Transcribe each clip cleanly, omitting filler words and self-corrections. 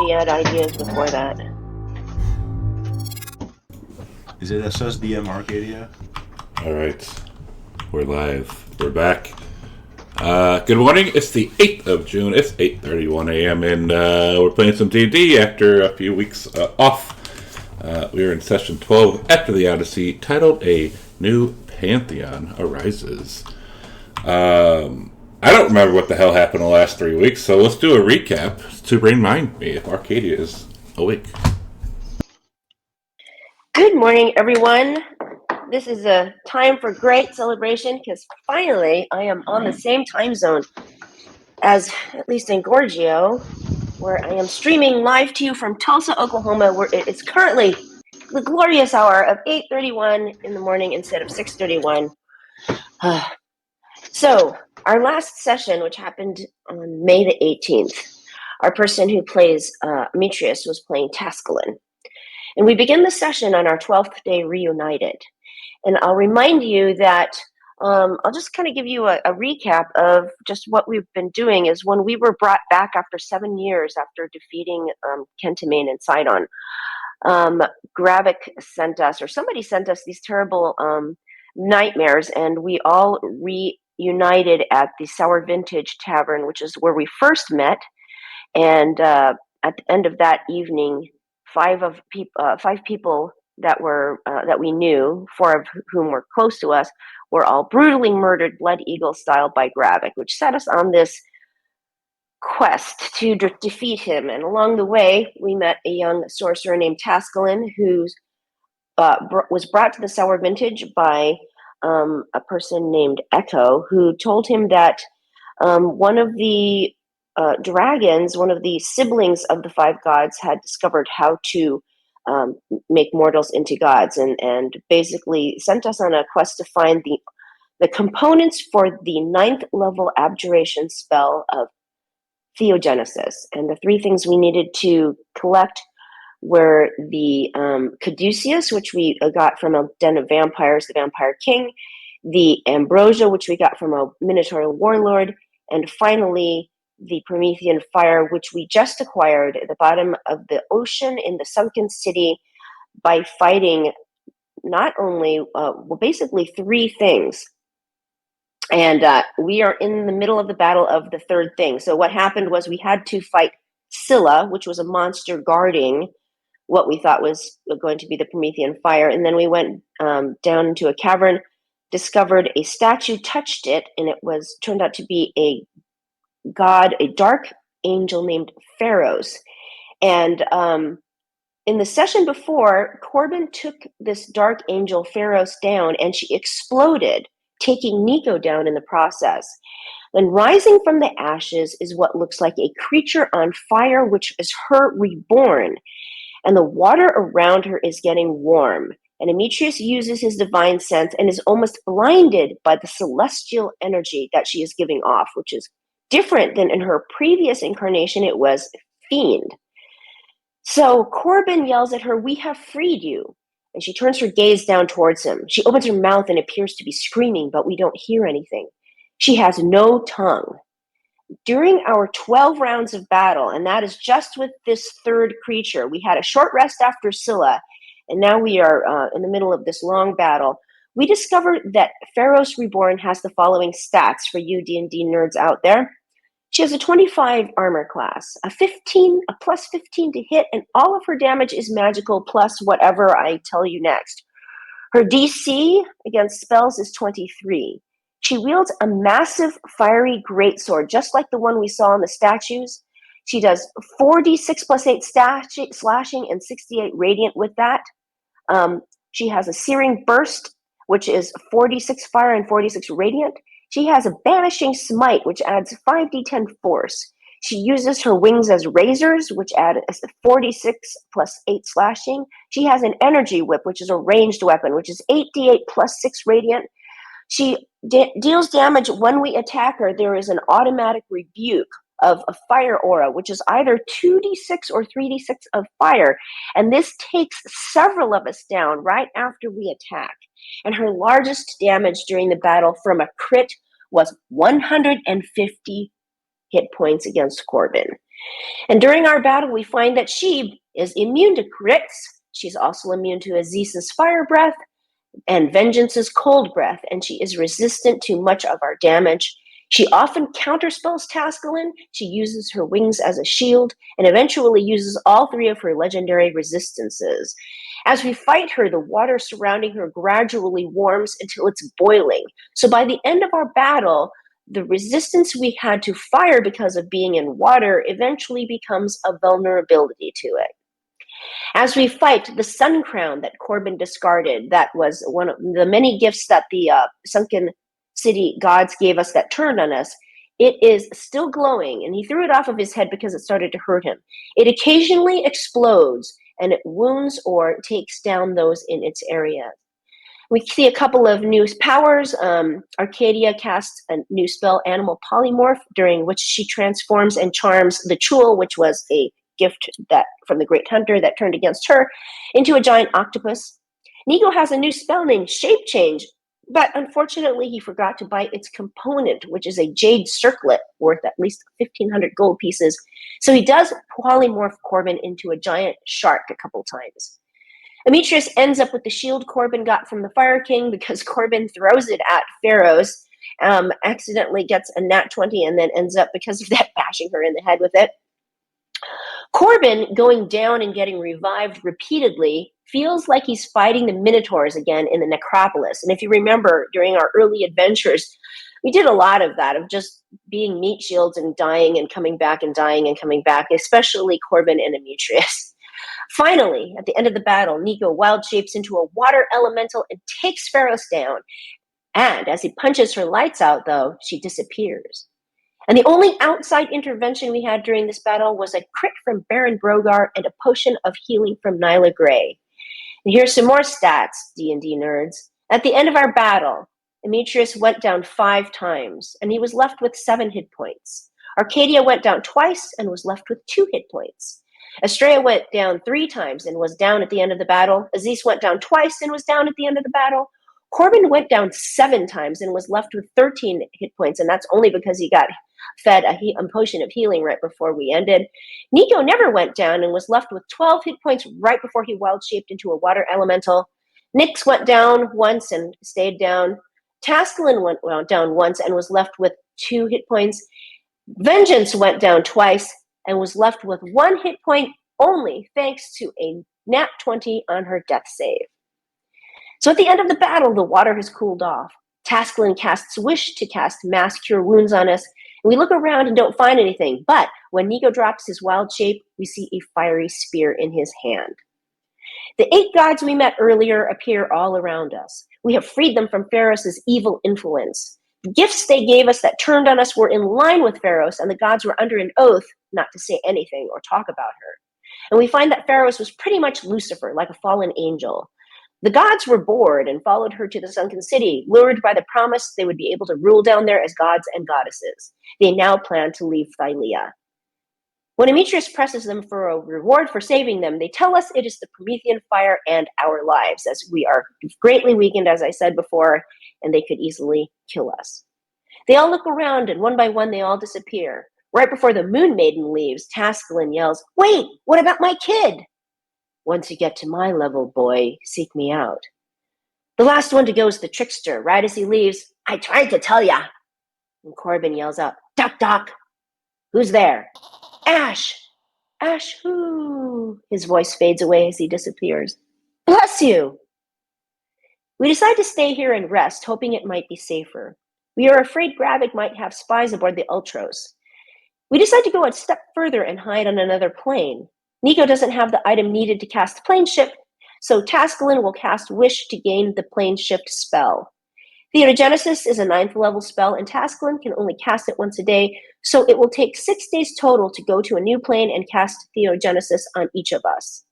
somebody had ideas before that. Is it SSDM Arcadia? All right, we're live. We're back. Good morning. It's the 8th of June. It's 8:31 a.m. and we're playing some D&D after a few weeks off. We are in session 12 after the Odyssey, titled "A New Pantheon Arises." I don't remember what the hell happened the last 3 weeks, so let's do a recap to remind me if Arcadia is awake. Good morning, everyone. This is a time for great celebration because finally I am on the same time zone as, at least in Gorgio, where I am streaming live to you from Tulsa, Oklahoma, where it is currently the glorious hour of 8:31 in the morning instead of 6:31. So, our last session, which happened on May the 18th, our person who plays Demetrius was playing Tascalin. And we begin the session on our 12th day reunited. And I'll remind you that I'll just kind of give you a recap of just what we've been doing is when we were brought back after 7 years after defeating Kentamane and Sidon, Gravik sent us, or somebody sent us these terrible nightmares, and we all reunited at the Sour Vintage Tavern, which is where we first met. And at the end of that evening, five people that we knew, four of whom were close to us, were all brutally murdered, Blood Eagle style, by Gravik, which set us on this quest to defeat him. And along the way, we met a young sorcerer named Tascalin, who was brought to the Sour Vintage by a person named Echo, who told him that one of the dragons, one of the siblings of the five gods, had discovered how to make mortals into gods, and basically sent us on a quest to find the components for the 9th level abjuration spell of theogenesis. And the three things we needed to collect were the caduceus, which we got from a den of vampires, the Vampire King, the ambrosia, which we got from a Minotaur warlord, and finally the Promethean fire, which we just acquired at the bottom of the ocean in the sunken city by fighting not only, basically three things. And we are in the middle of the battle of the third thing. So what happened was we had to fight Scylla, which was a monster guarding what we thought was going to be the Promethean fire. And then we went down into a cavern, discovered a statue, touched it, and it turned out to be a god, a dark angel named Pharaohs. And in the session before, Corbin took this dark angel Pharaohs down, and she exploded, taking Nico down in the process. Then rising from the ashes is what looks like a creature on fire, which is her reborn. And the water around her is getting warm. And Demetrius uses his divine sense and is almost blinded by the celestial energy that she is giving off, which is different than in her previous incarnation. It was fiend. So Corbin yells at her, "We have freed you." And she turns her gaze down towards him. She opens her mouth and appears to be screaming, but we don't hear anything. She has no tongue. During our 12 rounds of battle, and that is just with this third creature, we had a short rest after Scylla, and now we are in the middle of this long battle. We discovered that Pharaohs Reborn has the following stats for you D&D nerds out there. She has a 25 armor class, a plus 15 to hit, and all of her damage is magical plus whatever I tell you next. Her DC against spells is 23. She wields a massive fiery greatsword, just like the one we saw in the statues. She does 4d6 plus 8 slashing and 68 radiant with that. She has a searing burst, which is 4d6 fire and 4d6 radiant. She has a banishing smite, which adds 5d10 force. She uses her wings as razors, which add 4d6 plus 8 slashing. She has an energy whip, which is a ranged weapon, which is 8d8 plus 6 radiant. She deals damage when we attack her. There is an automatic rebuke of a fire aura, which is either 2d6 or 3d6 of fire. And this takes several of us down right after we attack. And her largest damage during the battle from a crit was 150 hit points against Corbin. And during our battle, we find that she is immune to crits. She's also immune to Aziz's fire breath and Vengeance's cold breath, and she is resistant to much of our damage. She often counterspells Tascalin. She uses her wings as a shield, and eventually uses all three of her legendary resistances. As we fight her, the water surrounding her gradually warms until it's boiling. So by the end of our battle, the resistance we had to fire because of being in water eventually becomes a vulnerability to it. As we fight, the sun crown that Corbin discarded, that was one of the many gifts that the sunken city gods gave us that turned on us, it is still glowing, and he threw it off of his head because it started to hurt him. It occasionally explodes, and it wounds or takes down those in its area. We see a couple of new powers. Arcadia casts a new spell, Animal Polymorph, during which she transforms and charms the Chul, which was a gift that from the Great Hunter that turned against her, into a giant octopus. Nico has a new spell named Shape Change, but unfortunately he forgot to buy its component, which is a jade circlet worth at least 1,500 gold pieces. So he does polymorph Corbin into a giant shark a couple times. Demetrius ends up with the shield Corbin got from the Fire King because Corbin throws it at Pharaohs, accidentally gets a nat 20, and then ends up, because of that, bashing her in the head with it. Corbin, going down and getting revived repeatedly, feels like he's fighting the Minotaurs again in the necropolis. And if you remember, during our early adventures, we did a lot of that, of just being meat shields and dying and coming back and dying and coming back, especially Corbin and Demetrius. Finally, at the end of the battle, Nico wild shapes into a water elemental and takes Pharos down. And as he punches her lights out, though, she disappears. And the only outside intervention we had during this battle was a crit from Baron Brogar and a potion of healing from Nyla Grey. And here's some more stats, D&D nerds. At the end of our battle, Demetrius went down 5 times, and he was left with 7 hit points. Arcadia went down twice and was left with 2 hit points. Estrella went down 3 times and was down at the end of the battle. Aziz went down twice and was down at the end of the battle. Corbin went down 7 times and was left with 13 hit points, and that's only because he got fed a potion of healing right before we ended. Nico never went down and was left with 12 hit points right before he wild-shaped into a water elemental. Nyx went down once and stayed down. Tascalin went down once and was left with 2 hit points. Vengeance went down twice and was left with 1 hit point only, thanks to a nat 20 on her death save. So at the end of the battle, the water has cooled off. Tascalin casts Wish to cast Mass Cure Wounds on us, and we look around and don't find anything. But when Nico drops his wild shape, we see a fiery spear in his hand. The 8 gods we met earlier appear all around us. We have freed them from Pharos' evil influence. The gifts they gave us that turned on us were in line with Pharos, and the gods were under an oath not to say anything or talk about her. And we find that Pharos was pretty much Lucifer, like a fallen angel. The gods were bored and followed her to the sunken city, lured by the promise they would be able to rule down there as gods and goddesses. They now plan to leave Thylea. When Demetrius presses them for a reward for saving them, they tell us it is the Promethean fire and our lives, as we are greatly weakened, as I said before, and they could easily kill us. They all look around, and one by one they all disappear. Right before the Moon Maiden leaves, Tascalin yells, "Wait, what about my kid?" "Once you get to my level, boy, seek me out." The last one to go is the Trickster. Right as he leaves, "I tried to tell ya." And Corbin yells out, "Doc, Doc, who's there?" "Ash! Ash who?" His voice fades away as he disappears. "Bless you!" We decide to stay here and rest, hoping it might be safer. We are afraid Gravik might have spies aboard the Ultros. We decide to go a step further and hide on another plane. Nico doesn't have the item needed to cast Plane Shift, so Tascalin will cast Wish to gain the Plane Shift spell. Theogenesis is a 9th level spell, and Tascalin can only cast it once a day, so it will take 6 days total to go to a new plane and cast Theogenesis on each of us.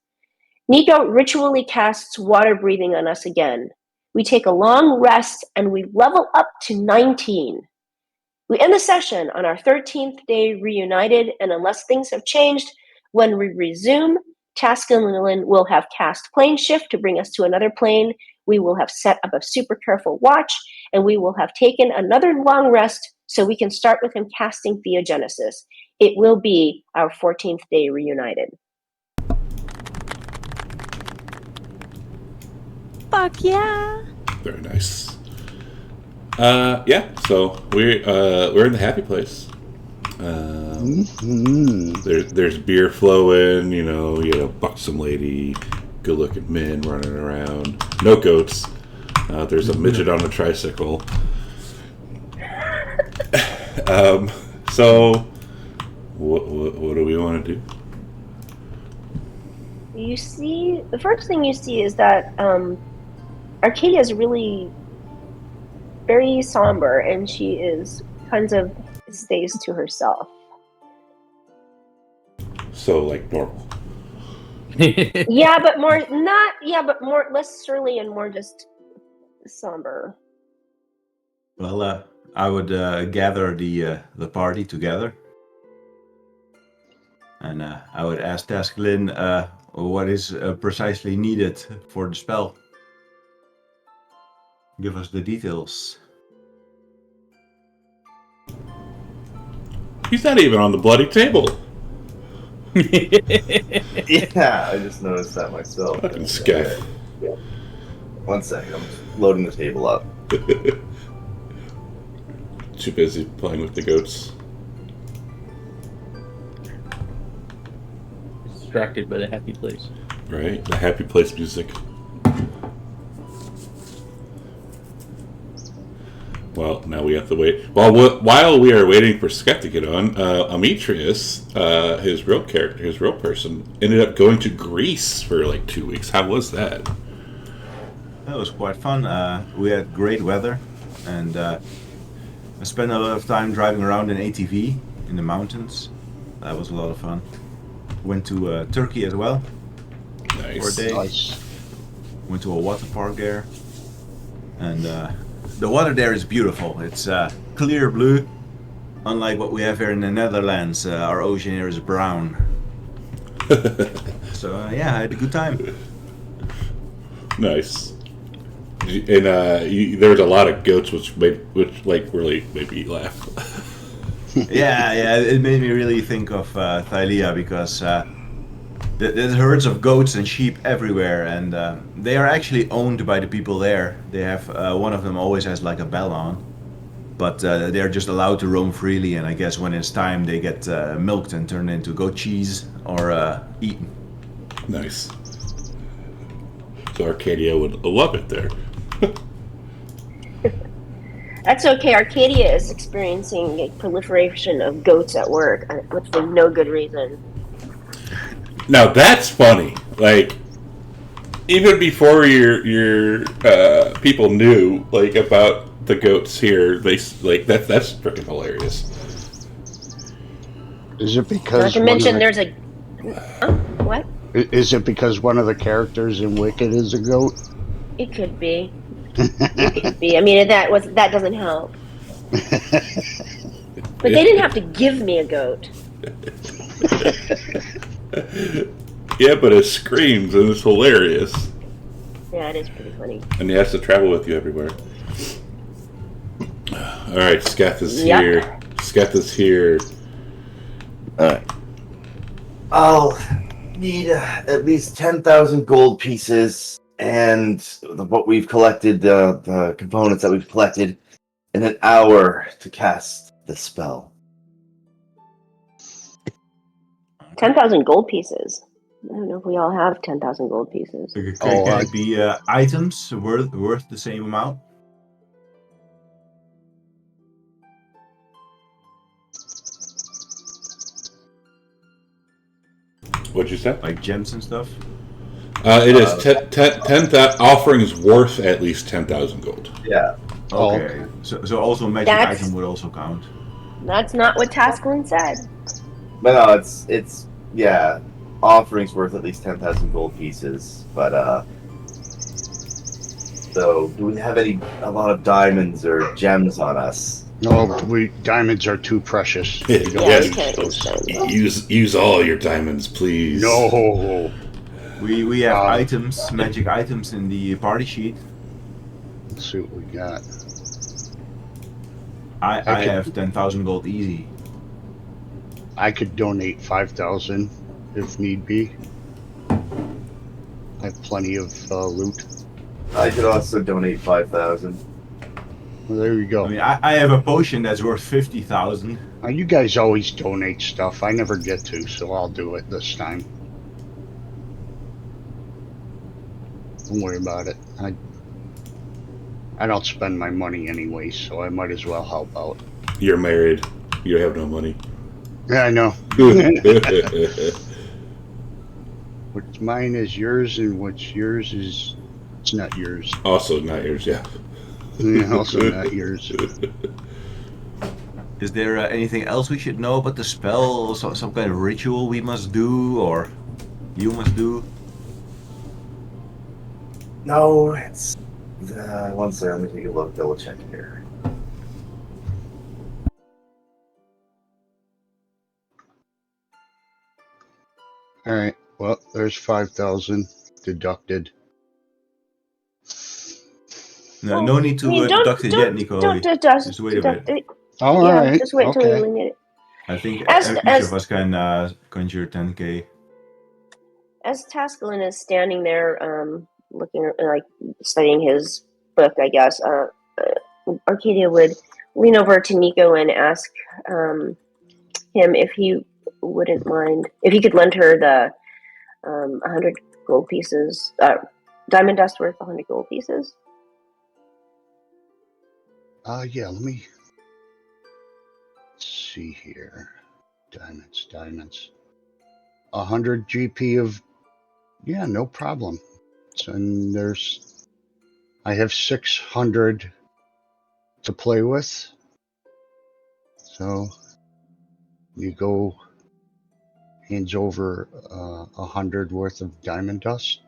Nico ritually casts Water Breathing on us again. We take a long rest, and we level up to 19. We end the session on our 13th day reunited, and unless things have changed, when we resume, Tascalin will have cast Plane Shift to bring us to another plane. We will have set up a super careful watch, and we will have taken another long rest so we can start with him casting Theogenesis. it will be our 14th day reunited. Fuck yeah! Very nice. Yeah. So we're in the happy place. There's beer flowing. You know, buxom lady, good-looking men running around. No goats. There's a midget on a tricycle. So, what do we want to do? You see, the first thing you see is that Arcadia is really very somber, and she is kind of stays to herself. So, like normal. Yeah, but more less surly and more just somber. Well, I would gather the party together, and I would ask Tasklin what is precisely needed for the spell. Give us the details. He's not even on the bloody table. Yeah, I just noticed that myself. Fucking scaff. Yeah. 1 second, I'm just loading the table up. Too busy playing with the goats. Distracted by the happy place. Right? The happy place music. Well, now we have to wait. Well, while we are waiting for Scott to get on, Ametrius, his real character, his real person, ended up going to Greece for like 2 weeks. How was that? That was quite fun. We had great weather, and I spent a lot of time driving around in ATV in the mountains. That was a lot of fun. Went to Turkey as well for a Nice. day. Nice. Went to a water park there, and the water there is beautiful. It's clear blue, unlike what we have here in the Netherlands. Our ocean here is brown. So yeah, I had a good time. Nice. And there's a lot of goats, which really made me laugh. Yeah, it made me really think of Thalia, because there's herds of goats and sheep everywhere, and they are actually owned by the people there. They have one of them always has like a bell on, but they're just allowed to roam freely. And I guess when it's time, they get milked and turned into goat cheese or eaten. Nice. So Arcadia would love it there. That's okay. Arcadia is experiencing a proliferation of goats at work for no good reason. Now that's funny. Like, even before your people knew like about the goats here, they like that's freaking hilarious. Is it because Not to mention, there's a what? Is it because one of the characters in Wicked is a goat? It could be. It could be. I mean, that doesn't help. But they didn't have to give me a goat. Yeah, but it screams and it's hilarious. Yeah, it is pretty funny. And he has to travel with you everywhere. All right, Scath is Yep. here. Scath is here. Alright. I'll need at least 10,000 gold pieces and what we've collected, the components that we've collected, in an hour to cast the spell. 10,000 gold pieces. I don't know if we all have 10,000 gold pieces. Can it be items worth the same amount? What'd you say? Like gems and stuff? It is 10 offerings worth at least 10,000 gold. Yeah. Okay. So also magic That's- item would also count. That's not what Tasklin said. But no, it's yeah, offerings worth at least 10,000 gold pieces. But so do we have a lot of diamonds or gems on us? No, diamonds are too precious. Yeah, We don't yes. we can't use them. Use all your diamonds, please. No. We have items, magic items in the party sheet. Let's see what we got. I Okay. have 10,000 gold easy. I could donate 5,000 if need be. I have plenty of loot. I could also donate 5,000. Well, there you go. I mean, I have a potion that's worth 50,000. You guys always donate stuff. I never get to, so I'll do it this time. Don't worry about it. I don't spend my money anyway, so I might as well help out. You're married. You have no money. Yeah, I know. What's mine is yours, and what's yours is it's not yours. Also not yours, yeah. Yeah, also not yours. Is there anything else we should know about the spell? Some kind of ritual we must do, or you must do? No, it's. One second, let me take a look, double check here. All right. Well, there's 5,000 deducted. No, no need to deduct it yet, Nico. Don't Just wait a bit. it. Oh, all Yeah, right. just wait until we Okay. eliminate it. I think As- each as- of us can conjure 10k. As Tascalin is standing there, looking like studying his book, I guess, Arcadia would lean over to Nico and ask him if he wouldn't mind if he could lend her the 100 gold pieces, diamond dust worth 100 gold pieces. Yeah, let me see here. Diamonds. 100 GP of, yeah, no problem. And I have 600 to play with. So you go, hands over 100 worth of diamond dust.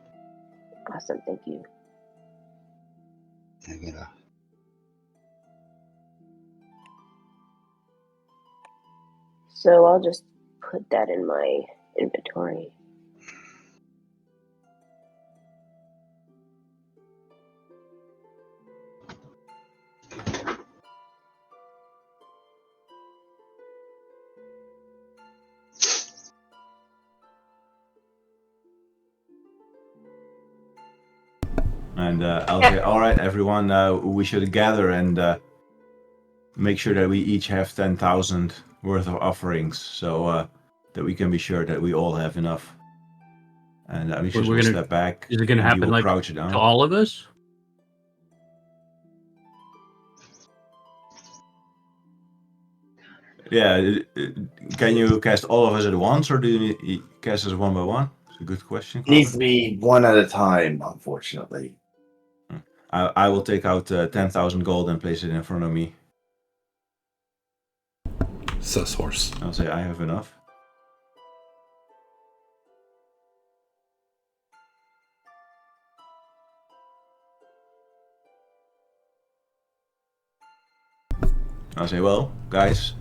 Awesome, thank you. I gotta. So I'll just put that in my inventory. And I'll say, all right, everyone, we should gather and make sure that we each have 10,000 worth of offerings, so that we can be sure that we all have enough. And we should We're gonna- step back. Is it going to and you happen will like crouch down. to all of us? Yeah, can you cast all of us at once, or do you need cast us one by one? It's a good question. It needs to be one at a time, unfortunately. I will take out 10,000 gold and place it in front of me. Sus horse. I'll say I have enough. I'll say, well, guys,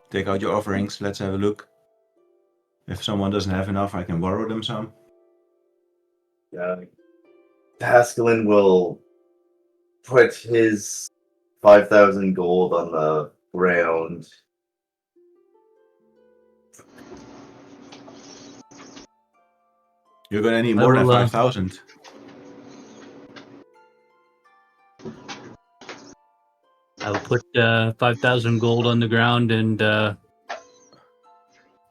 take out your offerings. Let's have a look. If someone doesn't have enough, I can borrow them some. Yeah. Pascalin will put his 5,000 gold on the ground. You're gonna need more than will, 5,000. I'll put 5,000 gold on the ground and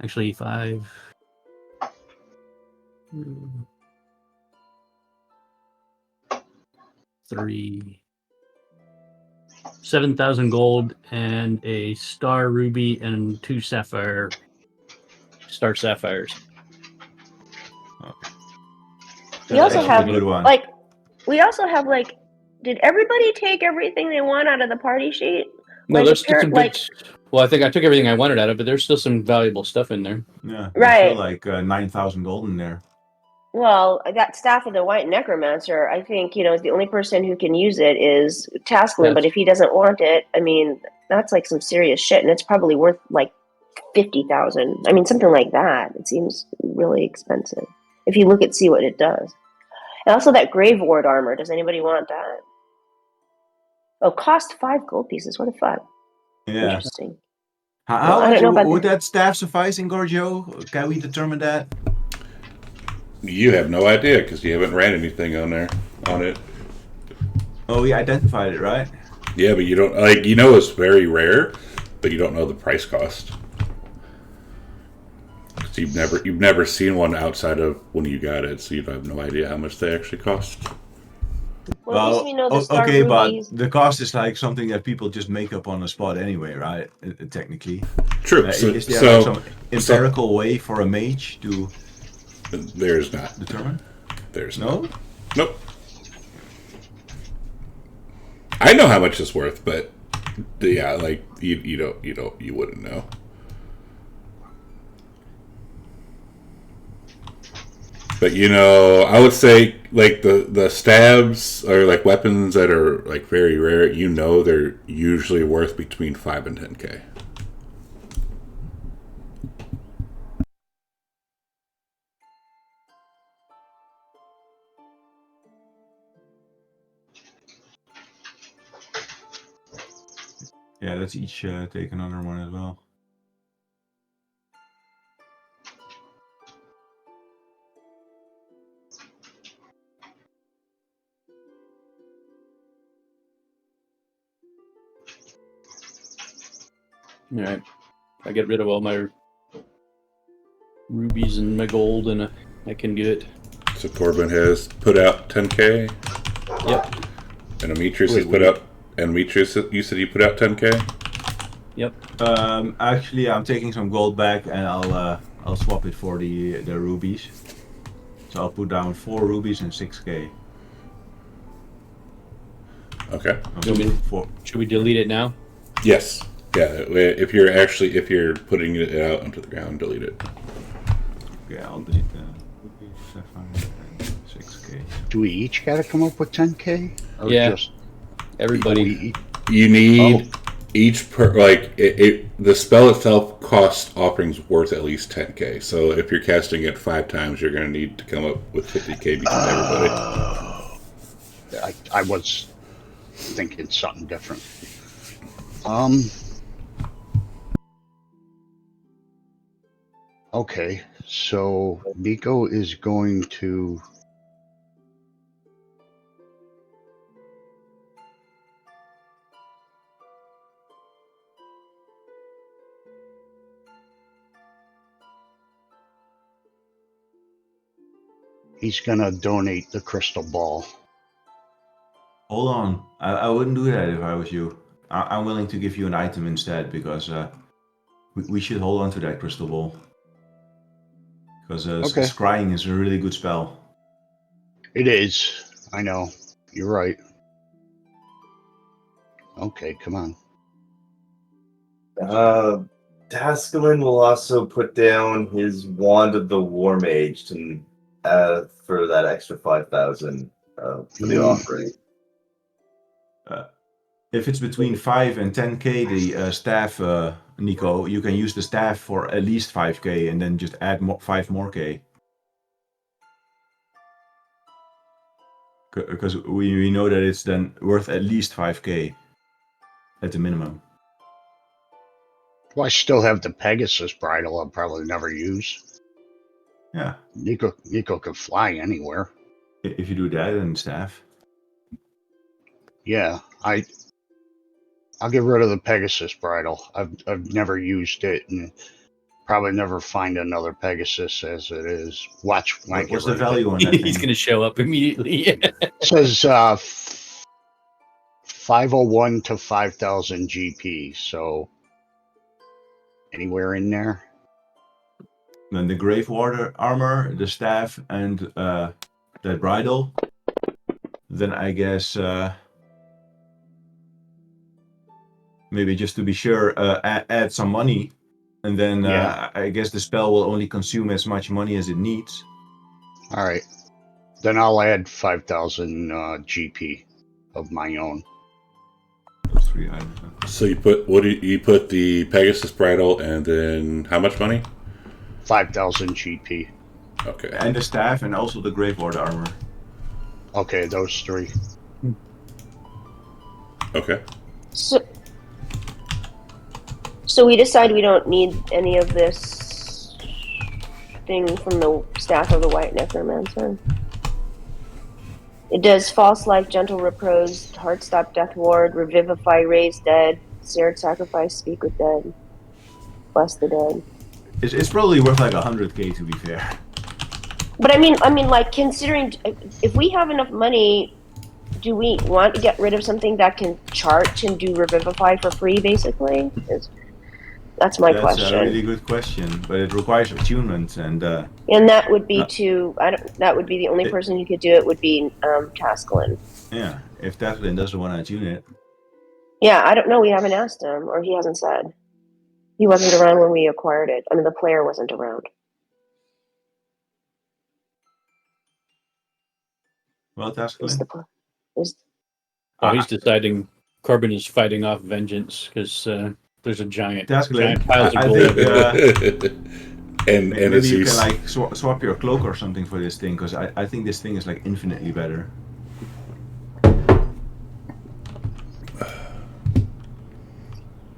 actually 7,000 gold and a star ruby and 2 star sapphires. Okay. We also That's have a good one. did everybody take everything they want out of the party sheet? No, Like, there's still some like- good. Well, I think I took everything I wanted out of it, but there's still some valuable stuff in there. Yeah, there's Right. still like 9,000 gold in there. Well, I got Staff of the White Necromancer. I think, the only person who can use it is Tascalin, but if he doesn't want it, I mean, that's like some serious shit, and it's probably worth like 50,000. I mean, something like that. It seems really expensive. If you look at see what it does. And also that Grave Ward armor. Does anybody want that? Oh, cost 5 gold pieces. What the fuck? Yeah. Interesting. How I much don't know about would that staff suffice in Gorgio? Can we determine that? You have no idea because you haven't ran anything on it. Oh, we identified it, right? Yeah, but you don't like. You know, it's very rare, but you don't know the price cost. 'Cause you've never seen one outside of when you got it, so you have no idea how much they actually cost. Well, at least we know the star okay, but rubies. the cost is like something that people just make up on the spot anyway, right? Technically. True. Is there like some empirical way for a mage to there's not. determine? There's No? Nope. I know how much it's worth, but yeah, like you wouldn't know. But I would say like the stabs are like weapons that are like very rare. They're usually worth between 5 and 10K. Yeah, let's each take another one as well. All right. I get rid of all my rubies and my gold, and I can get it. So Corbin has put out 10K. Yep. And Demetrius has put out. And Demetrius, you said you put out 10K. Yep. Actually, I'm taking some gold back, and I'll swap it for the rubies. So I'll put down 4 rubies and 6K. Okay. Should we delete it now? Yes. Yeah. If you're putting it out onto the ground, delete it. Okay, I'll delete the rubies, sapphire, and 6K. Do we each got to come up with 10K? Or Yeah. Just Everybody. You need each the spell itself costs offerings worth at least 10K. So if you're casting it 5 times, you're going to need to come up with 50K between everybody. I was thinking something different. Okay, so Nico is going to. He's gonna donate the crystal ball. Hold on, I wouldn't do that if I was you. I'm willing to give you an item instead because we should hold on to that crystal ball. Because scrying is a really good spell. It is. I know. You're right. Okay, come on. Tascalin will also put down his Wand of the War Mage to for that extra 5,000 for the offering. If it's between 5 and 10K, the staff, Nico, you can use the staff for at least 5K and then just add 5 more K. Because we know that it's then worth at least 5K at the minimum. Well, I still have the Pegasus bridle I'll probably never use. Yeah. Nico can fly anywhere. If you do that and staff. Yeah, I'll get rid of the Pegasus bridle. I've never used it and probably never find another Pegasus as it is. Watch when I get What's the rid of value it. on that He's thing? going to show up immediately. It says 501 to 5,000 GP, so anywhere in there. Then the Grave Warder armor, the staff, and that bridle. Then I guess maybe just to be sure, add some money, and then I guess the spell will only consume as much money as it needs. All right, then I'll add 5,000 GP of my own. Those 3 items. So you put the Pegasus bridle and then how much money? 5,000 GP. Okay. And the staff, and also the Grave Warder armor. Okay, those 3. Okay. So So we decide we don't need any of this thing from the staff of the White Necromancer. It does false life, gentle repose, heart stop, death ward, revivify, raise dead, seared sacrifice, speak with dead, bless the dead. It's probably worth like 100k to be fair. But I mean, like considering if we have enough money, do we want to get rid of something that can charge and do revivify for free? Basically, that's my question. That's a really good question, but it requires attunement and. And that would be that would be the only person who could do it would be Tasklin. Yeah, if Tasklin doesn't want to attune it. Yeah, I don't know. We haven't asked him, or he hasn't said. He wasn't around when we acquired it. I mean, the player wasn't around. Well, Tasklin. He's deciding Corbin is fighting off vengeance because there's a giant Tasklin, piles of I gold. think. And maybe you can like swap your cloak or something for this thing, because I think this thing is like infinitely better.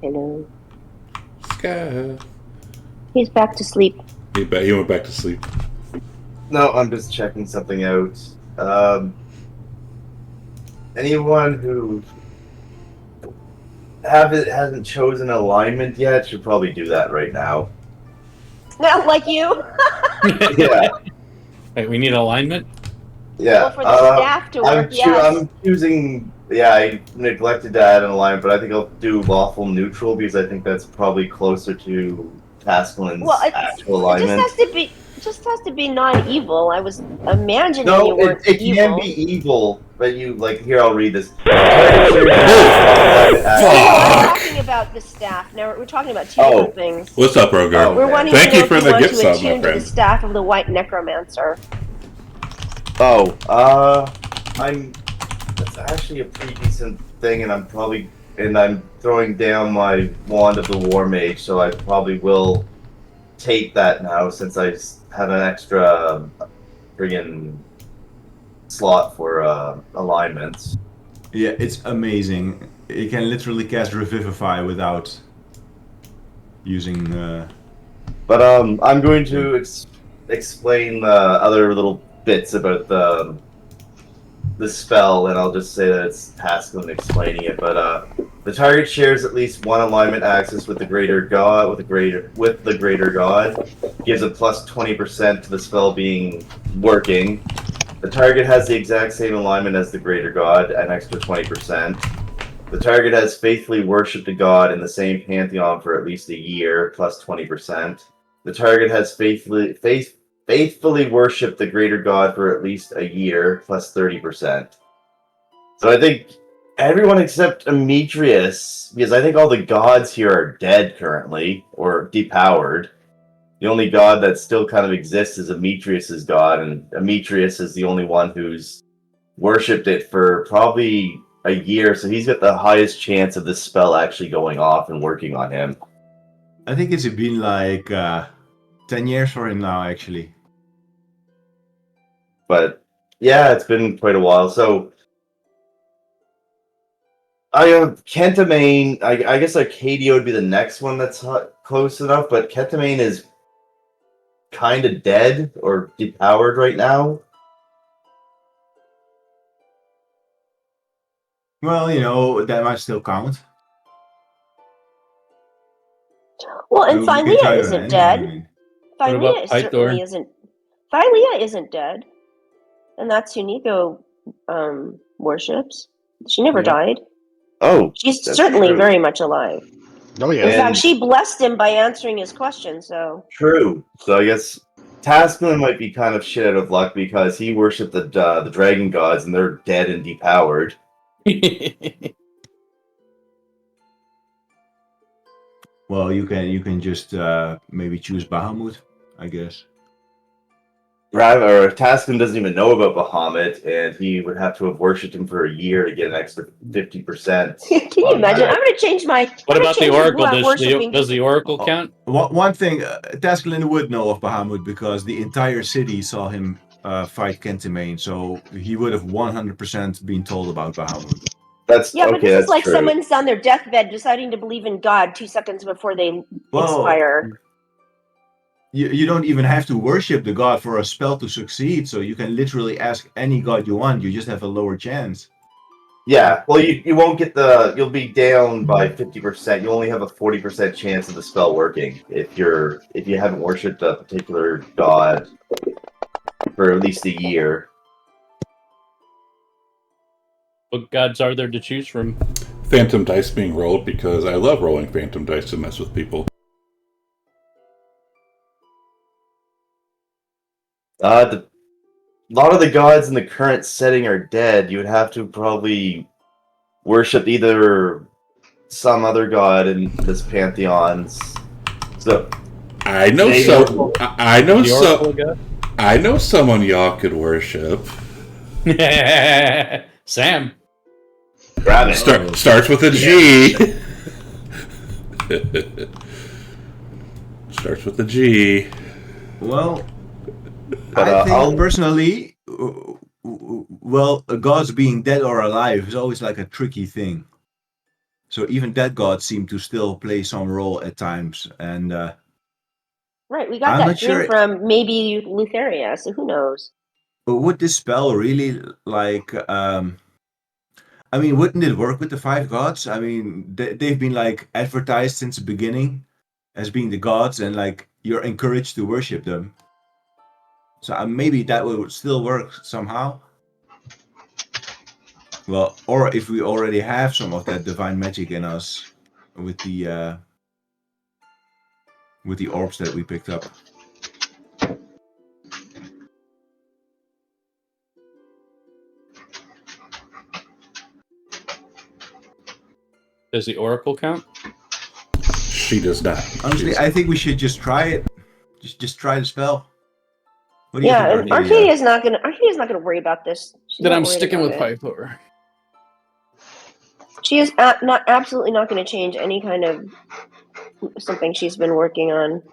Hello. Sky. He's back to sleep. He went back to sleep. No, I'm just checking something out. Anyone who hasn't chosen alignment yet should probably do that right now. Not like you. Yeah. Wait, we need alignment? Yeah. Well, for the staff to work, yes. I'm choosing. Yeah, I neglected to add an alignment, but I think I'll do lawful neutral because I think that's probably closer to Tasklin's actual alignment. It just has to be non-evil. I was imagining No, you weren't it evil. can be evil, but you like. Here, I'll read this. We're talking about the staff. Now we're talking about two different things. What's up, Rogar? We're wanting Thank to know you for if the you want gift to sub, my attune to the friend. staff of the White Necromancer. That's actually a pretty decent thing, and I'm throwing down my wand of the War Mage, so I probably will take that now since I have an extra friggin' slot for alignments. Yeah, it's amazing. You can literally cast Revivify without using. But I'm going to explain the other little bits about the spell, and I'll just say that it's Tasklin explaining it. But the target shares at least one alignment axis with the greater god. With the greater god, gives a plus 20% to the spell being working. The target has the exact same alignment as the greater god, an extra 20%. The target has faithfully worshipped a god in the same pantheon for at least a year, plus 20%. The target has faithfully worshipped the greater god for at least a year, plus 30%. So I think everyone except Demetrius, because I think all the gods here are dead currently, or depowered. The only god that still kind of exists is Demetrius's god, and Demetrius is the only one who's worshipped it for probably a year, so he's got the highest chance of this spell actually going off and working on him. I think it's been like 10 years for him now, actually. But yeah, it's been quite a while. So Kentamane, I guess Arcadia would be the next one that's close enough, but Kentamane is kind of dead or depowered right now. Well, you know, that might still count. Well, and You can try Thylea your isn't hand, dead. I mean. What about Thylea certainly Pythor? isn't. Thylea isn't dead, and that's who Nico worships. She never died. Oh, She's that's certainly true. very much alive. Oh yeah. In And- fact, she blessed him by answering his question. So True. So I guess Tasklin might be kind of shit out of luck because he worshipped the dragon gods and they're dead and depowered. Well, you can just maybe choose Bahamut, I guess. Or Tasklin doesn't even know about Bahamut, and he would have to have worshipped him for a year to get an extra 50%. can you imagine? I'm going to change my. What about the Oracle? Worshipping. Does the Oracle count? One thing, Tasklin would know of Bahamut because the entire city saw him fight Kentamane, so he would have 100% been told about Bahamut. That's Yeah, but okay. this is That's like true. someone's on their deathbed deciding to believe in God 2 seconds before they Well, expire. you don't even have to worship the god for a spell to succeed, so you can literally ask any god you want. You just have a lower chance. Yeah. Well, you won't get you'll be down by 50%. You only have a 40% chance of the spell working if you haven't worshipped a particular god for at least a year. What gods are there to choose from? Phantom dice being rolled because I love rolling phantom dice to mess with people. A lot of the gods in the current setting are dead. You would have to probably worship either some other god in this pantheons. So I know They- so. I know The Oracle so. I know someone y'all could worship. god? Sam. grab it. Starts with a G. Starts with a G. Well, But, I think I'll- personally, gods being dead or alive is always like a tricky thing. So even dead gods seem to still play some role at times, and Right, we got I'm that not dream sure- from maybe Lutheria, so who knows? would this spell really like? I mean, wouldn't it work with the 5 gods? I mean, they've been like advertised since the beginning as being the gods, and like you're encouraged to worship them. So maybe that would still work somehow. Well, or if we already have some of that divine magic in us with the orbs that we picked up. Does the Oracle count? She does not. Honestly, I think we should just try it. Just try the spell. What do you Yeah, think, and Arcadia? Arcadia's not gonna worry about this. She's Then not I'm worried sticking about with it. High Power. She is absolutely not going to change any kind of something she's been working on.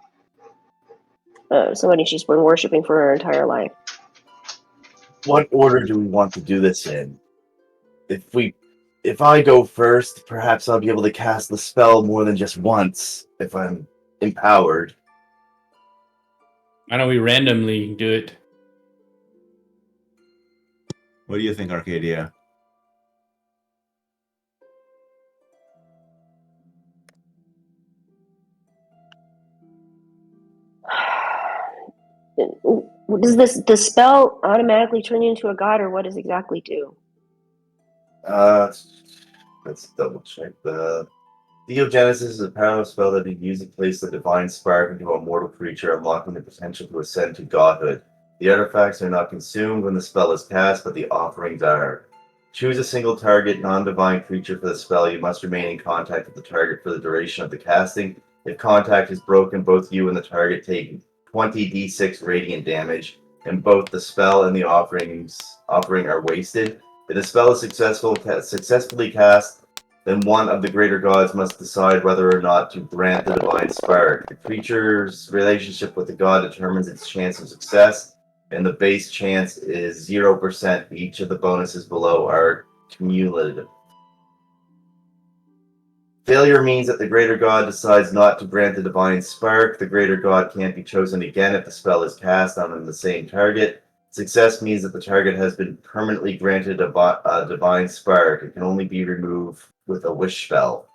Somebody she's been worshiping for her entire life. What order do we want to do this in? If I go first, perhaps I'll be able to cast the spell more than just once if I'm empowered. I know we randomly do it. What do you think, Arcadia? Does the spell automatically turn you into a god, or what does it exactly do? Let's double check. The Theogenesis is a powerful spell that you use to place the divine spark into a mortal creature, unlocking the potential to ascend to godhood. The artifacts are not consumed when the spell is cast, but the offerings are. Choose a single target non-divine creature for the spell. You must remain in contact with the target for the duration of the casting. If contact is broken, both you and the target take 20d6 radiant damage, and both the spell and the offering are wasted. If the spell is successfully cast, then one of the greater gods must decide whether or not to grant the divine spark. The creature's relationship with the god determines its chance of success, and the base chance is 0%. Each of the bonuses below are cumulative. Failure means that the greater god decides not to grant the divine spark. The greater god can't be chosen again if the spell is cast on the same target. Success means that the target has been permanently granted a divine spark. It can only be removed with a wish spell.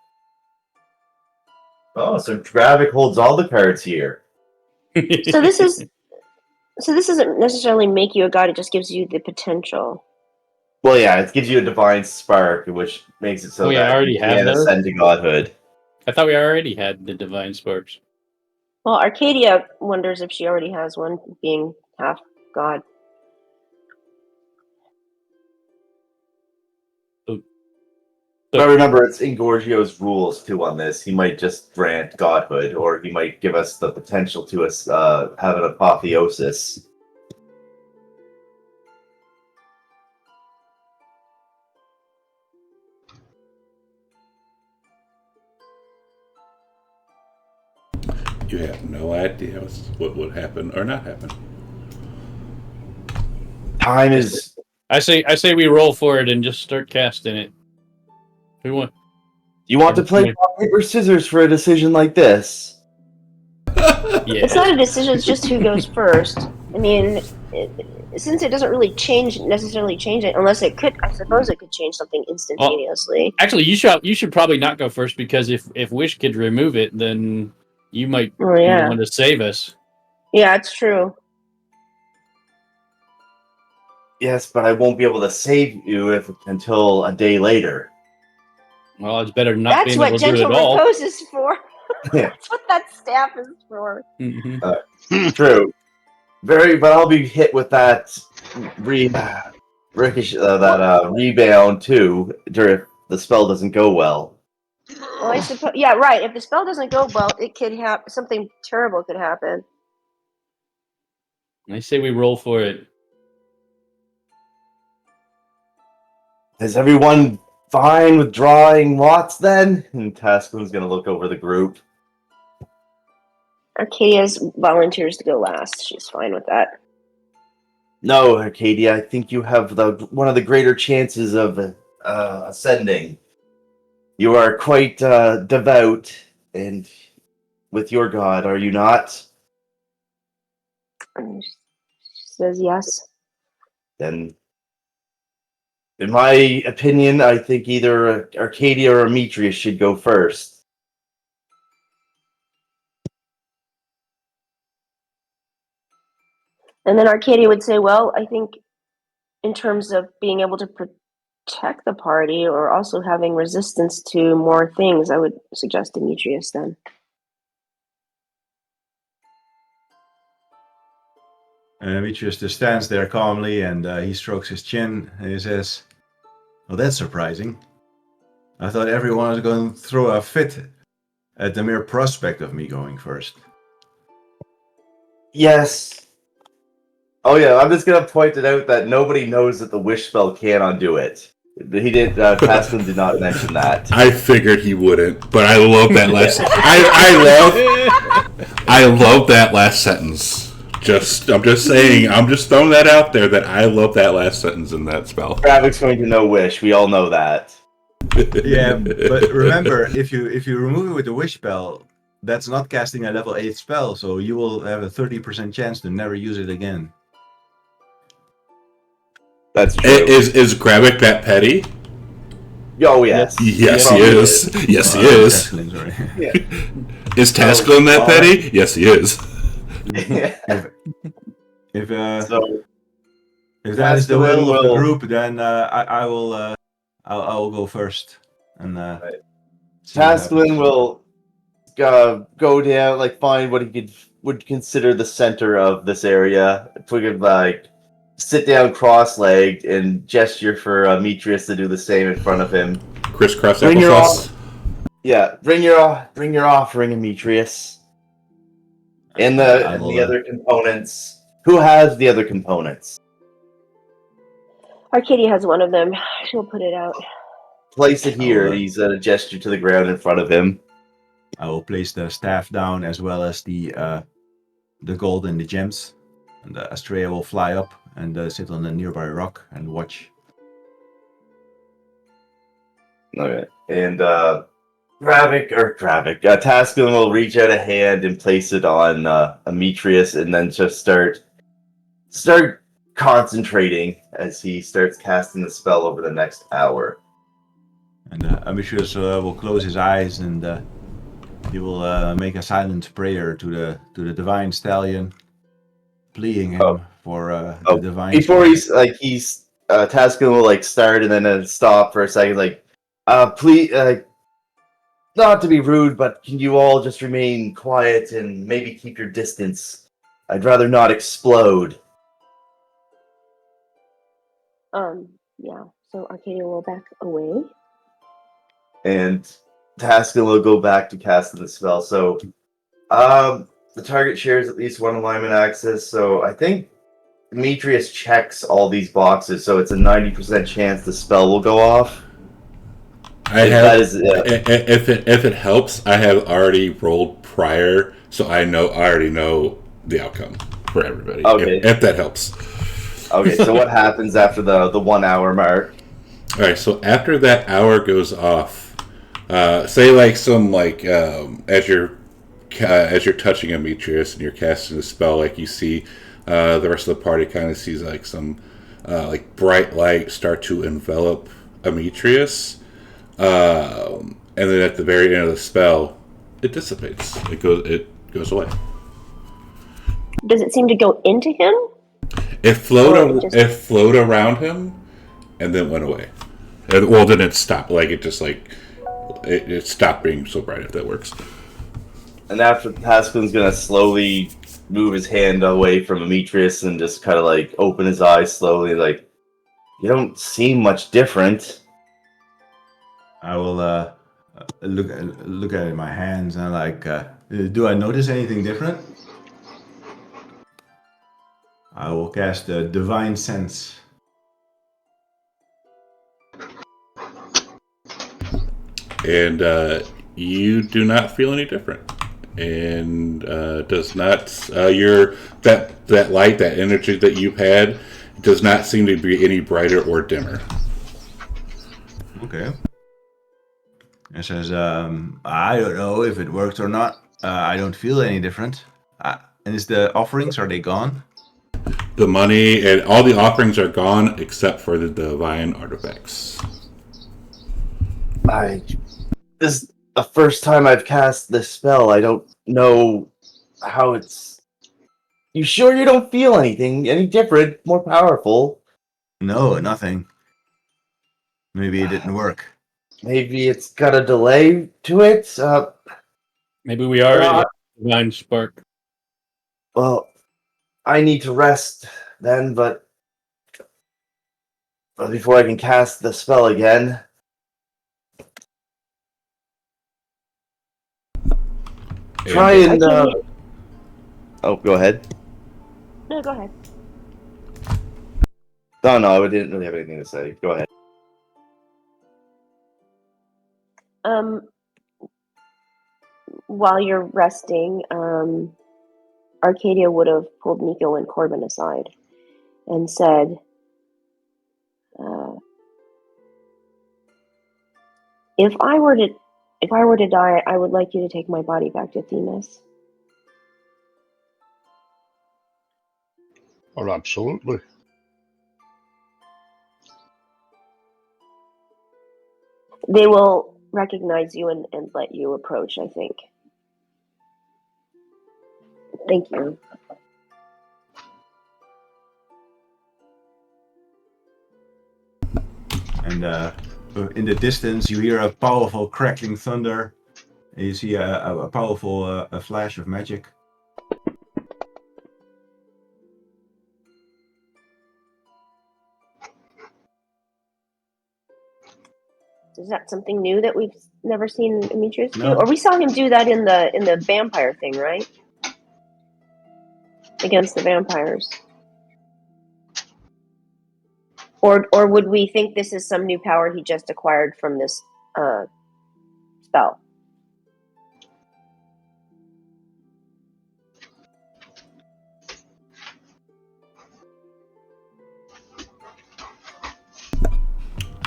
Oh, so Dravik holds all the cards here. So this doesn't necessarily make you a god. It just gives you the potential. Well, yeah, it gives you a divine spark, which makes it so We that already you have can those? ascend to godhood. I thought we already had the Divine Sparks. Well, Arcadia wonders if she already has one, being half god. But remember, it's Ingorgio's rules too on this. He might just grant godhood, or he might give us the potential to have an apotheosis. You have no idea what would happen or not happen. Time is I say we roll for it and just start casting it. Who won? You want to play rock, paper, scissors for a decision like this? Yeah. It's not a decision, it's just who goes first. I mean, since it doesn't really necessarily change it, unless it could, I suppose it could change something instantaneously. Actually, you should probably not go first, because if Wish could remove it, then you might be the one to save us. Yeah, it's true. Yes, but I won't be able to save you until a day later. Well, it's better not That's being what able to do it gentle at all. repose is for. Yeah. That's what that staff is for. Mm-hmm. True. But I'll be hit with that rebound too, if the spell doesn't go well. Well, I suppose. Yeah, right. If the spell doesn't go well, it could happen. Something terrible could happen. I say we roll for it. Is everyone fine with drawing lots then? And Tascoon's gonna look over the group. Arcadia's volunteers to go last. She's fine with that. No, Arcadia, I think you have one of the greater chances of ascending. You are quite devout, and with your god, are you not? And she says yes. Then, in my opinion, I think either Arcadia or Demetrius should go first. And then Arcadia would say, well, I think in terms of being able to protect the party or also having resistance to more things, I would suggest Demetrius then. And Demetrius just stands there calmly, and he strokes his chin, and he says, "Well, that's surprising. I thought everyone was going to throw a fit at the mere prospect of me going first." Yes. Oh yeah, I'm just gonna point it out that nobody knows that the wish spell can undo it. He did. Tasman did not mention that. I figured he wouldn't, but I love that last. I love that last sentence. I'm just saying. I'm just throwing that out there that I love that last sentence in that spell. Gravik's going to know wish. We all know that. Yeah, but remember, if you remove it with the wish spell, that's not casting a level 8 spell, so you will have a 30% chance to never use it again. That's true. Is Gravik that petty? Oh yes. Yes, he is. Yes, he is. Yeah. Is Tascalin that petty? Yes, he is. If So that is the will of the group, then I will go first. And Tascalin will go down, like find what he would consider the center of this area. If we could sit down cross-legged and gesture for Demetrius to do the same in front of him. Crisscross Bring your applesauce. Yeah, bring your offering, Demetrius. And the other components. Who has the other components? Arcadia has one of them. She'll put it out. Place it here. He's a gesture to the ground in front of him. I will place the staff down as well as the gold and the gems. And Astrea will fly up and sit on a nearby rock and watch. Okay. And Tascalin will reach out a hand and place it on Demetrius, and then just start concentrating as he starts casting the spell over the next hour. And Demetrius will close his eyes, and he will make a silent prayer to the divine stallion, pleading him for the divine. Before Tascalin will start and then stop for a second, please, not to be rude, but can you all just remain quiet and maybe keep your distance? I'd rather not explode. Yeah. So Arcadia will back away. And Tascalin will go back to casting the spell. So, the target shares at least one alignment axis. So I think Demetrius checks all these boxes, so it's a 90% chance the spell will go off. If it helps, I have already rolled prior, so I already know the outcome for everybody. Okay. If that helps. Okay, so what happens after the 1 hour mark? All right, so after that hour goes off, say like some like as you're touching Demetrius and you're casting the spell, like you see the rest of the party kind of sees like some like bright light start to envelop Demetrius, and then at the very end of the spell, it dissipates. It goes away. Does it seem to go into him? It flowed around him, and then went away. Well, then it stopped. Like it just like it stopped being so bright. If that works. And after Pascalin's gonna slowly move his hand away from Demetrius and just kind of like open his eyes slowly, like, you don't seem much different. I will look at it in my hands and like, do I notice anything different? I will cast a Divine Sense. And you do not feel any different, and does not that light, that energy that you've had, does not seem to be any brighter or dimmer. Okay. It says, I don't know if it worked or not. I don't feel any different. And is the offerings, are they gone? The money and all the offerings are gone except for the divine artifacts. This is the first time I've cast this spell. I don't know how it's... You sure you don't feel anything? Any different? More powerful? No, nothing. Maybe it didn't work. Maybe it's got a delay to it? Maybe we are in divine spark. Well, I need to rest then, but before I can cast the spell again... Try and... Oh, go ahead. No, go ahead. No, I didn't really have anything to say. Go ahead. While you're resting, Arcadia would have pulled Nico and Corbin aside and said, if I were to die, I would like you to take my body back to Themis. Oh, absolutely. They will recognize you and let you approach, I think. Thank you. And in the distance, you hear a powerful crackling thunder. And you see a powerful a flash of magic. Is that something new that we've never seen Demetrius do? No. Or we saw him do that in the vampire thing, right? Against the vampires. Or would we think this is some new power he just acquired from this spell?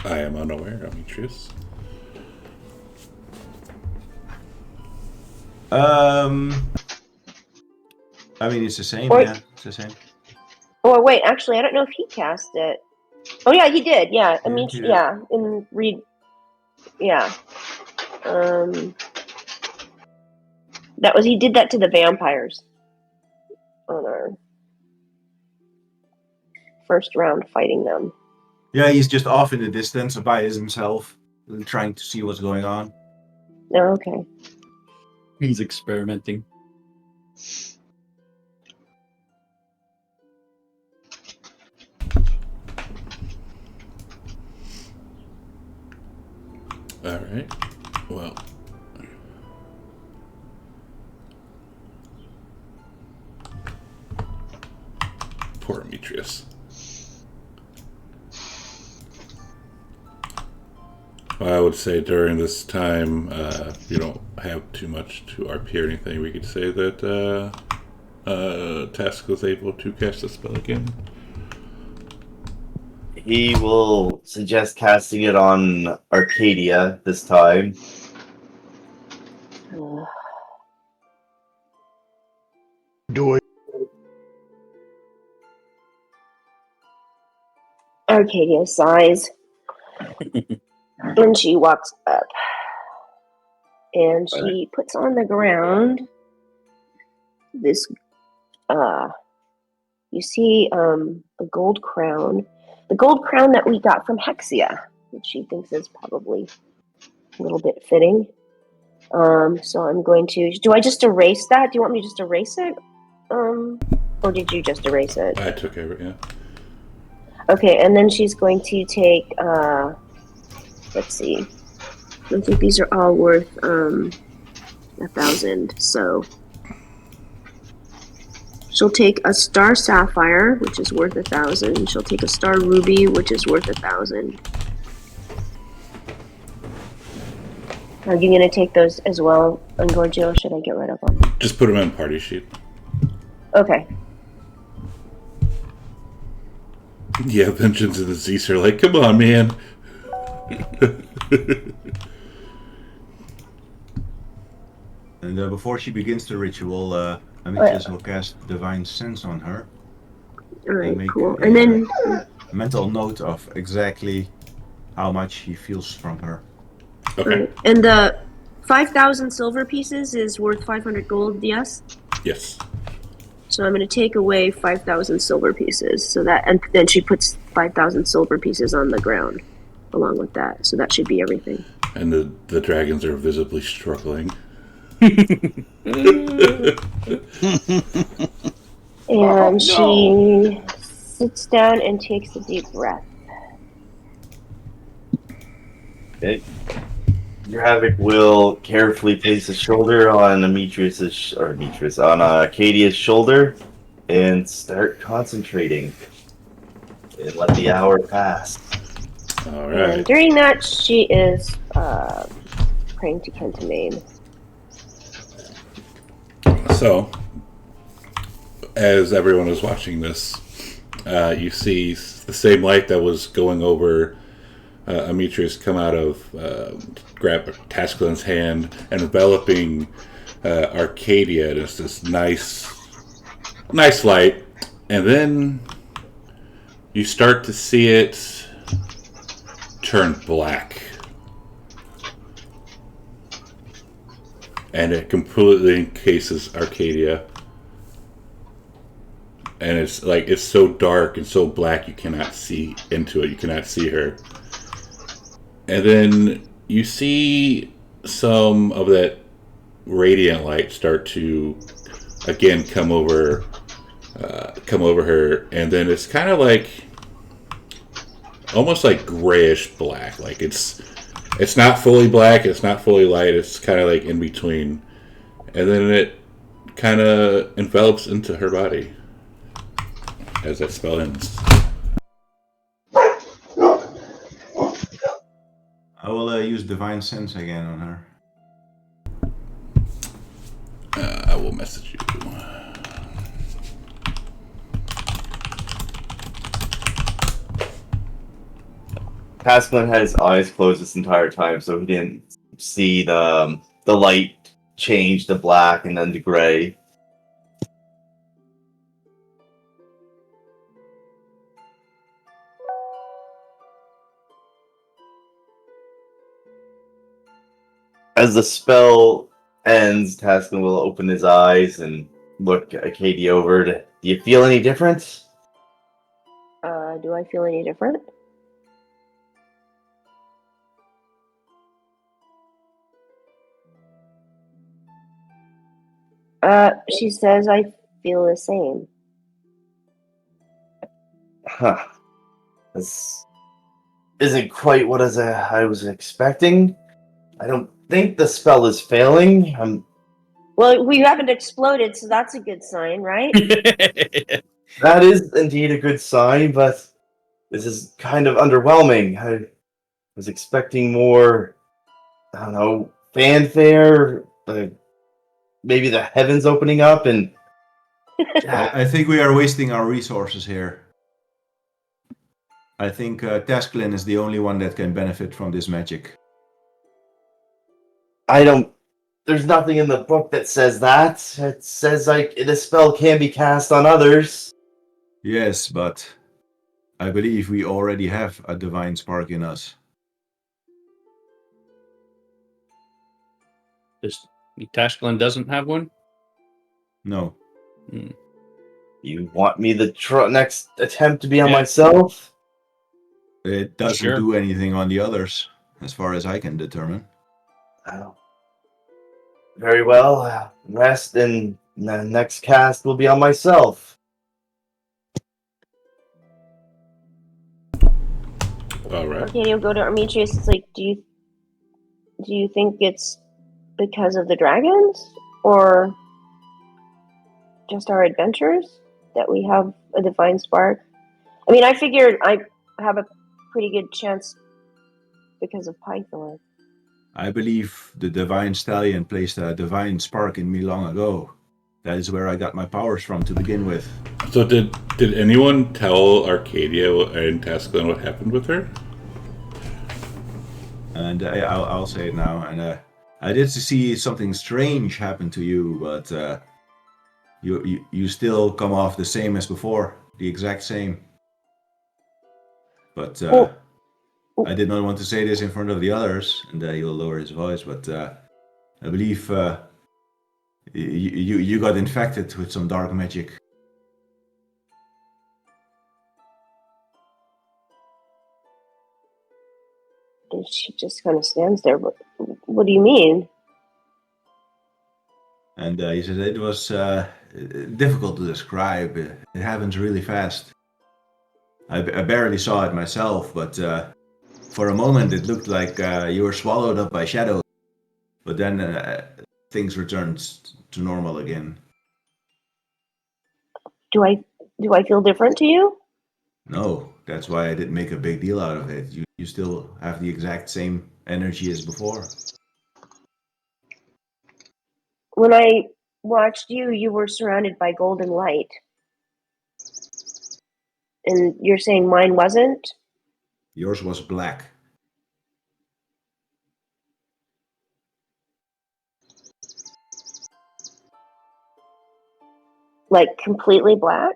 I am unaware, Demetrius. I mean, it's the same. Or- Yeah, it's the same. Oh wait, actually, I don't know if he cast it. Oh yeah, he did. Yeah, I mean, he did. yeah, in read. Yeah. That was he did that to the vampires on our first round fighting them. Yeah, he's just off in the distance by himself, trying to see what's going on. Oh, okay. He's experimenting. All right. Well. Poor Demetrius. I would say during this time, you don't have too much to RP or anything. We could say that Task was able to cast the spell again. he will suggest casting it on Arcadia this time. Do it. Arcadia sighs. And she walks up. And she puts on the ground this, you see a gold crown. The gold crown that we got from Hexia, which she thinks is probably a little bit fitting. So I'm going to... Do I just erase that? Do you want me to just erase it? Or did you just erase it? I took over, yeah. Okay, and then she's going to take, let's see. I think these are all worth 1,000, so... She'll take a star sapphire, which is worth 1,000. She'll take a star ruby, which is worth 1,000. Are you going to take those as well, Engorgio, or should I get rid of them? Just put them in party sheet. Okay. Yeah, Vengeance and the Zeus are like, come on, man. And before she begins the ritual, Amicis will cast Divine Sense on her. Alright, make cool. a, And then... mental note of exactly how much he feels from her. Okay. Right. And the 5,000 silver pieces is worth 500 gold, yes? Yes. So I'm going to take away 5,000 silver pieces. So that, and then she puts 5,000 silver pieces on the ground along with that. So that should be everything. And the dragons are visibly struggling. And she sits down and takes a deep breath. Okay. Your Havoc will carefully place a shoulder on on Arcadia's shoulder and start concentrating. And let the hour pass. All And right. during that, she is praying to Kentamane. So, as everyone is watching this, you see the same light that was going over Amitrius come out of grab Tascalin's hand, enveloping Arcadia. There's this nice light, and then you start to see it turn black, and it completely encases Arcadia. And it's so dark and so black you cannot see into it. You cannot see her. And then you see some of that radiant light start to again come over her, and then it's kind of like almost like grayish black. Like it's not fully black, it's not fully light, it's kind of like in between. And then it kind of envelops into her body as that spell ends. I will use Divine Sense again on her. I will message you. Tascalin had his eyes closed this entire time, so he didn't see the light change to black and then to gray. As the spell ends, Tascalin will open his eyes and look Acadia over. Do you feel any different? Do I feel any different? She says I feel the same. Huh. This isn't quite what I was expecting. I don't think the spell is failing. Well, we haven't exploded, so that's a good sign, right? That is indeed a good sign, but this is kind of underwhelming. I was expecting more, I don't know, fanfare, maybe the heavens opening up, and I think we are wasting our resources here. I think Tasklin is the only one that can benefit from this magic. I don't. There's nothing in the book that says that. It says like the spell can be cast on others. Yes, but I believe we already have a divine spark in us. Tashklan doesn't have one? No. You want me the next attempt to be on Yeah. myself? It doesn't Sure. do anything on the others, as far as I can determine. Oh. Very well. Rest and the next cast will be on myself. All right. Arcadia will go to Arminius. It's like, do you think it's because of the dragons, or just our adventures that we have a divine spark? I mean, I figured I have a pretty good chance because of Python. I believe the divine stallion placed a divine spark in me long ago. That is where I got my powers from to begin with. So did anyone tell Arcadia and Tasklin what happened with her? And I'll say it now. And I did see something strange happen to you, but you still come off the same as before, the exact same. But I did not want to say this in front of the others, and he'll lower his voice. But I believe you got infected with some dark magic. And she just kind of stands there. What do you mean? And he said it was difficult to describe. It happens really fast. I barely saw it myself, but for a moment it looked like you were swallowed up by shadows. But then things returned to normal again. Do I feel different to you? No, that's why I didn't make a big deal out of it. You still have the exact same energy as before. When I watched you, you were surrounded by golden light. And you're saying mine wasn't? Yours was black. Like completely black?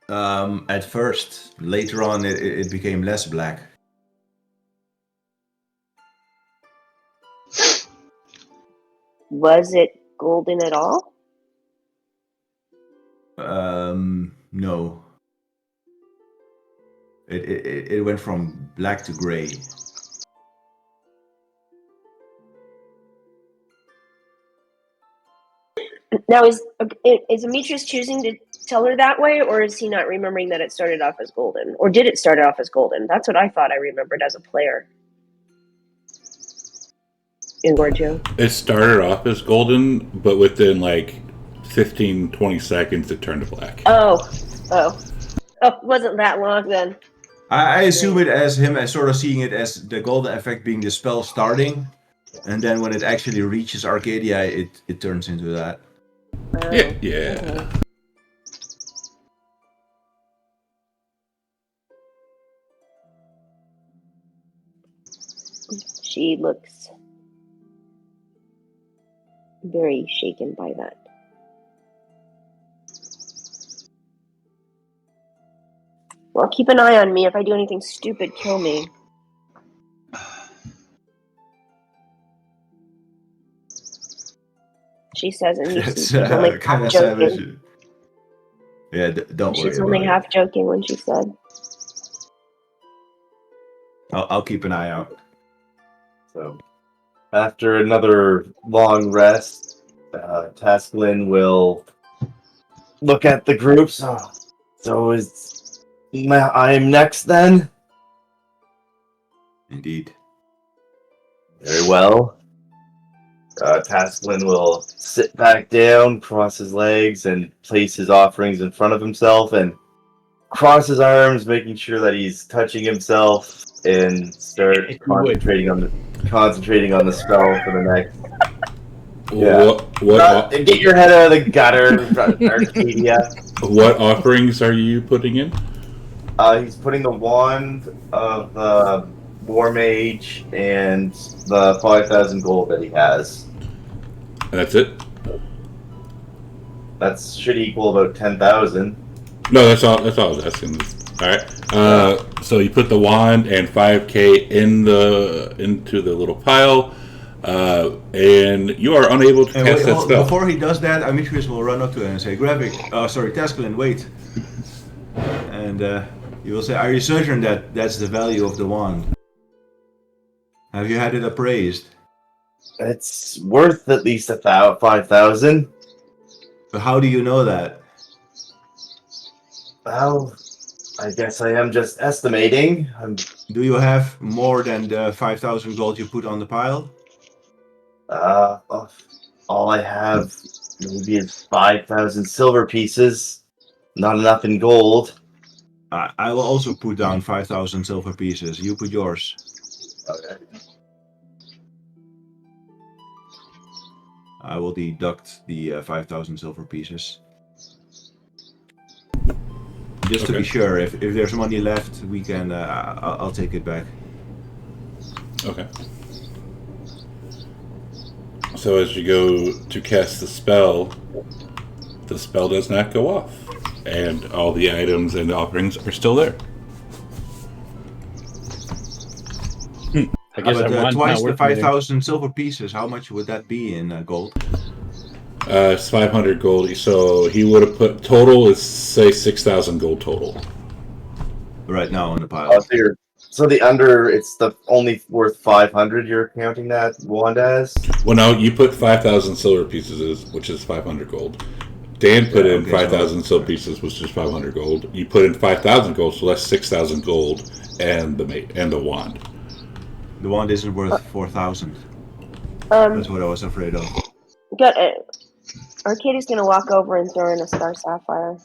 At first. Later on it became less black. Was it golden at all? No. It went from black to gray. Now, is Demetrius choosing to tell her that way, or is he not remembering that it started off as golden? Or did it start off as golden? That's what I thought I remembered as a player. In Gorgio. It started off as golden, but within like 15, 20 seconds it turned to black. Oh, it wasn't that long then. I assume it as him as sort of seeing it as the golden effect being the spell starting, and then when it actually reaches Arcadia, it turns into that. Yeah. She looks very shaken by that. Well, keep an eye on me. If I do anything stupid, kill me. She says, and she's only Kind half of joking. savage. Yeah, don't worry She's only about half joking when she said. it. I'll keep an eye out. So, after another long rest, Tasklin will look at the group. So I'm next then? Indeed. Very well. Tasklin will sit back down, cross his legs, and place his offerings in front of himself, and cross his arms, making sure that he's touching himself, and start concentrating on the spell for the next. What Get your head out of the gutter, Arcadia. What offerings are you putting in? He's putting the wand of the War Mage and the 5,000 gold that he has. And that's it? That should equal about 10,000. No, that's all I was asking. Alright. So you put the wand and 5k into the little pile, and you are unable to cast that spell. Before he does that, Amitrius will run up to him and say, Taskelin, wait. And you will say, are you certain that that's the value of the wand? Have you had it appraised? It's worth at least 5,000. But how do you know that? Well, I guess I am just estimating. Do you have more than the 5,000 gold you put on the pile? All I have maybe is 5,000 silver pieces. Not enough in gold. I will also put down 5,000 silver pieces. You put yours. Okay. I will deduct the 5,000 silver pieces. Just to be sure, if there's money left, we can. I'll take it back. Okay. So as you go to cast the spell does not go off, and all the items and offerings are still there. I guess But twice the 5,000 silver pieces. How much would that be in gold? It's 500 gold. So he would have put total is say 6,000 gold total. Right now on the pile. So the under, it's the only worth 500. You're counting that wand as? Well, no, you put 5,000 silver pieces, which is 500 gold. Dan put in 5,000 silver pieces, which is 500 gold. You put in 5,000 gold, so that's 6,000 gold, and the wand. The wand isn't worth 4,000. That's what I was afraid of. Got it. Arcadie's gonna walk over and throw in a star sapphire.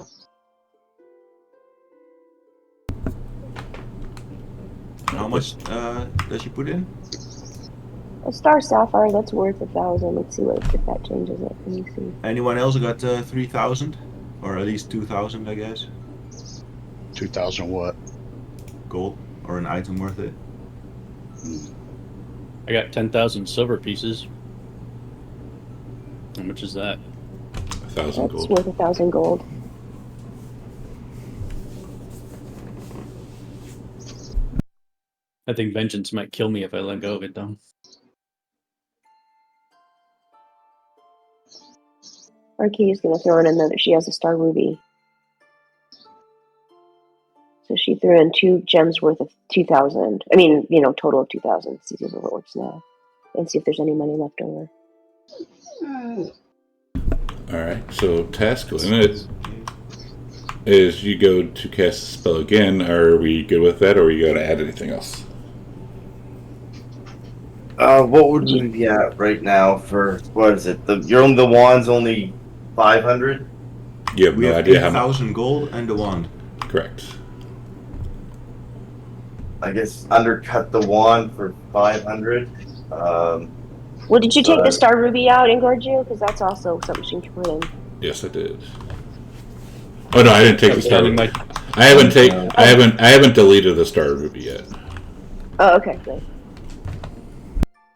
How much does she put in? A star sapphire that's worth 1,000. Let's see if that changes it. Let me see. Anyone else got 3,000? Or at least 2,000, I guess? 2,000 what? Gold? Or an item worth it? I got 10,000 silver pieces. How much is that? 1,000 That's gold. worth 1,000 gold. I think vengeance might kill me if I let go of it, though. Arcadie's gonna throw in another. She has a star ruby. So she threw in 2 gems worth of 2,000. I mean, total of 2,000. See if it works now. And see if there's any money left over. Alright, so Tasklin, as you go to cast the spell again, are we good with that, or are you going to add anything else? What would we be at right now for, what is it? The wand's only 500? You have We no have idea how much. 8,000 gold and the wand. Correct. I guess undercut the wand for 500. Well, did you take the star ruby out, Ingorgio? Because that's also something she can put in. Yes, I did. Oh no, I didn't take the star Starting ruby. my I haven't deleted the star ruby yet. Oh, okay, good.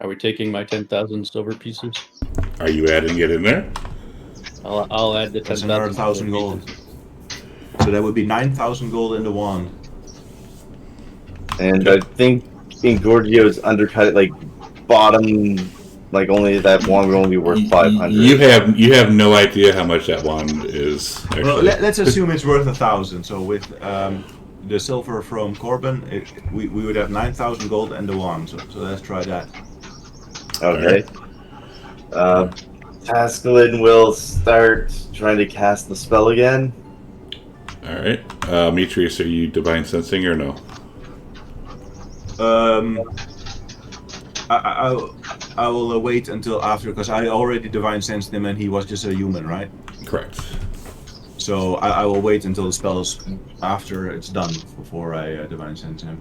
Are we taking my 10,000 silver pieces? Are you adding it in there? I'll add the That's 10,000 another 1,000 silver gold. pieces. So that would be 9,000 gold in the wand. And I think Ingorgio's undercut it like bottom, like only that wand would only be worth 500. You have no idea how much that wand is. Actually. Well, let's assume it's worth 1,000. So with the silver from Corbin, we would have 9,000 gold and the wand. So let's try that. Okay. Taskelin will start trying to cast the spell again. All right, Demetrius, are you divine sensing or no? I will wait until after, because I already divine sensed him and he was just a human, right? Correct. So I will wait until the spell is after it's done before I divine sense him.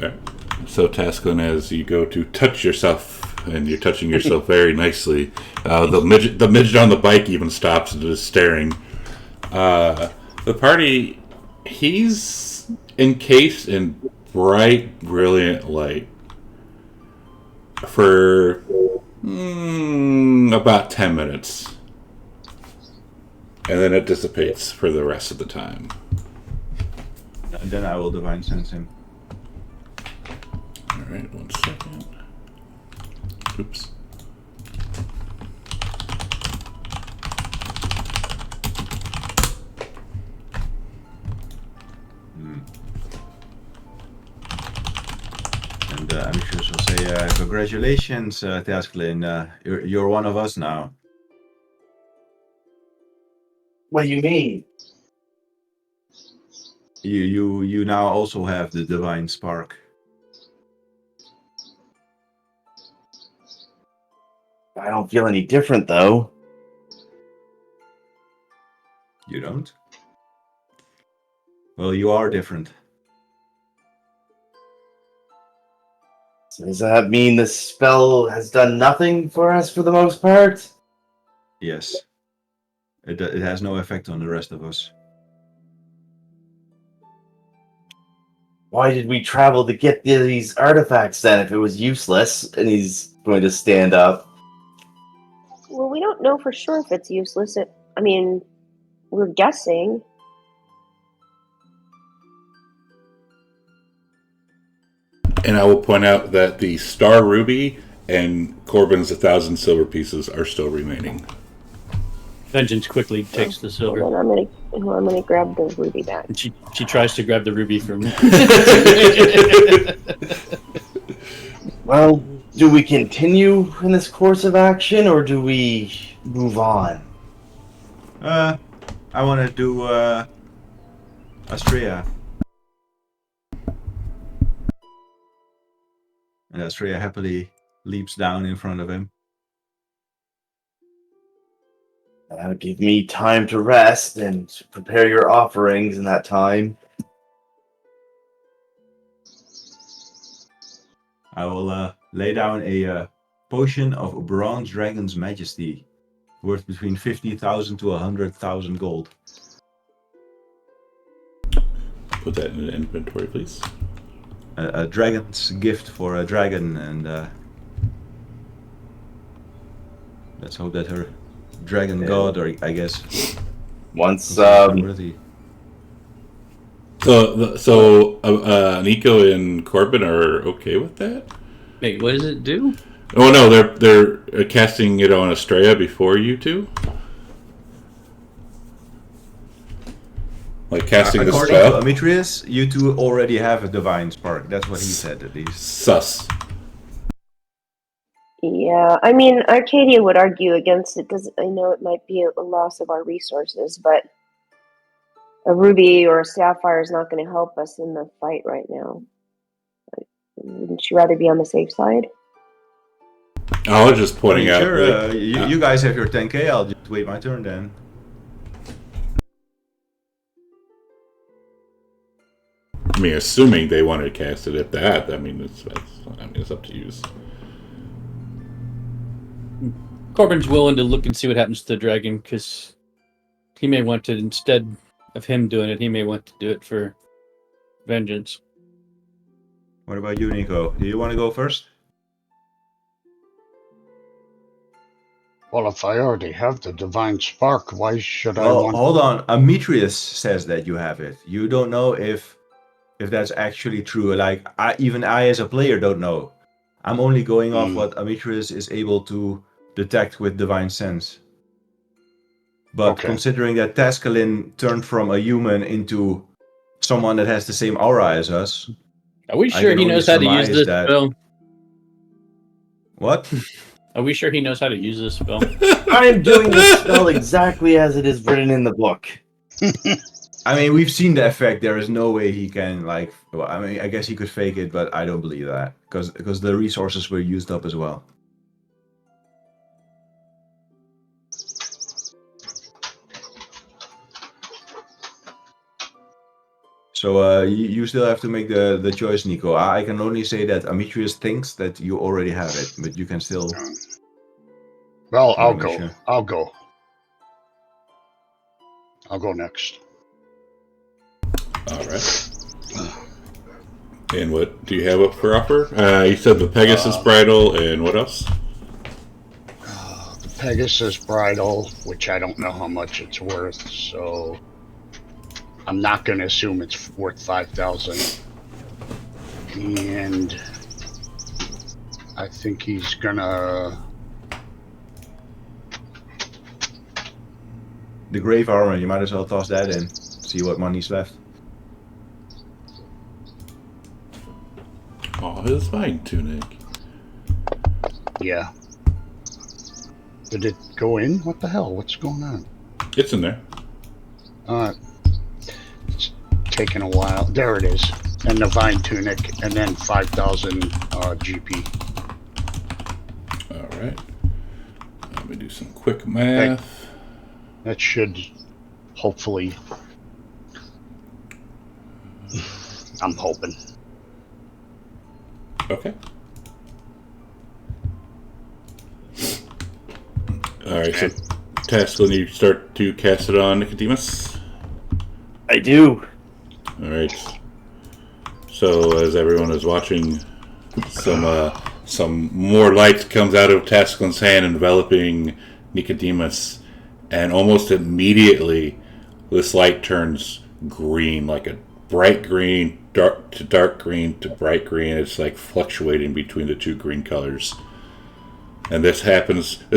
All right. So Tasklin, as you go to touch yourself, and you're touching yourself very nicely, the midget on the bike even stops and is staring. The party, he's It's encased in bright, brilliant light for about 10 minutes. And then it dissipates for the rest of the time. And then I will divine sense him. Alright, 1 second. Oops. And I'm sure she'll say, congratulations, Tasklin. You're one of us now. What do you mean? You now also have the divine spark. I don't feel any different, though. You don't? Well, you are different. So does that mean the spell has done nothing for us for the most part? Yes. It has no effect on the rest of us. Why did we travel to get these artifacts then if it was useless? And he's going to stand up. Well, we don't know for sure if it's useless. We're guessing. And I will point out that the Star Ruby and Corbin's 1,000 silver pieces are still remaining. Vengeance quickly takes the silver. Hold on, I'm gonna grab the ruby back. And she tries to grab the ruby from me. Well, do we continue in this course of action, or do we move on? I want to do Astrea. And Astrea happily leaps down in front of him. That'll give me time to rest and prepare your offerings in that time. I will lay down a potion of Bronze Dragon's Majesty, worth between 50,000 to 100,000 gold. Put that in the inventory, please. A dragon's gift for a dragon, and let's hope that her dragon god, or I guess, Once, worthy. So Nico and Corbin are okay with that? Wait, what does it do? Oh no, they're casting it on Astrea before you two. Like casting the According to spell. Demetrius, you two already have a divine spark. That's what he said, at least. Sus. Yeah, Arcadia would argue against it. I know it might be a loss of our resources, but a ruby or a sapphire is not going to help us in the fight right now. Wouldn't you rather be on the safe side? I was just pointing out. Sure, you guys have your 10k. I'll just wait my turn then. I mean, assuming they want to cast it at that, it's up to you. Corbin's willing to look and see what happens to the dragon, because he may want to, instead of him doing it, he may want to do it for vengeance. What about you, Nico? Do you want to go first? Well, if I already have the divine spark, why should I Well, want? hold on. Demetrius says that you have it. You don't know if that's actually true. Like, even I as a player don't know. I'm only going off what Demetrius is able to detect with divine sense. But considering that Taskalin turned from a human into someone that has the same aura as us, are we sure he knows how to use this spell? What? Are we sure he knows how to use this spell? I am doing this spell exactly as it is written in the book. We've seen the effect. There is no way he can, I guess he could fake it, but I don't believe that. Because the resources were used up as well. So you still have to make the choice, Nico. I can only say that Demetrius thinks that you already have it, but you can still... Well, I'll go. Sure. I'll go. I'll go next. All right. And what do you have up for offer? You said the Pegasus bridle, and what else? The Pegasus bridle, which I don't know how much it's worth, so I'm not going to assume it's worth 5,000. And I think he's gonna. The grave armor, you might as well toss that in. See what money's left. Oh, his fine tunic. Yeah. Did it go in? What the hell? What's going on? It's in there. It's taking a while. There it is. And the vine tunic, and then 5,000 GP. All right. Let me do some quick math. That should hopefully. I'm hoping. Okay. All right. So, Tasklin, you start to cast it on Nicodemus. I do. All right. So as everyone is watching, some more light comes out of Tasklin's hand, enveloping Nicodemus, and almost immediately, this light turns green, like a bright green, dark green to bright green. It's like fluctuating between the two green colors. And this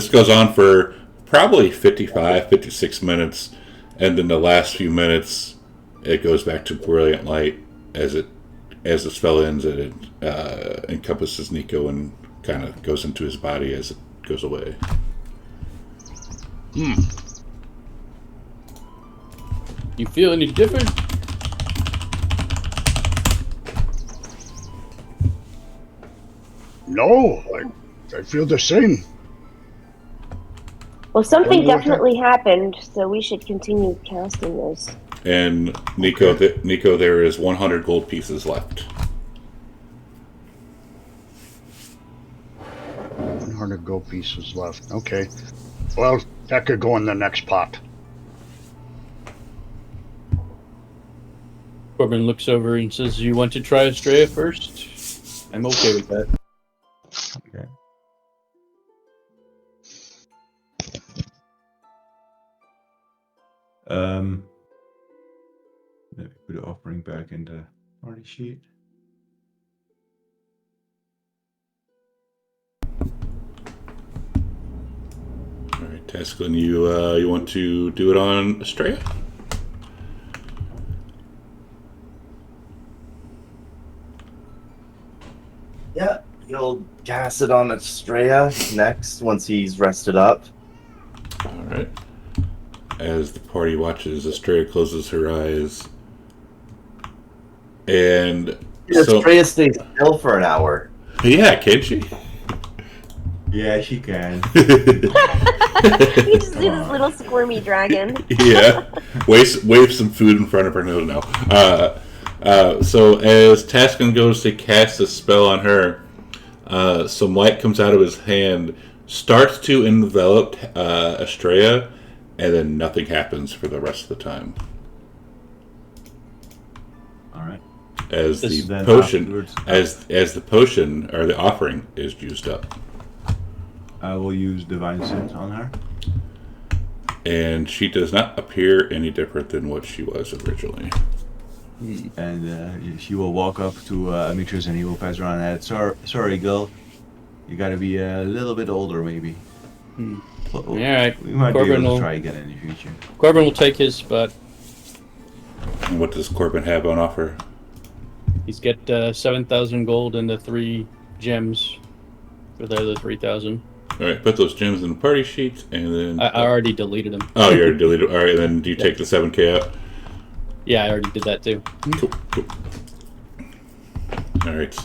goes on for probably 55, 56 minutes, and then the last few minutes, it goes back to brilliant light as the spell ends, and it encompasses Nico and kind of goes into his body as it goes away. You feel any different? No, I feel the same. Well, something One more definitely happened, so we should continue casting this. And Nico, there is 100 gold pieces left. 100 gold pieces left. Okay. Well, that could go in the next pot. Corbin looks over and says, "You want to try Estrella first?" I'm okay with that. Okay. Let me put the offering back in the party sheet. All right, Tasklin, you want to do it on Estrella? Yeah, he'll cast it on Estrella next once he's rested up. All right. As the party watches, Estrella closes her eyes, and Estrella stays still for an hour. Yeah, can she? Yeah, she can. You just do this little squirmy dragon. Yeah, wave some food in front of her nose now. So as Taskin goes to cast a spell on her, some light comes out of his hand, starts to envelop Estrella, and then nothing happens for the rest of the time. All right. As This the then potion, afterwards- as the potion or the offering is used up, I will use Divine Sense on her. and she does not appear any different than what she was originally. And she will walk up to Amitrus and he will pass around and sorry, girl. You gotta be a little bit older, maybe. Well, All right. we might Corbin be able will- to try again in the future. Corbin will take his spot. And what does Corbin have on offer? He's got 7,000 gold and the 3 gems for the other 3,000. All right, put those gems in the party sheet, and then. I already deleted them. Oh, you already deleted. All right, then do you take the 7K out? Yeah, I already did that too. Cool. All right.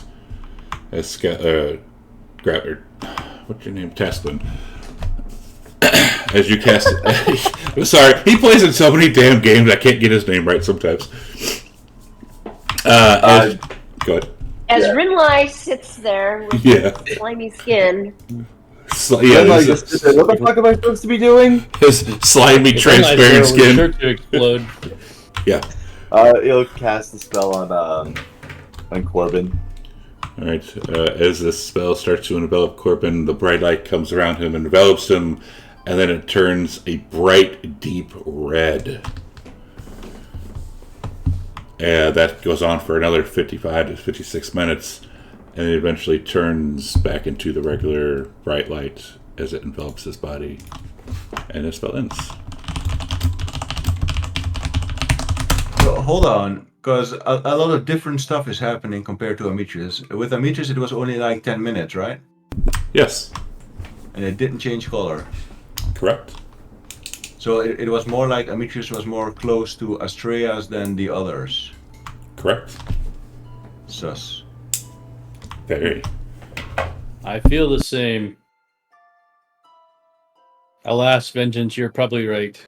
As what's your name? Tasklin. As you cast it. I'm sorry, he plays in so many damn games, I can't get his name right sometimes. Go ahead. As Rinlai sits there with Yeah. his slimy skin, What the fuck am I supposed to be doing? His slimy, transparent skin. Sure to explode. Yeah. He'll cast the spell on Corbin. All right. As this spell starts to envelop Corbin, the bright light comes around him, envelops him, and then it turns a bright, deep red. That goes on for another 55 to 56 minutes, and it eventually turns back into the regular bright light as it envelops his body, and the spell ends. So, hold on, because a lot of different stuff is happening compared to Amitrius. With Amitrius, it was only like 10 minutes, right? Yes, And it didn't change color. correct. So it was more like Amitrius was more close to Astrea's than the others. Correct. Sus. Very. I feel the same. Alas, Vengeance, you're probably right.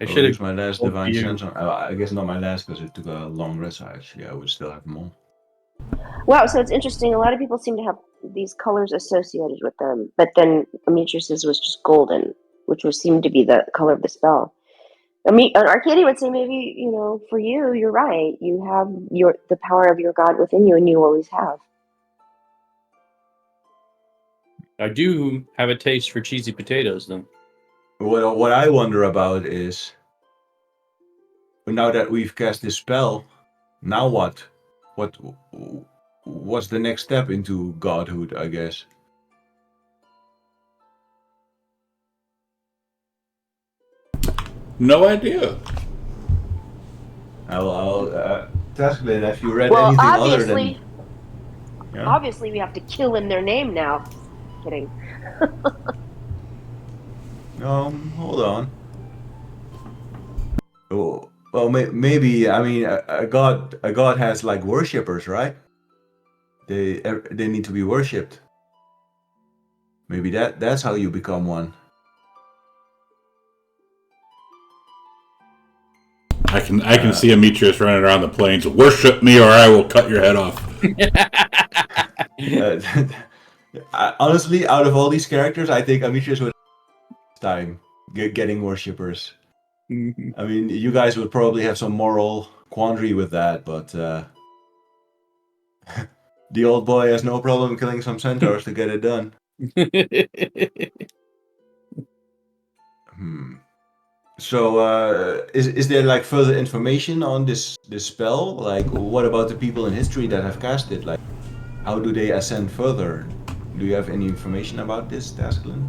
I I should use have. my last told divine you. sense on. I guess not my last because it took a long rest. Actually, I would still have them all. Wow, so it's interesting. A lot of people seem to have these colors associated with them, but then Amitrius's was just golden, which would seem to be the color of the spell. Arcadia would say maybe, for you, you're right. You have the power of your God within you, and you always have. I do have a taste for cheesy potatoes, though. What I wonder about is, now that we've cast this spell, now what? What's the next step into godhood? I guess. No idea. Tasklin, have you read Well, anything other than? obviously, we have to kill in their name now. Kidding. Hold on. Oh, well, maybe. I mean, a god has like worshippers, right? They need to be worshipped. Maybe that's how you become one. I can see Amitrius running around the plains. Worship me, or I will cut your head off. Honestly, out of all these characters, I think Amitrius would have time getting worshippers. I mean, you guys would probably have some moral quandary with that, but the old boy has no problem killing some centaurs to get it done. So, is there like further information on this spell? Like, what about the people in history that have cast it? Like, how do they ascend further? Do you have any information about this, Tasklin?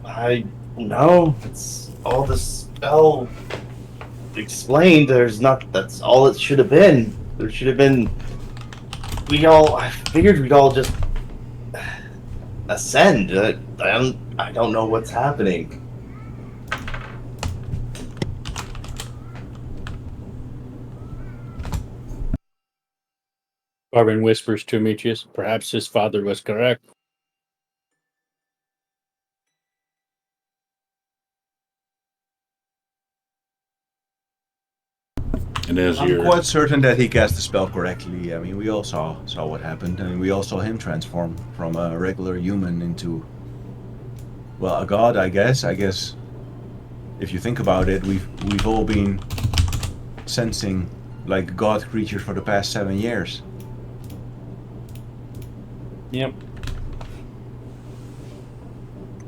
I know. It's all the spell explained. That's all it should have been. There should have been. I figured we'd all just ascend. I don't know what's happening. Corbin whispers to Amitrius, perhaps his father was correct. And as I'm you're quite certain that he cast the spell correctly. I mean, we all saw what happened, and we all saw him transform from a regular human into, well, a god. I guess. If you think about it, we've all been sensing like god creatures for the past 7 years. Yep.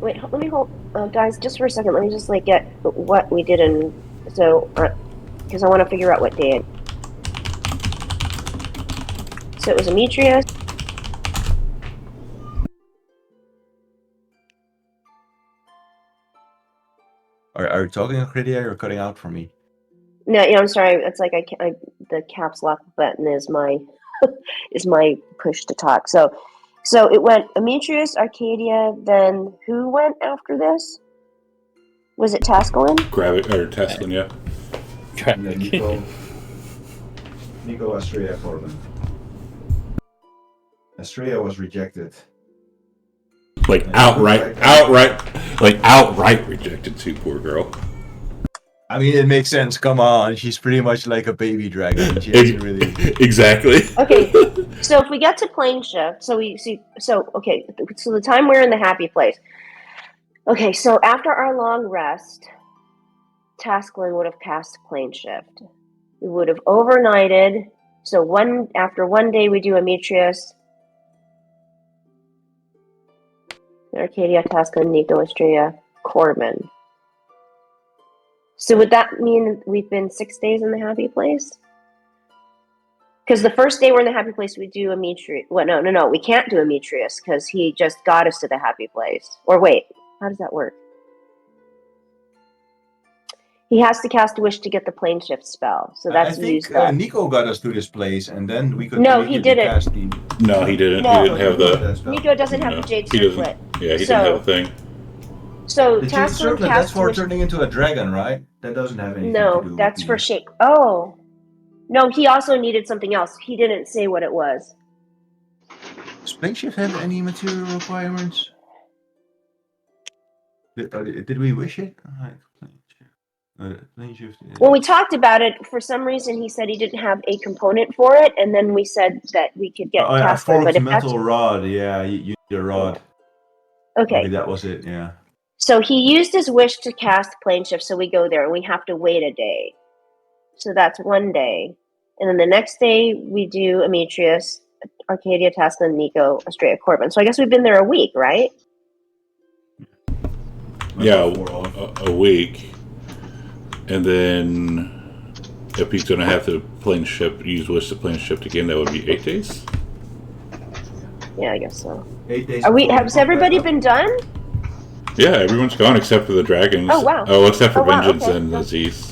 Wait, let me hold, guys, just for a second. Let me just get what we did, and so because I want to figure out what day. So it was Amitrius. Are you talking, Acrydia? You're cutting out for me. No, I'm sorry. It's like the caps lock button is my is my push to talk. So it went Amitrius, Arcadia, then who went after this? Was it Taskelin? grab it, or Tesla, yeah. Nico Astrea Corbin. Astrea was rejected. Like outright rejected too, poor girl. I mean, it makes sense. Come on, she's pretty much like a baby dragon. She doesn't really. Exactly. Okay, so if we get to plane shift, so the time we're in the happy place. Okay, so after our long rest, Tasklin would have cast plane shift. We would have overnighted. So after 1 day, we do Ametreus, Arcadia, Tasklin, Nico, Astrea, Corbin. So would that mean we've been 6 days in the happy place? Because the first day we're in the happy place, we do Ametreus. Well, no. We can't do Ametreus because he just got us to the happy place. Or wait, how does that work? He has to cast a wish to get the plane shift spell. So that's I think used up. Nico got us to this place, and then we could No, he immediately didn't. cast the... No, he didn't. No. He didn't have the. Nico doesn't have No, the Jade he doesn't. Circlet. Yeah, he So- didn't have a thing. So The Jade Tasklin Circlet, that's casts for wish. turning into a dragon, right? That doesn't have anything to do No, with that's the- for shake. Oh. No, he also needed something else. He didn't say what it was. Does plane shift have any material requirements? Did we wish it? Plane shift. When we talked about it, for some reason he said he didn't have a component for it, and then we said that we could get Oh, yeah, Tasklin. forked But if metal that's rod. Yeah, you need a rod. okay, Maybe that was it. Yeah. so he used his wish to cast plane shift, so we go there and we have to wait a day. So that's 1 day, and then the next day we do Ametreus, Arcadia, Tasklin, Nico, Astrea, Corbin. So I guess we've been there a week, right? Yeah, We're off. a week, and then if he's gonna have to use wish to plane shift again, that would be 8 days. Yeah, I guess so. 8 days. Are we? before Has everybody back up. been done? Yeah, everyone's gone except for the dragons. Oh, wow. Oh, except for Oh, wow, Vengeance okay. and Aziz.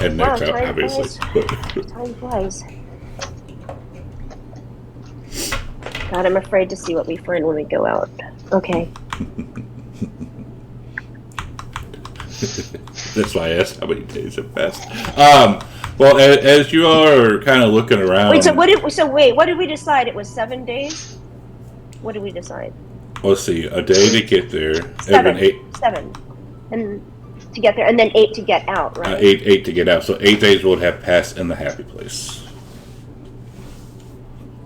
And Wow, next out, time obviously. Time flies. God, I'm afraid to see what we find when we go out. Okay. That's why I asked how many days have passed. Well, as you all are kind of looking around. Wait, what did we decide? It was 7 days? What did we decide? Let's see, a day to get there. Seven. And 8, 7. And to get there, and then 8 to get out, right? 8 to get out. So 8 days would have passed in the happy place.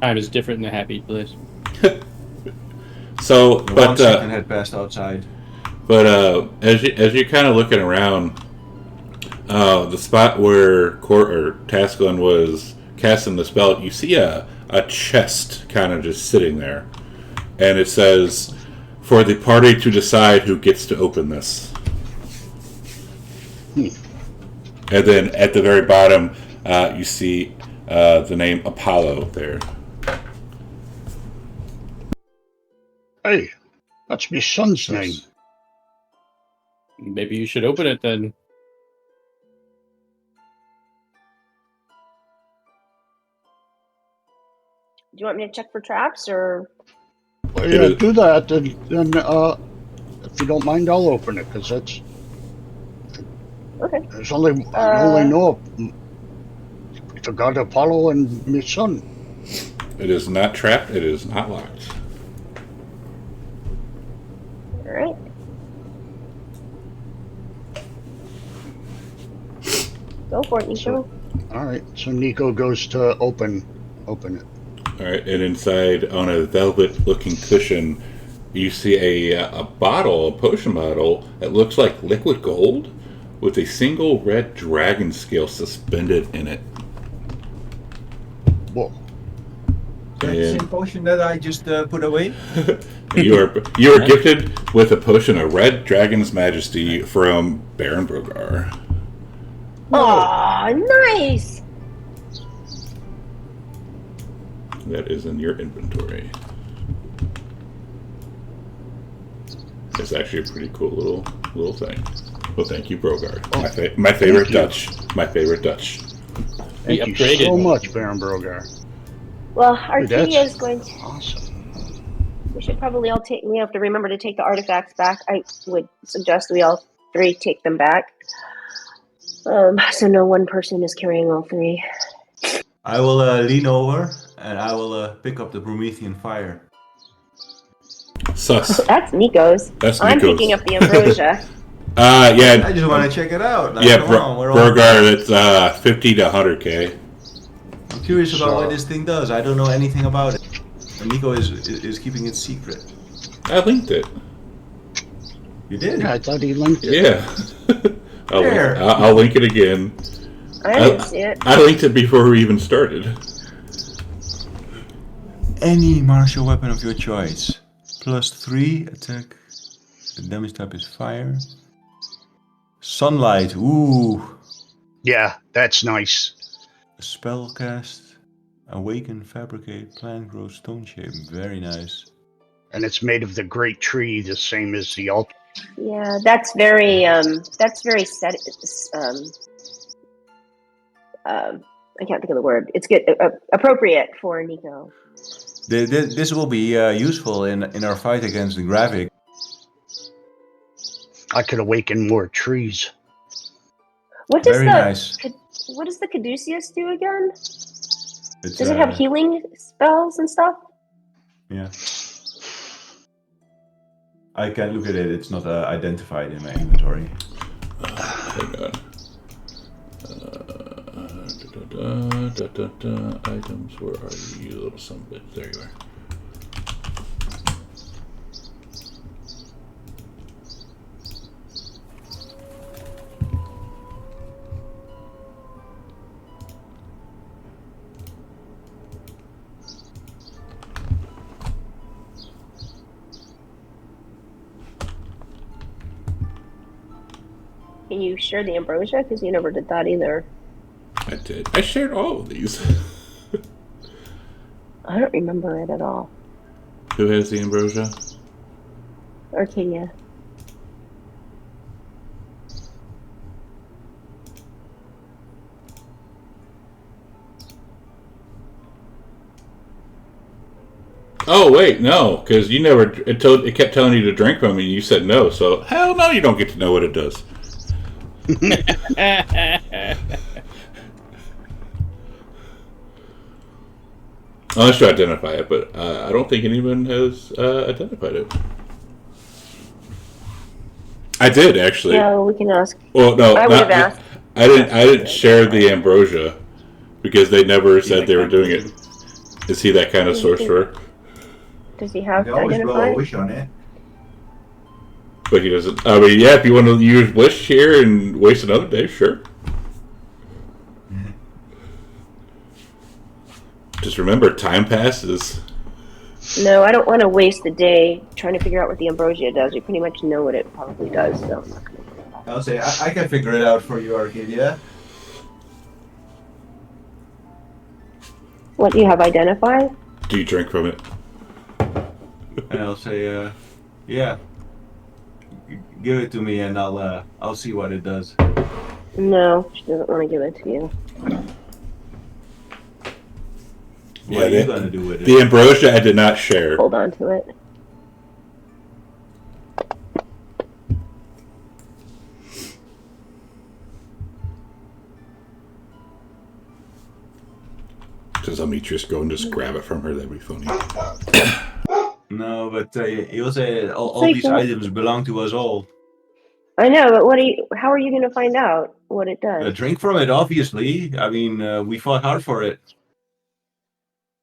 Time is different in the happy place. So, The but 1 second had passed outside. But as you're kind of looking around, the spot where Tasklin was casting the spell, you see a chest kind of just sitting there, and it says, "For the party to decide who gets to open this." And then at the very bottom, you see the name Apollo there. Hey, that's my son's name. Maybe you should open it then. Do you want me to check for traps, or? Well, yeah, do that, then if you don't mind, I'll open it, because that's... Okay. There's only... I only know the god Apollo and my son. It is not trapped. It is not locked. All right. Go for it, Nico. Alright, so Nico goes to open it. All right, and inside on a velvet-looking cushion, you see a bottle, a potion bottle that looks like liquid gold, with a single red dragon scale suspended in it. Whoa. That the same potion that I just put away? You are gifted with a potion of Red Dragon's Majesty from Baron Brogar. Aw, nice! That is in your inventory. It's actually a pretty cool little thing. Well, thank you, Brogar. My favorite you. Dutch. My favorite Dutch. We Thank you upgraded. so much, Baron Brogar. Well, Dude, Arcadia that's is going to... awesome. We should probably all take... We have to remember to take the artifacts back. I would suggest we all 3 take them back. So no one person is carrying all 3. I will lean over and I will pick up the Promethean fire. Sus. That's Nico's. That's I'm Nico's. picking up the ambrosia. Yeah. I just want to check it out. Like, Yeah, come on, we're all- Brogar, it's 50 to 100k. I'm curious about what So- this thing does. I don't know anything about it. And Nico is keeping it secret. I linked it. You did? Yeah, I thought he linked it. Yeah. Where? I'll link it again. I didn't see it. I linked it before we even started. Any martial weapon of your choice. +3 attack. The damage type is fire. Sunlight. Ooh. Yeah, that's nice. Spellcast. Awaken, fabricate, plant, grow, stone shape. Very nice. And it's made of the great tree, the same as the altar. Yeah, that's very set. I can't think of the word. It's good, appropriate for Nico. This will be useful in our fight against the Gravik. I could awaken more trees. What does Very nice. What does the Caduceus do again? It's, Does it have healing spells and stuff? Yeah. I can look at it. It's not identified in my inventory. Hang on. Items, where are you, you little son of a bitch? There you are. Can you share the ambrosia? Because you never did that either. I did. I shared all of these. I don't remember it at all. Who has the ambrosia? Arcadia. Oh wait, no, because you never. It kept telling you to drink from it, and you said no. So hell no, you don't get to know what it does. Unless you identify it, but I don't think anyone has identified it. I did actually. Yeah, we can ask. Well, no, I would have asked. I didn't share the ambrosia because they never said they were doing it. Is he that kind of sorcerer? Does he have You to can always blow a identify? wish on it. But he doesn't. I mean, yeah, if you want to use wish here and waste another day, sure. Just remember, time passes. No, I don't want to waste the day trying to figure out what the ambrosia does. We pretty much know what it probably does, so I'm not going to do that. I'll say I can figure it out for you, Arcadia. What do you have identified? Do you drink from it? And I'll say, yeah. Give it to me, and I'll see what it does. No, she doesn't want to give it to you. What are you gonna do with it? The ambrosia I did not share. Hold on to it. Does Demetrius go and just grab it from her? That'd be funny. No, but you'll say all like these what- items belong to us all. I know, but how are you going to find out what it does? Drink from it, obviously. I mean, we fought hard for it.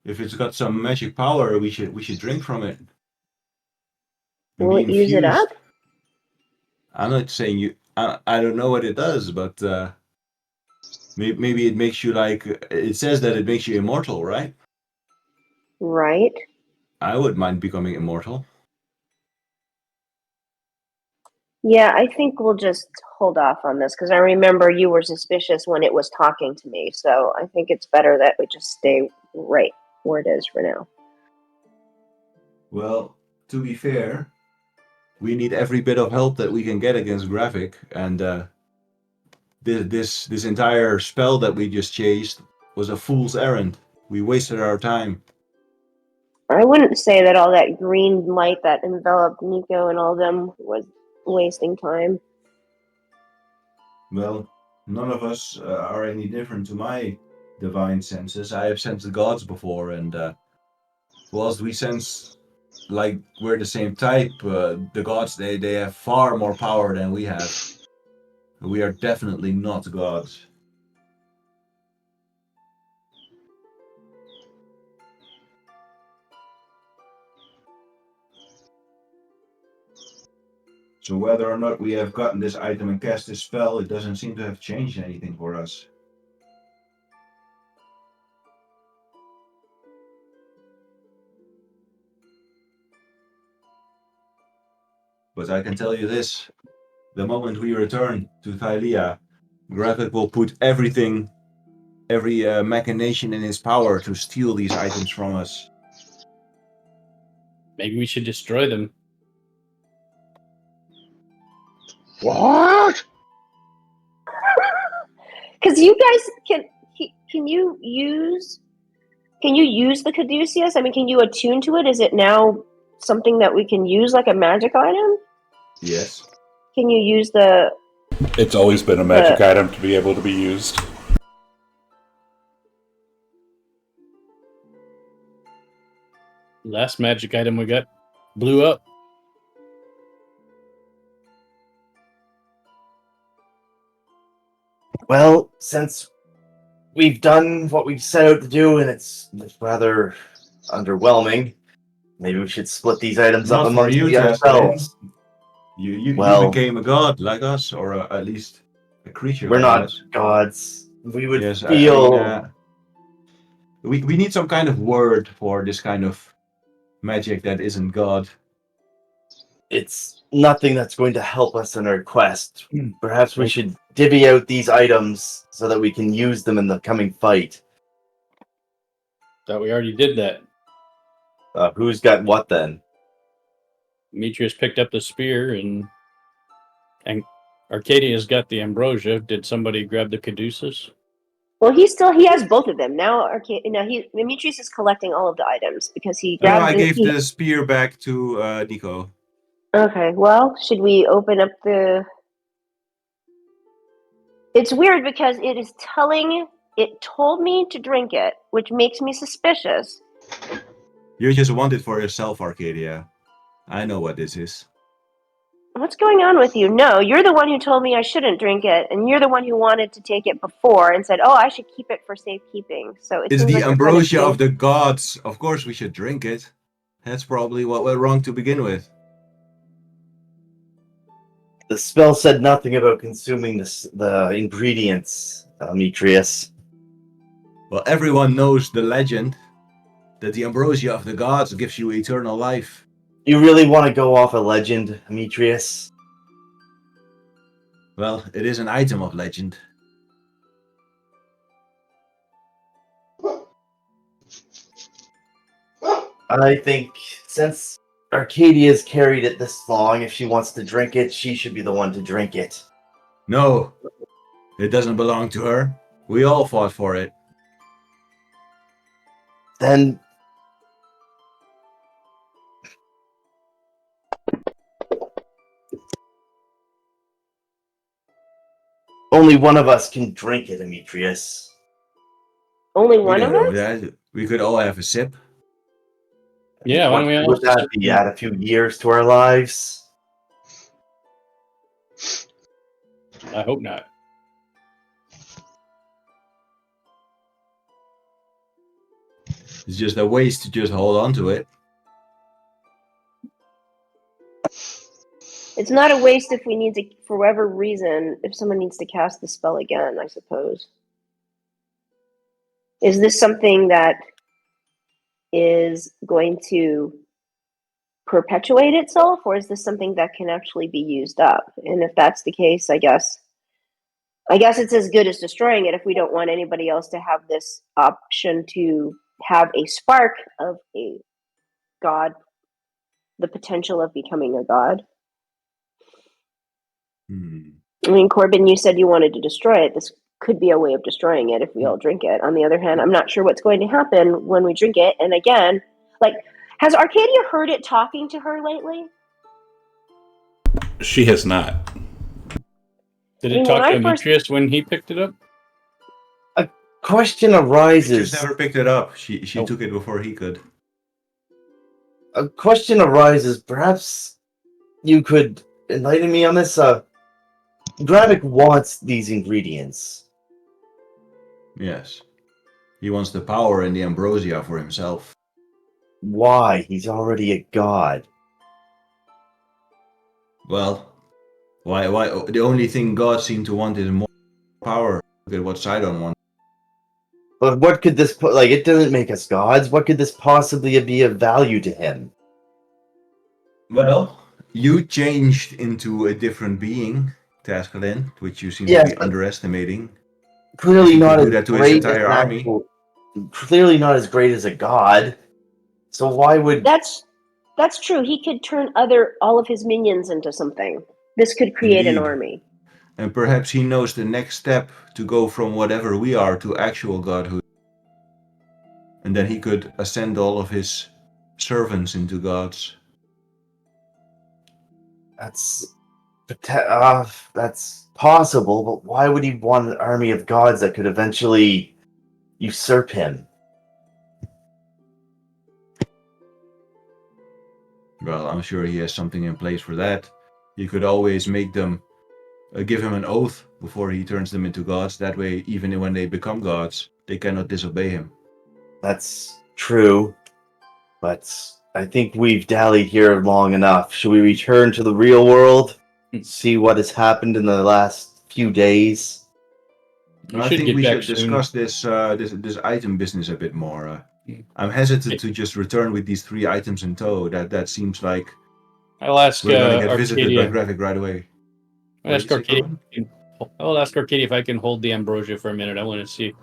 If it's got some magic power, we should drink from it. And Will be it use it infused. up? I'm not saying you. I don't know what it does, but maybe it makes you like. It says that it makes you immortal, right? Right. I wouldn't mind becoming immortal. Yeah, I think we'll just hold off on this because I remember you were suspicious when it was talking to me. So I think it's better that we just stay right where it is for now. Well, to be fair, we need every bit of help that we can get against Gravik, and this entire spell that we just chased was a fool's errand. We wasted our time. I wouldn't say that all that green light that enveloped Nico and all them was wasting time. Well, none of us are any different to my divine senses. I have sensed the gods before, and whilst we sense like we're the same type, the gods they have far more power than we have. We are definitely not gods. So whether or not we have gotten this item and cast this spell, it doesn't seem to have changed anything for us. But I can tell you this, the moment we return to Thylea, Graphic will put every machination in his power to steal these items from us. Maybe we should destroy them. What? Because you guys can you use the caduceus? I mean, can you attune to it? Is it now something that we can use like a magic item? Yes. Can you use the? It's always been a magic item to be able to be used. Last magic item we got blew up. Well, since we've done what we've set out to do, and it's rather underwhelming, maybe we should split these items Not up for amongst you, ourselves. You Well- became a god like us, or at least a creature. We're like not us. gods. We would Yes, feel. we need some kind of word for this kind of magic that isn't God. It's nothing that's going to help us in our quest. Perhaps we should divvy out these items so that we can use them in the coming fight. Thought we already did that. Who's got what then? Demetrius picked up the spear, and Arcadia's got the ambrosia. Did somebody grab the caduceus? Well, he has both of them now. Demetrius is collecting all of the items because he No, grabbed. I gave the spear back to Nico. Okay, well, should we open up the? It's weird because it told me to drink it, which makes me suspicious. You just want it for yourself, Arcadia. I know what this is. What's going on with you? No, you're the one who told me I shouldn't drink it, and you're the one who wanted to take it before and said, "Oh, I should keep it for safekeeping." So It's seems the like you're ambrosia kind of the gods. Of course we should drink it. That's probably what went wrong to begin with. The spell said nothing about consuming the ingredients, Demetrius. Well, everyone knows the legend that the ambrosia of the gods gives you eternal life. You really want to go off a legend, Demetrius? Well, it is an item of legend. I think since Arcadia's carried it this long, if she wants to drink it, she should be the one to drink it. No, it doesn't belong to her. We all fought for it. Then only one of us can drink it, Demetrius. Only one of us? That. We could all have a sip. Yeah, why don't we all? Would that be add a few years to our lives? I hope not. It's just a waste to just hold on to it. It's not a waste if we need to, for whatever reason, if someone needs to cast the spell again, I suppose. Is this something that is going to perpetuate itself, or is this something that can actually be used up? And if that's the case, I guess it's as good as destroying it if we don't want anybody else to have this option to have a spark of a god, the potential of becoming a god. I mean, Corbin, you said you wanted to destroy it. This could be a way of destroying it if we all drink it. On the other hand, I'm not sure what's going to happen when we drink it. And again, like, has Arcadia heard it talking to her lately? She has not. Did I mean, it talk when to I first- Demetrius when he picked it up? Question She arises. just never picked it up. She Oh. took it before he could. A question arises. Perhaps you could enlighten me on this. Gravik wants these ingredients. Yes. He wants the power and the ambrosia for himself. Why? He's already a god. Well, Why? The only thing God seemed to want is more power. Look at what Sidon wants. But what could this put? Like, it doesn't make us gods. What could this possibly be of value to him? Well, you changed into a different being, Tascalin, which you seem to Yes, be but underestimating. clearly He could not do as that to his great as entire an army. actual. Clearly not as great as a god. So why would? That's true. He could turn all of his minions into something. This could create an Indeed. army. And perhaps he knows the next step to go from whatever we are to actual godhood. And then he could ascend all of his servants into gods. That's possible, but why would he want an army of gods that could eventually usurp him? Well, I'm sure he has something in place for that. You could always make them give him an oath before he turns them into gods. That way, even when they become gods, they cannot disobey him. That's true, but I think we've dallied here long enough. Should we return to the real world? See what has happened in the last few days? We I should think get we back should soon. discuss this item business a bit more. I'm hesitant to just return with these 3 items in tow. That seems like I'll ask we're gonna get visited by Arcadia. Graphic right away. I'll ask Arcadia. I'll ask Arcadia if I can hold the ambrosia for a minute. I want to see.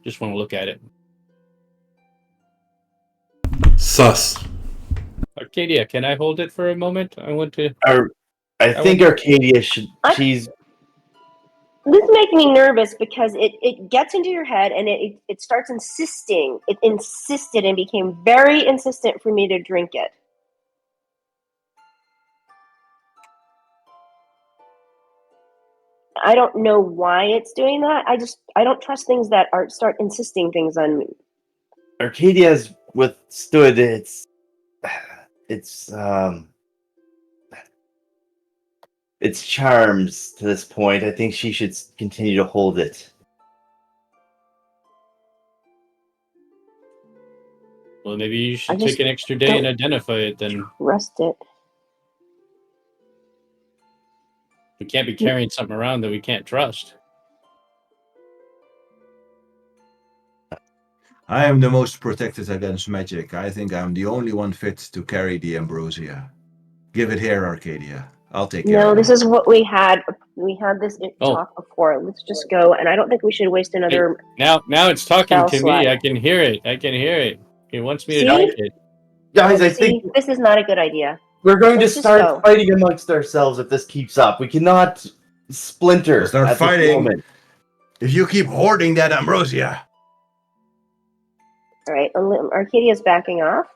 Just want to look at it. Sus. Arcadia, can I hold it for a moment? I want to. I think Arcadia should. She's. This makes me nervous because it gets into your head and it starts insisting. It insisted and became very insistent for me to drink it. I don't know why it's doing that. I don't trust things that start insisting things on me. Arcadia has withstood its charms to this point. I think she should continue to hold it. Well, maybe you should take an extra day and identify it then. Trust it. We can't be carrying something around that we can't trust. I am the most protected against magic. I think I'm the only one fit to carry the ambrosia. Give it here, Arcadia. I'll take care of it. No, this is what we had. We had this talk before. Let's just go. And I don't think we should waste another. Hey, now it's talking to slot. me. I can hear it. It wants me to drink it. Guys, I think this is not a good idea. We're going to start fighting amongst ourselves if this keeps up. We cannot splinter. We'll start fighting if you keep hoarding that ambrosia. All right, Arcadia's backing off.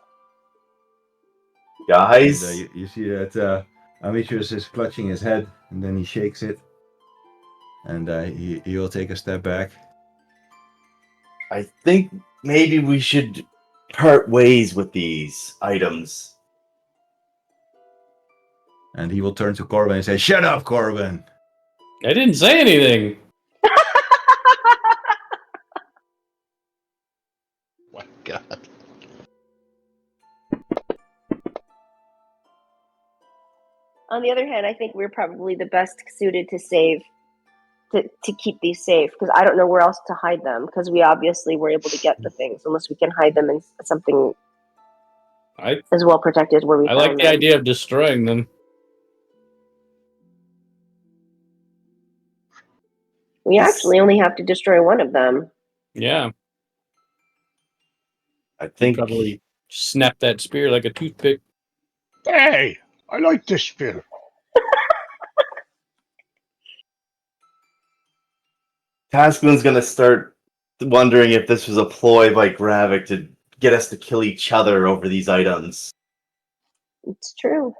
Guys, and, you see that Amitrus is clutching his head, and then he shakes it, and he will take a step back. I think maybe we should part ways with these items. And he will turn to Corbin and say, "Shut up, Corbin!" I didn't say anything. My God. On the other hand, I think we're probably the best suited to keep these safe, because I don't know where else to hide them, because we obviously were able to get the things, unless we can hide them in something as well protected where we I like the idea of destroying them. We actually only have to destroy one of them. Yeah. I think probably snap that spear like a toothpick. Hey, I like this spear. Taskin's gonna start wondering if this was a ploy by Gravik to get us to kill each other over these items. It's true.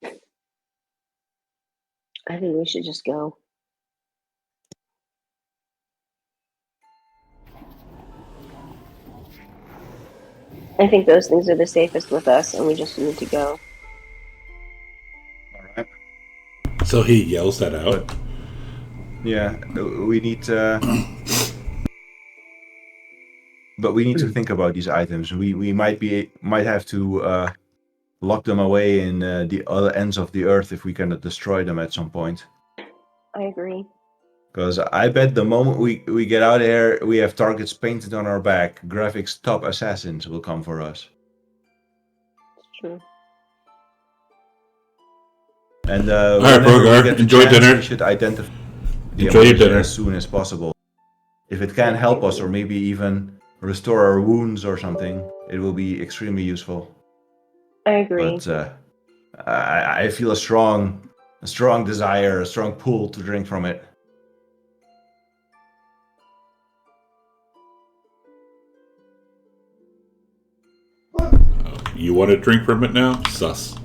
I think we should just go. I think those things are the safest with us, and we just need to go. All right. So he yells that out. Yeah, we need. But we need to think about these items. We might have to lock them away in the other ends of the earth if we cannot destroy them at some point. I agree. Because I bet the moment we get out of here, we have targets painted on our back. Graphics top assassins will come for us. It's true. And All right, whenever we Brogar, get the enjoy chance, dinner. we should identify the Enjoy your emotion dinner. as soon as possible. If it can help us, or maybe even restore our wounds or something, it will be extremely useful. I agree. But I feel a strong desire, a strong pull to drink from it. You want to drink from it now? Sus.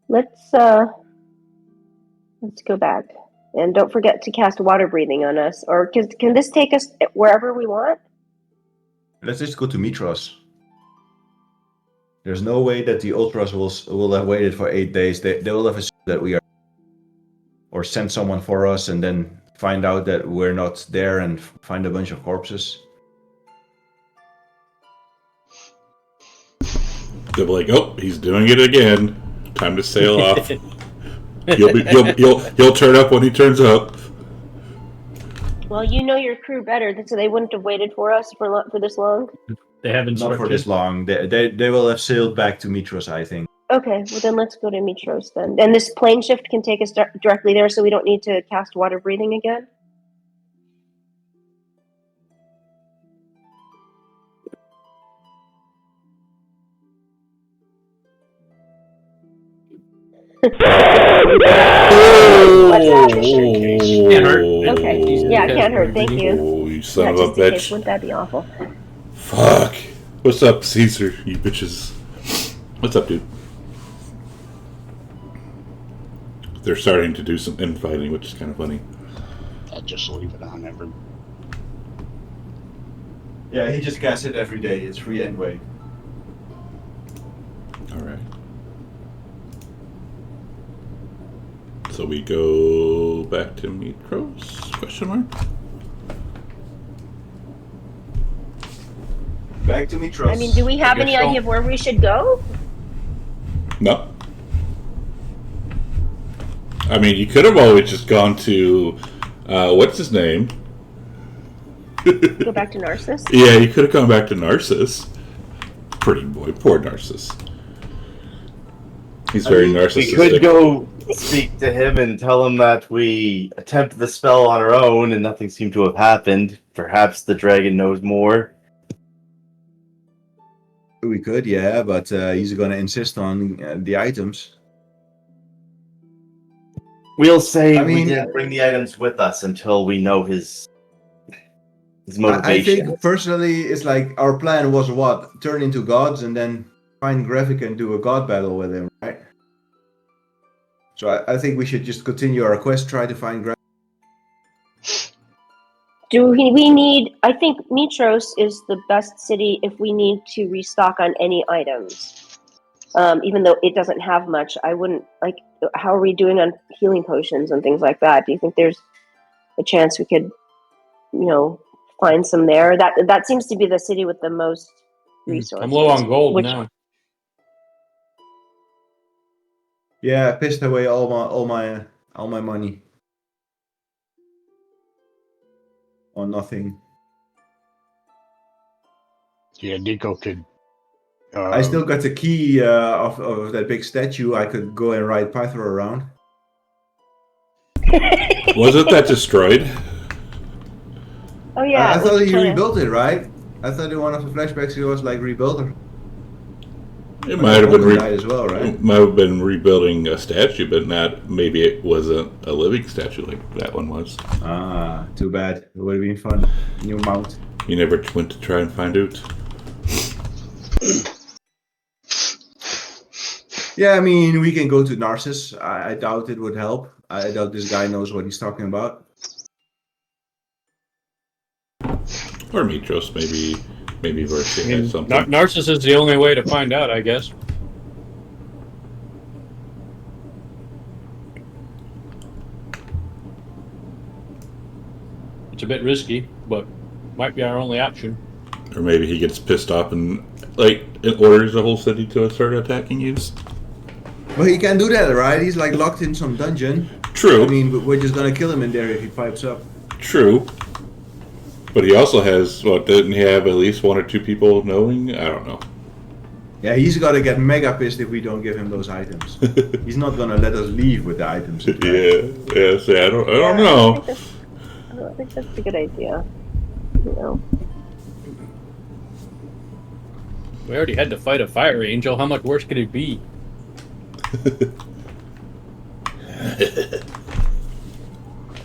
Let's go back. And don't forget to cast water breathing on us. Or can this take us wherever we want? Let's just go to Mitros. There's no way that the Ultras will have waited for 8 days. They will have assumed that we are, or send someone for us and then find out that we're not there and find a bunch of corpses. They'll be like, "Oh, he's doing it again. Time to sail off." You'll turn up when he turns up. Well, you know your crew better, so they wouldn't have waited for us for this long. They have Not for instructions. this long. They will have sailed back to Mitros, I think. Okay, well then let's go to Mitros then. And this plane shift can take us directly there, so we don't need to cast water breathing again. What's happening? Can't hurt. Okay. Yeah, it can't hurt. Thank you. Oh, you son Yeah, of a just in case. bitch. Wouldn't that be awful? Fuck. What's up, Caesar, you bitches? What's up, dude? They're starting to do some infighting, which is kind of funny. I'll just leave it on every. Yeah, he just casts it every day. It's free anyway. Alright. So we go back to Mitros? Question mark? Back to Mitros. I mean, do we have I any guess so. idea of where we should go? No. I mean, you could have always just gone to, what's his name? Go back to Narcissus? Yeah, you could have gone back to Narcissus. Pretty boy, poor Narcissus. He's very We narcissistic. could go speak to him and tell him that we attempted the spell on our own and nothing seemed to have happened. Perhaps the dragon knows more. We could, yeah, but he's gonna insist on the items. We'll say I we mean- didn't bring the items with us until we know his I motivation. think personally, it's like our plan was what? Turn into gods and then find Graphic and do a god battle with him, right? So I think we should just continue our quest, try to find Graphic. We need? I think Mitros is the best city if we need to restock on any items. Even though it doesn't have much, I wouldn't like. How are we doing on healing potions and things like that? Do you think there's a chance we could, find some there? That seems to be the city with the most resources. I'm low on gold Which- now. Yeah, I pissed away all my money on nothing. Yeah, Nico could. I still got the key of that big statue. I could go and ride Pythor around. Wasn't that destroyed? Oh yeah, I it was thought he kinda- rebuilt it, right? I thought in one of the flashbacks he was like rebuilt it. It might have been died as well, right? might have been rebuilding a statue, but not. Maybe it wasn't a living statue like that one was. Ah, too bad. It would have been fun. New mount. You never went to try and find out. Yeah, I mean, we can go to Narcissus. I doubt it would help. I doubt this guy knows what he's talking about. Or Mitros, maybe Versi has something. Narcissus is the only way to find out, I guess. It's a bit risky, but might be our only option. Or maybe he gets pissed off and it orders the whole city to start attacking you. Well, he can't do that, right? He's like locked in some dungeon. True. I mean, we're just gonna kill him in there if he pipes up. True. But he also has, didn't he have at least one or two people knowing? I don't know. Yeah, he's gonna get mega pissed if we don't give him those items. He's not gonna let us leave with the items. Yeah, see, I don't know. I think that's a good idea. You know. We already had to fight a fire angel. How much worse could it be?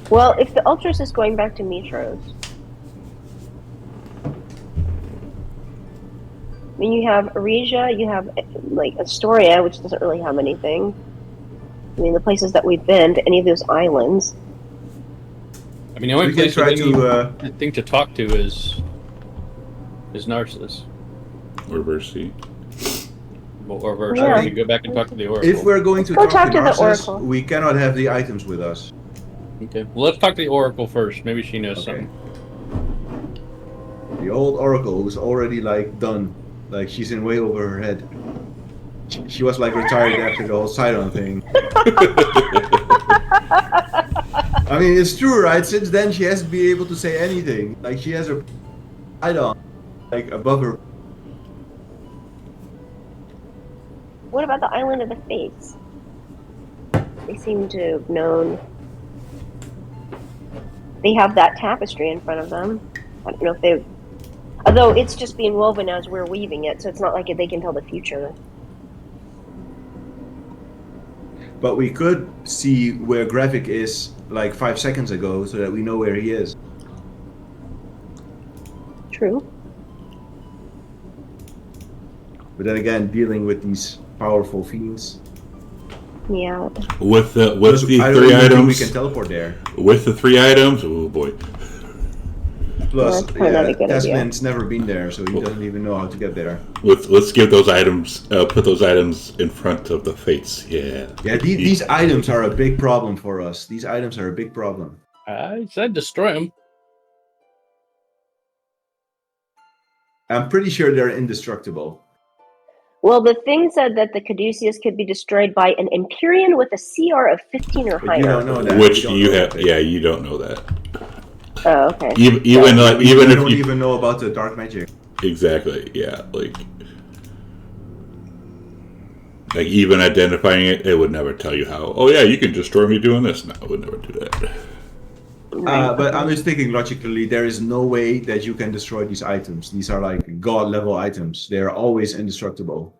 Well, if the Ultras is going back to Mitros, I mean, you have Arisia, you have like Astoria, which doesn't really have anything. I mean, the places that we've been to any of those islands. I mean, the only We can place try with to. any thing to talk to is Narcissus. Or Versi. Or Versa. Yeah. We can go back and talk to the Oracle. If we're going to Let's go talk talk to to the Narcissus, Oracle. we cannot have the items with us. Okay. Well, let's talk to the Oracle first. Maybe she knows Okay. something. The old Oracle who's already like done. Like she's in way over her head. She was like retired after the whole Sidon thing. I mean, it's true, right? Since then, she hasn't been able to say anything. Like she has her Sidon like above her. What about the Island of the Fates? They seem to have known. They have that tapestry in front of them. I don't know if they. Although it's just being woven as we're weaving it, so it's not like they can tell the future. But we could see where Graphic is like 5 seconds ago, so that we know where he is. True. But then again, dealing with these powerful fiends. Yeah. With the I don't three even think we items, can teleport there. with the 3 items, oh boy. Plus, that's probably not a good idea. Tasman's never been there, so he doesn't even know how to get there. Let's give those items, put those items in front of the fates. Yeah. Yeah, these items are a big problem for us. These items are a big problem. I said destroy them. I'm pretty sure they're indestructible. Well, the thing said that the Caduceus could be destroyed by an Empyrean with a CR of 15 or But higher. you don't know that. Which don't you know have, that. yeah, you don't know that. Oh, okay. Even We even don't if you even know about the dark magic. exactly, yeah, like even identifying it, it would never tell you how. Oh yeah, you can destroy me doing this. No, it would never do that. But I'm just thinking logically, there is no way that you can destroy these items. These are like god level items. They are always indestructible.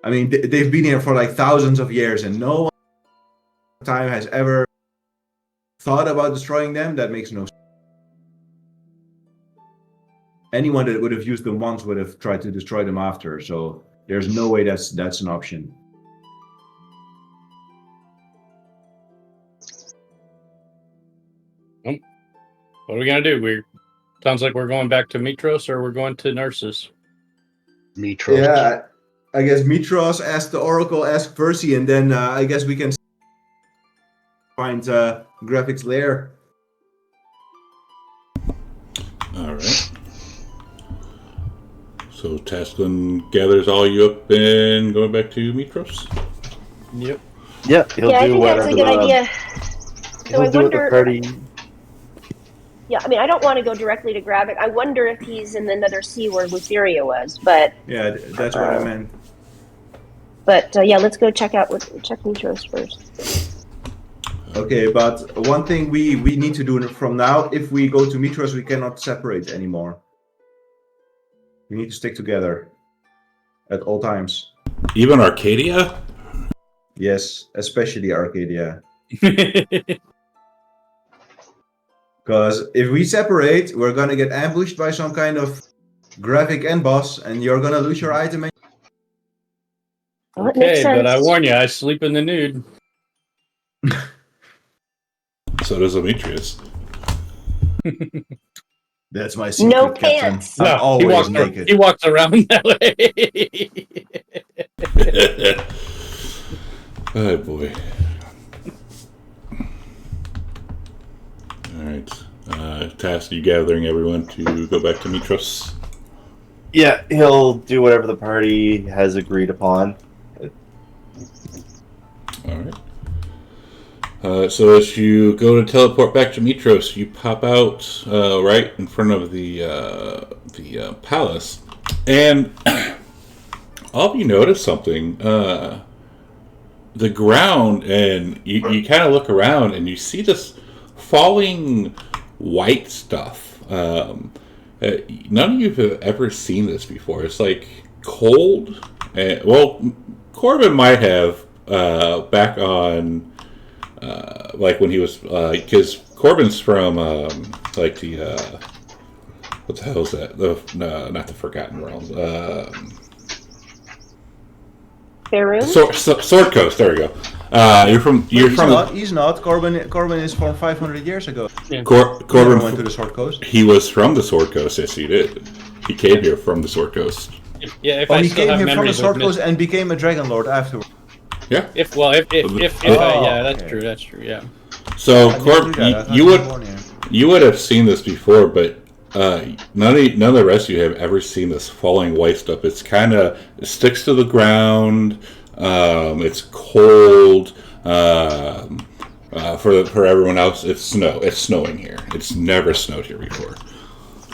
I mean, they've been here for like thousands of years, and no one time has ever thought about destroying them. That makes no sense. Anyone that would have used them once would have tried to destroy them after. So there's no way that's an option. What are we gonna do? Sounds like we're going back to Mitros or we're going to Narcissus. Mitros. Yeah, I guess Mitros asked the Oracle, asked Percy, and then I guess we can find Graphic's lair. All right. So Tasklin gathers all you up and going back to Mitros. Yep. Yeah, he'll Yeah, I do think that's whatever. a good idea. So I He'll do what the wonder. party. Yeah, I mean, I don't want to go directly to Gravik. I wonder if he's in another sea where Lutheria was, but Yeah, that's what I meant. yeah, let's go check Mitros first. Okay, but one thing we need to do from now, if we go to Mitros, we cannot separate anymore. We need to stick together at all times. Even Arcadia? Yes, especially Arcadia. Because if we separate, we're gonna get ambushed by some kind of Graphic and boss, and you're gonna lose your item. Well, it makes Okay, but I sense. warn you, I sleep in the nude. So does Demetrius. That's my secret, No Captain. pants. I'm he always walks, naked. he walks around that way. Oh boy. Alright. task you gathering everyone to go back to Mitros. Yeah, he'll do whatever the party has agreed upon. All right. So as you go to teleport back to Mitros, you pop out right in front of the palace, and all of you notice something. The ground, and you kind of look around, and you see this falling white stuff. None of you have ever seen this before. It's like cold. Well, Corbin might have back on. Like when he was, because Corbin's from like the what the hell is that? Not the Forgotten Realms. Faerun? Sword Coast. There we go. He's not. Corbin is from 500 years ago. Yeah. Corbin went to the Sword Coast. He was from the Sword Coast. Yes, he did. He came here from the Sword Coast. Yeah, if Oh, I he still came have here from the memories Sword of Coast and became a Dragon Lord afterwards. Yeah. if yeah, that's okay. true. That's true. Yeah. So I Corbin, knew that. I thought you he was would born here. you would have seen this before, but none of the rest of you have ever seen this falling white stuff. It sticks to the ground. It's cold. For everyone else, it's snow. It's snowing here. It's never snowed here before.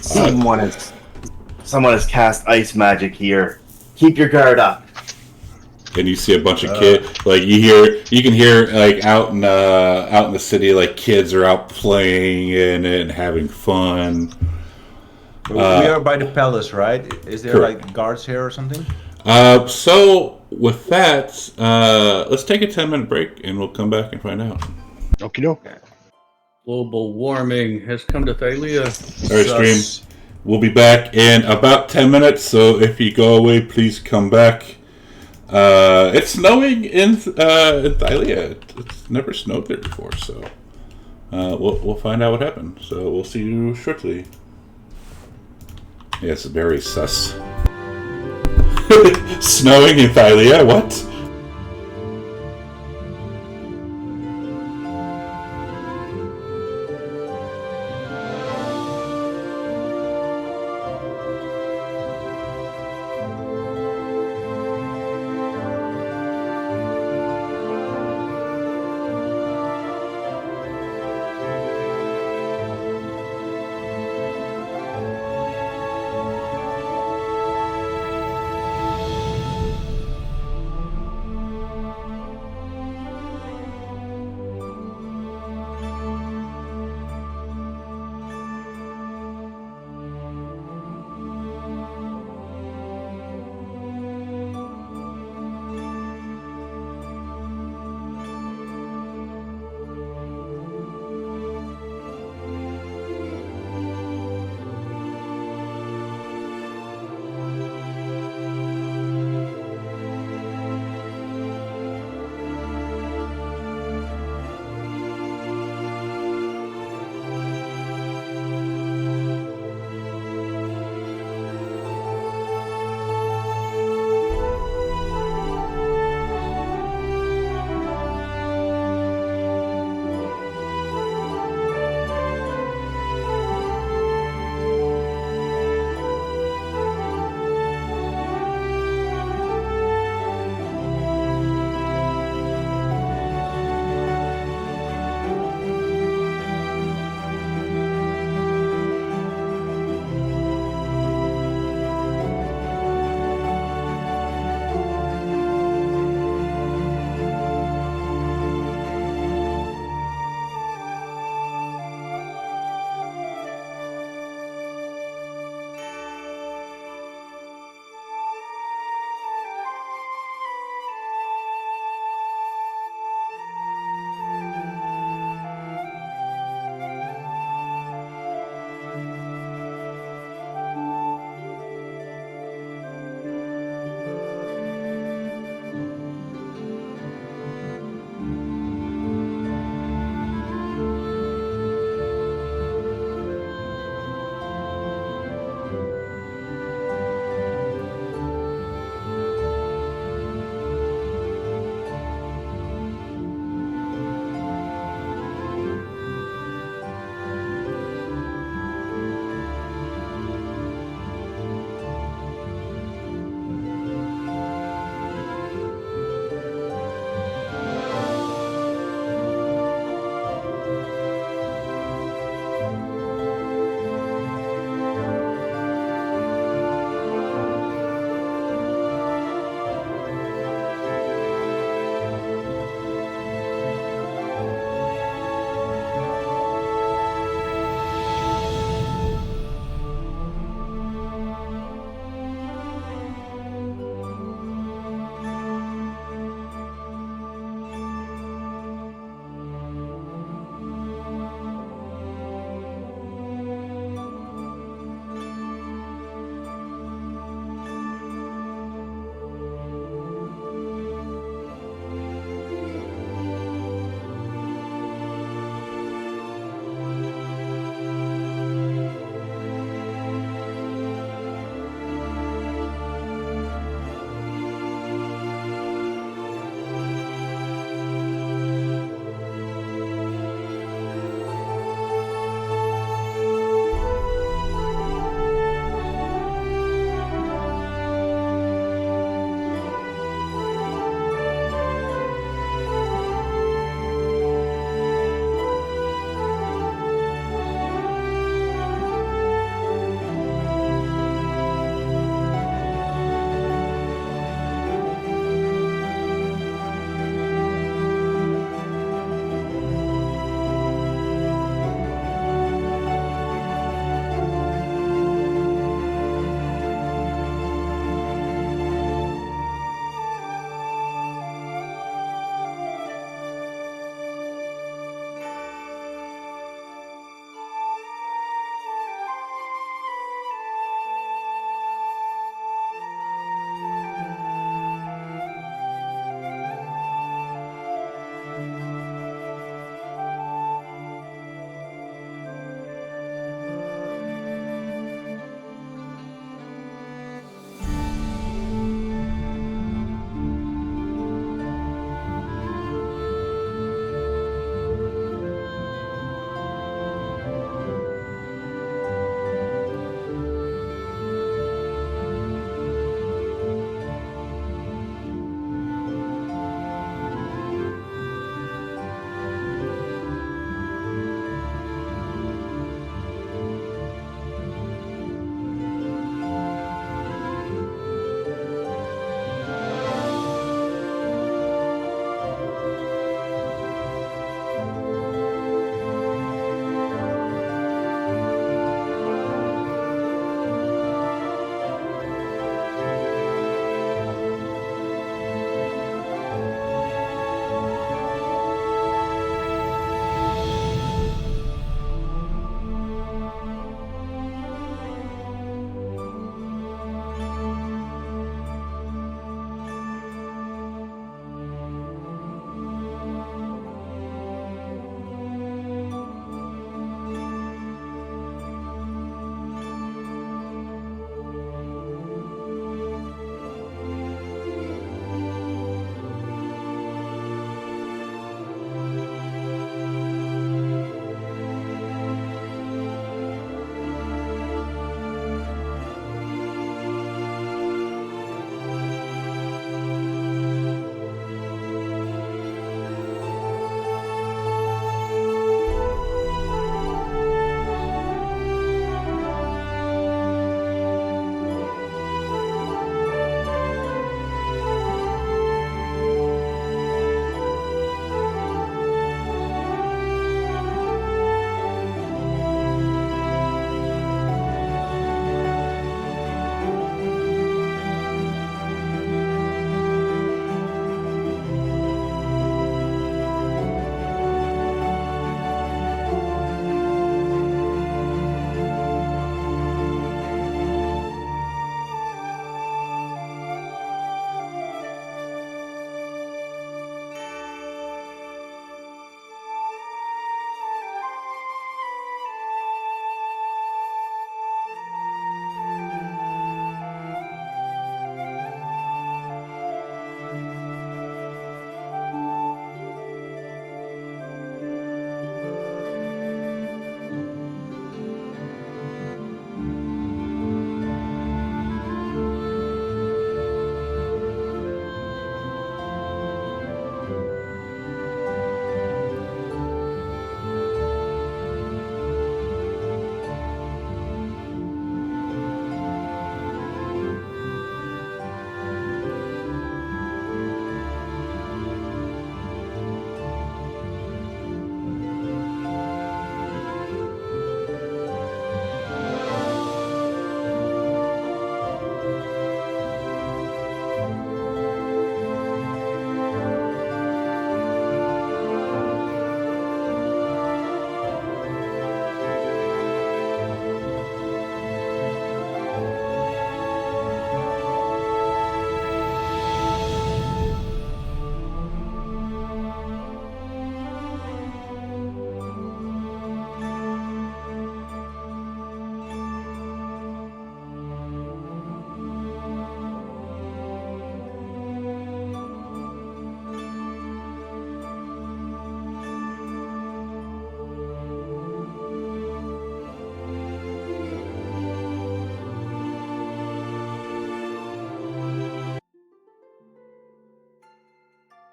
Someone has cast ice magic here. Keep your guard up. And you see a bunch of kids, like you can hear like out in the city, like kids are out playing and having fun. We are by the palace, right? Is there Correct. like guards here or something? So with that, let's take a 10-minute break and we'll come back and find out. Okie doke. Global warming has come to Thalia. All right, stream. We'll be back in about 10 minutes. So if you go away, please come back. It's snowing in Thalia. It's never snowed there before, so we'll find out what happened. So we'll see you shortly. Yeah, it's very sus. Snowing in Thalia? What?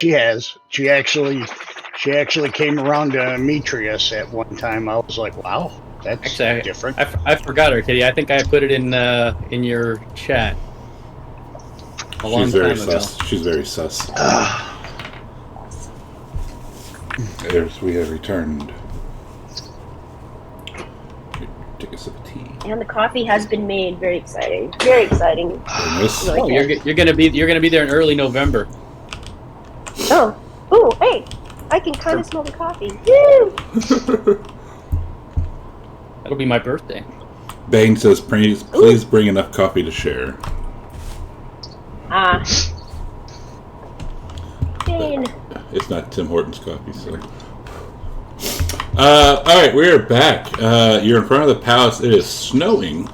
She has. She actually came around to Demetrius at one time. I was like, wow, that's Actually, different. I forgot her, Kitty. I think I put it in your chat a long She's very time ago. sus. She's very sus. There's, we have returned. Take a sip of tea. And the coffee has been made. Very exciting. Very exciting. Very nice. Like Oh, it. you're gonna be there in early November. Oh, ooh, hey, I can kind of smell the coffee. Woo! That'll be my birthday. Bane says, please bring enough coffee to share. Jane. It's not Tim Hortons coffee, so. Alright, we're back. You're in front of the palace. It is snowing.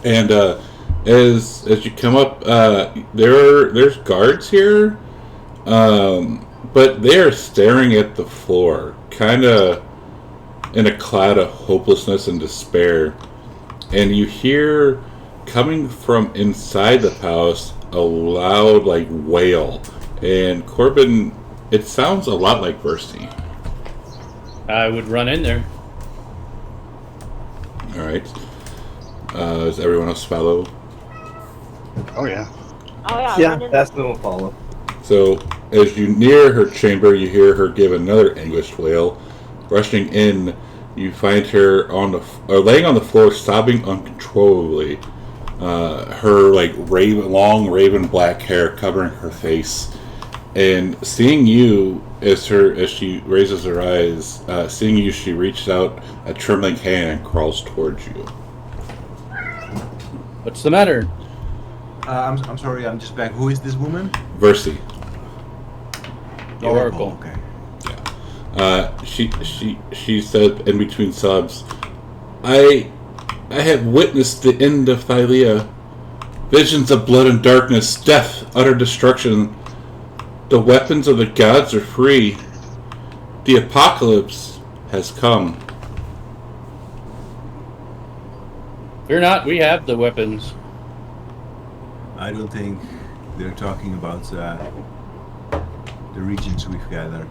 And as you come up, there's guards here. But they are staring at the floor, kind of in a cloud of hopelessness and despair. And you hear, coming from inside the palace, a loud, wail. And Corbin, it sounds a lot like Versi. I would run in there. Alright. Does everyone else follow? Oh yeah. Oh yeah. Yeah, Brandon. that's what we'll follow. So, as you near her chamber, you hear her give another anguished wail. Rushing in, you find her laying on the floor, sobbing uncontrollably. Her long raven black hair covering her face, and seeing you as she raises her eyes, seeing you, she reaches out a trembling hand and crawls towards you. What's the matter? I'm sorry, I'm just back. Who is this woman? Versi. The Oracle. Okay. She said in between sobs, I have witnessed the end of Thylea. Visions of blood and darkness, death, utter destruction. The weapons of the gods are free. The apocalypse has come. Fear not, we have the weapons. I don't think they're talking about the regions we've gathered.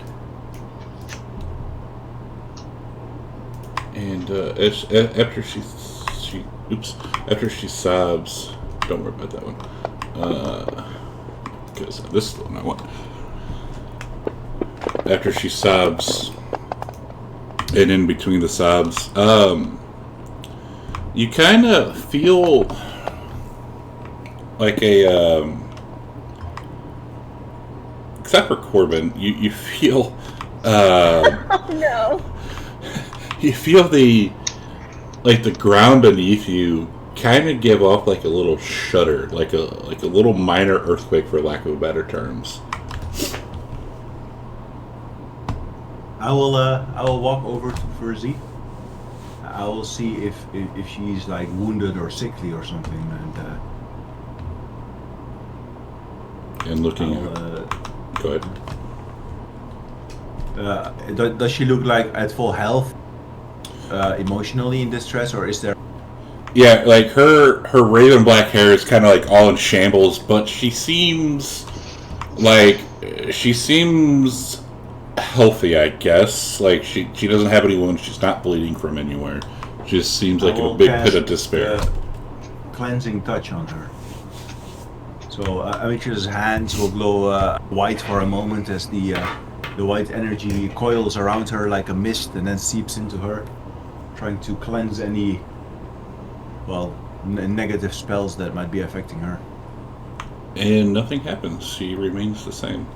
And after she sobs, don't worry about that one. Because this is the one I want. After she sobs, and in between the sobs, you kind of feel like except for Corbin, you feel Oh no. you feel the ground beneath you kind of give off a little shudder, like a little minor earthquake, for lack of better terms. I will walk over to Versi. I will see if she's wounded or sickly or something, And looking go ahead. does she look at full health, emotionally in distress, or is there? Yeah, her raven black hair is kind of all in shambles, but she seems healthy, I guess. She doesn't have any wounds. She's not bleeding from anywhere. She just seems like in a big pit of despair. Cleansing touch on her. So Amitra's hands will glow white for a moment as the white energy coils around her like a mist and then seeps into her, trying to cleanse any negative spells that might be affecting her. And nothing happens. She remains the same.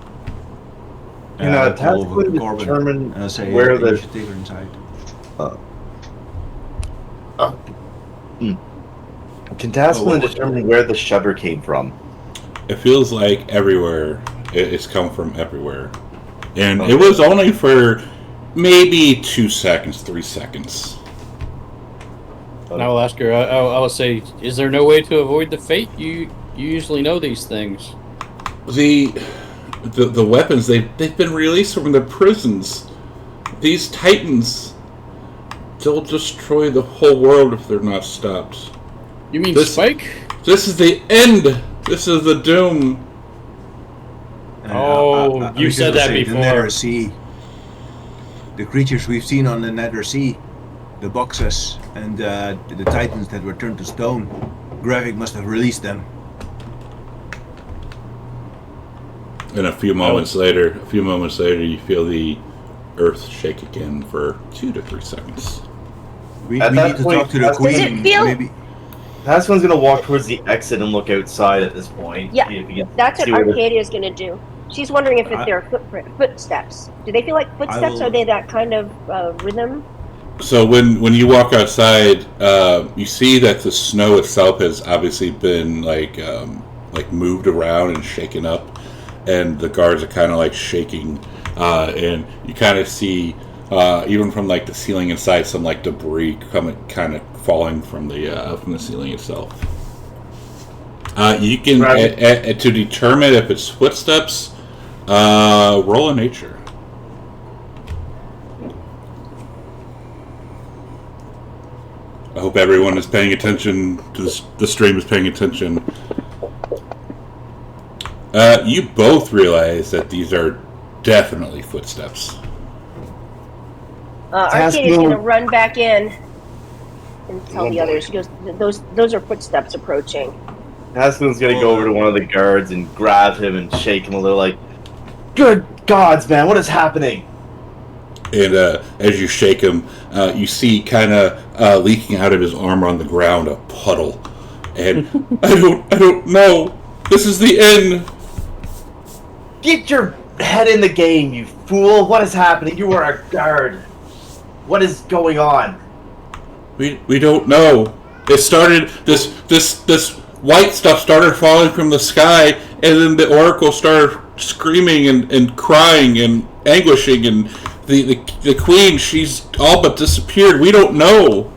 That's going to determine where you should take her inside. Can Tasman determine where the shudder came from? It feels like everywhere. It's come from everywhere. And it was only for maybe 2 seconds, 3 seconds. And I will ask her, I will say, is there no way to avoid the fate? You usually know these things. The weapons, they've been released from the prisons. These titans, they'll destroy the whole world if they're not stopped. You mean Spike? This is the end. This is the doom. Oh, Oh, I you was said just that gonna say, before. The Nether Sea. The creatures we've seen on the Nether Sea, the boxes and the titans that were turned to stone. Gravik must have released them. And a few moments later, you feel the earth shake again for 2 to 3 seconds. We At need that to point, talk to the does queen. it feel- Maybe. Pasquin's gonna walk towards the exit and look outside at this point. Yeah, See if he can That's what see where the- Arcadia's going to do. She's wondering if I- there are footsteps. Do they feel like footsteps? will- Are they that kind of rhythm? So when you walk outside, you see that the snow itself has obviously been like moved around and shaken up, and the guards are kind of like shaking, and you kind of see even from like the ceiling inside some like debris coming, kind of falling from the ceiling itself. You can to determine if it's footsteps, roll a nature. I hope everyone is paying attention to this. The stream is paying attention. You both realize that these are definitely footsteps. Arcadia's going to run back in and tell the others. She goes, "Those are footsteps approaching." Pasquin's gonna go over to one of the guards and grab him and shake him a little, like, "Good gods, man, what is happening?" And as you shake him, you see kind of leaking out of his arm on the ground a puddle. And I don't know. This is the end. Get your head in the game, you fool! What is happening? You are a guard. What is going on? We don't know. It started this white stuff started falling from the sky, and then the oracle started screaming and crying and anguishing, and the queen, she's all but disappeared. We don't know.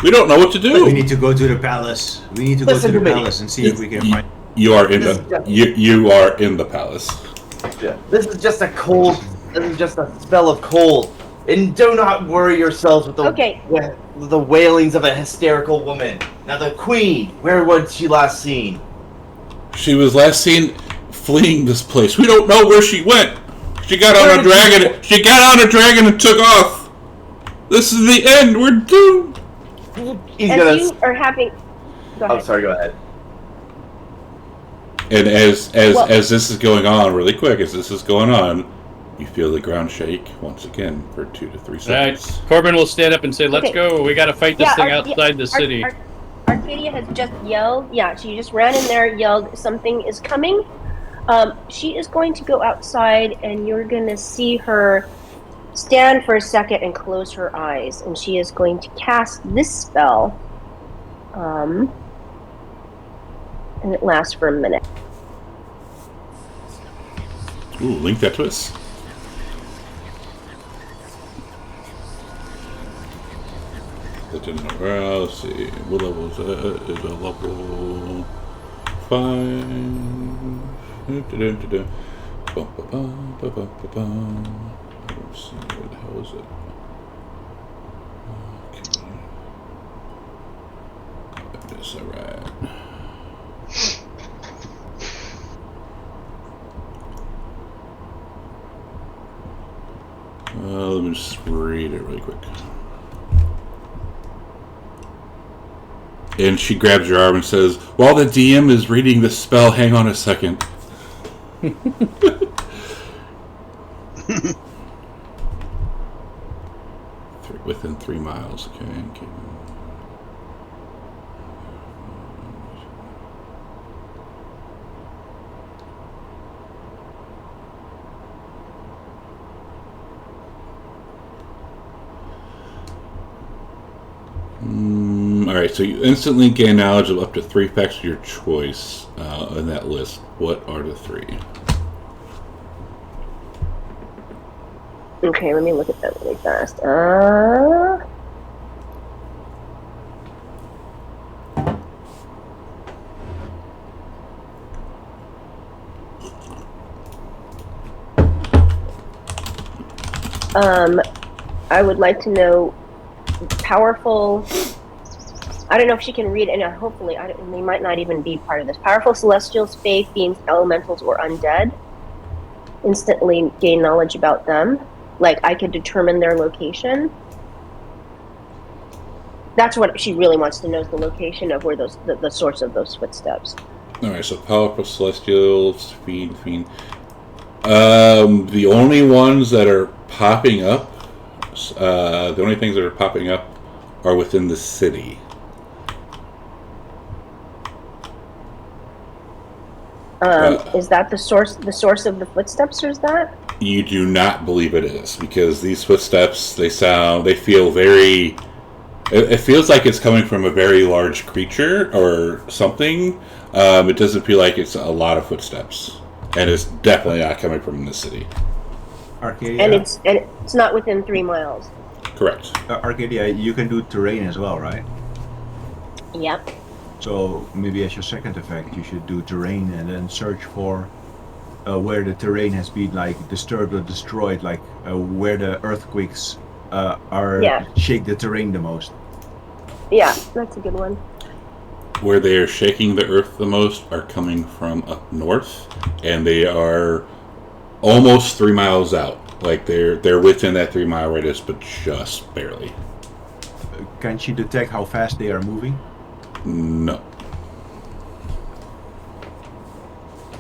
We don't know what to do. We need to go to the palace. We need to go to the palace and see if we can find. You are in you are in the palace. Yeah. This is just a cold. This is just a spell of cold. And do not worry yourselves with the wailings of a hysterical woman. Now the queen, where was she last seen? She was last seen fleeing this place. We don't know where she went. She got on a dragon. She got on a dragon and took off. This is the end. We're doomed. You are having. Go ahead. I'm sorry. Go ahead. And as this is going on, really quick, as this is going on, you feel the ground shake once again for 2 to 3 seconds. Right. Corbin will stand up and say, "Let's go. We got to fight this thing outside the city." Arcadia has just yelled. Yeah, she just ran in there, yelled, "Something is coming." She is going to go outside, and you're going to see her stand for a second and close her eyes, and she is going to cast this spell. And it lasts for a minute. Ooh, link that to us. That didn't know. Well, let's see. What level is that? Is a level 5. Let's see, where the hell is it? Okay. That's alright. Let me just read it really quick. And she grabs your arm and says, "While the DM is reading the spell, hang on a second." Within 3 miles, okay. Alright, so you instantly gain knowledge of up to 3 facts of your choice in that list. What are the 3? Okay, let me look at that really fast. I would like to know powerful. I don't know if she can read, and hopefully, they might not even be part of this. Powerful celestials, fae, fiends, elementals, or undead. instantly gain knowledge about them. Like I could determine their location. That's what she really wants to know, is the location of where the source of those footsteps. Alright, so powerful celestials, fiend. The only ones that are popping up, the only things that are popping up are within the city. Is that the source of the footsteps, or is that? You do not believe it is, because these footsteps, they feel very... It feels like it's coming from a very large creature or something. It doesn't feel like it's a lot of footsteps. And it's definitely not coming from the city. Arcadia. And it's not within 3 miles. Correct. Arcadia, you can do terrain as well, right? Yep. So maybe as your second effect, you should do terrain and then search for where the terrain has been like disturbed or destroyed, like where the earthquakes shake the terrain the most. Yeah, that's a good one. Where they are shaking the earth the most are coming from up north, and they are almost 3 miles out. Like they're within that 3 mile radius, but just barely. Can she detect how fast they are moving? No.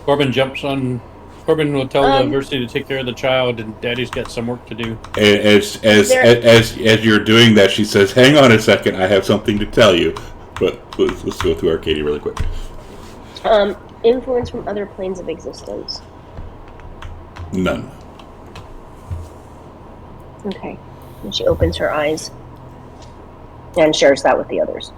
Corbin will tell the Versity to take care of the child, and Daddy's got some work to do. As you're doing that, she says, "Hang on a second, I have something to tell you." But let's go through Arcadia really quick. Influence from other planes of existence. None. Okay. And she opens her eyes and shares that with the others.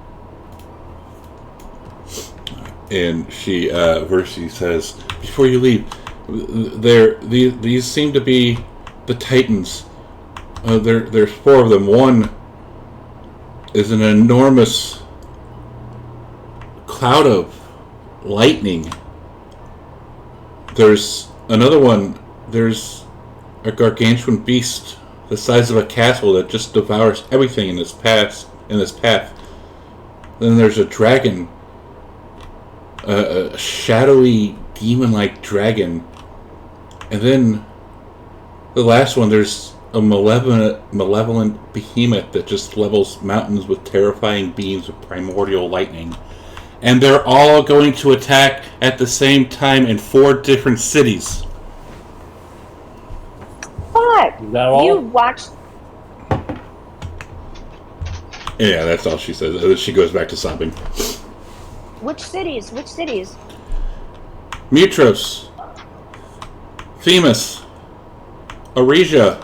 And she, Versity says, "Before you leave, these seem to be the Titans. There's 4 of them. One is an enormous cloud of lightning. There's another one. There's a gargantuan beast the size of a castle that just devours everything in this path. Then there's a dragon, a shadowy demon-like dragon, and then the last one, there's a malevolent behemoth that just levels mountains with terrifying beams of primordial lightning. And they're all going to attack at the same time in 4 different cities." Fuck! Is that all? You watched. Yeah, that's all she says. And then she goes back to sobbing. Which cities? Mitros, Themis, Aresia,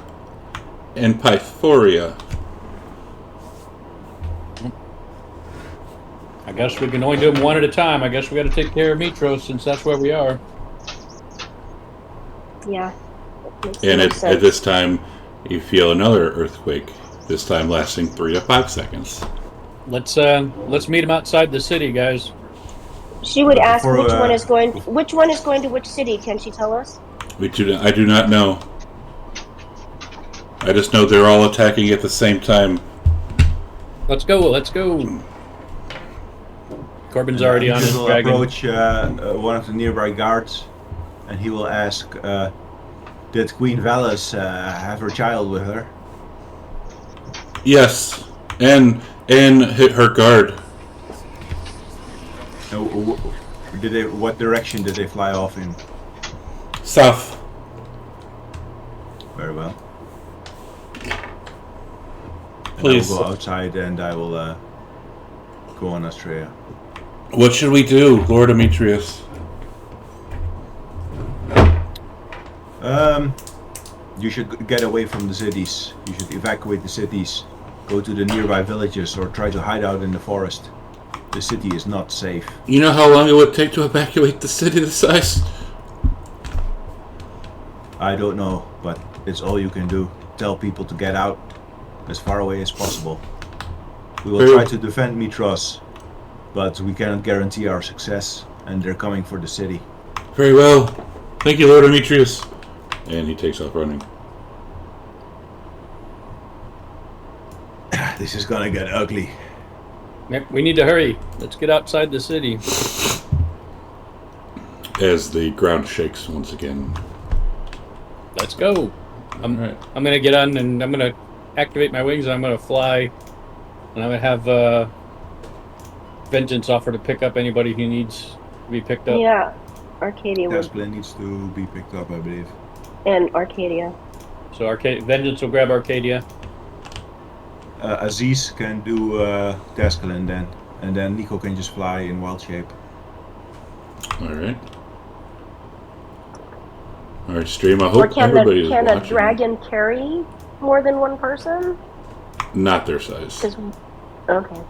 and Pythoria. I guess we can only do them one at a time. I guess we got to take care of Mitros, since that's where we are. Yeah. And at this time, you feel another earthquake. This time lasting 3 to 5 seconds. Let's meet him outside the city, guys. She would ask which one is going to which city. Can she tell us? I do not know. I just know they're all attacking at the same time. Let's go. Corbin's already on his will dragon. approach one of the nearby guards, and he will ask, did Queen Valis have her child with her? Yes, and hit her guard. What direction did they fly off in? South. Very well. Please. I will go outside and I will go on Astrea. What should we do, Lord Demetrius? You should get away from the cities. You should evacuate the cities. Go to the nearby villages or try to hide out in the forest. The city is not safe. You know how long it would take to evacuate the city this size? I don't know, but it's all you can do. Tell people to get out as far away as possible. We will try to defend Mitros, but we cannot guarantee our success, and they're coming for the city. Very well. Thank you, Lord Demetrius. And he takes off running. This is gonna get ugly. Yep, we need to hurry. Let's get outside the city. As the ground shakes once again. Let's go. I'm All right. gonna get on and I'm gonna activate my wings and I'm gonna fly. And I'm gonna have Vengeance offer to pick up anybody who needs to be picked up. Yeah, Arcadia would, Tasplin needs to be picked up, I believe. and Arcadia. So Vengeance will grab Arcadia. Aziz can do Taskelin then, and then Nico can just fly in wild shape. All right. All right, stream. I Or hope everybody is can watching. a dragon carry more than one person? Not their size. 'Cause- okay.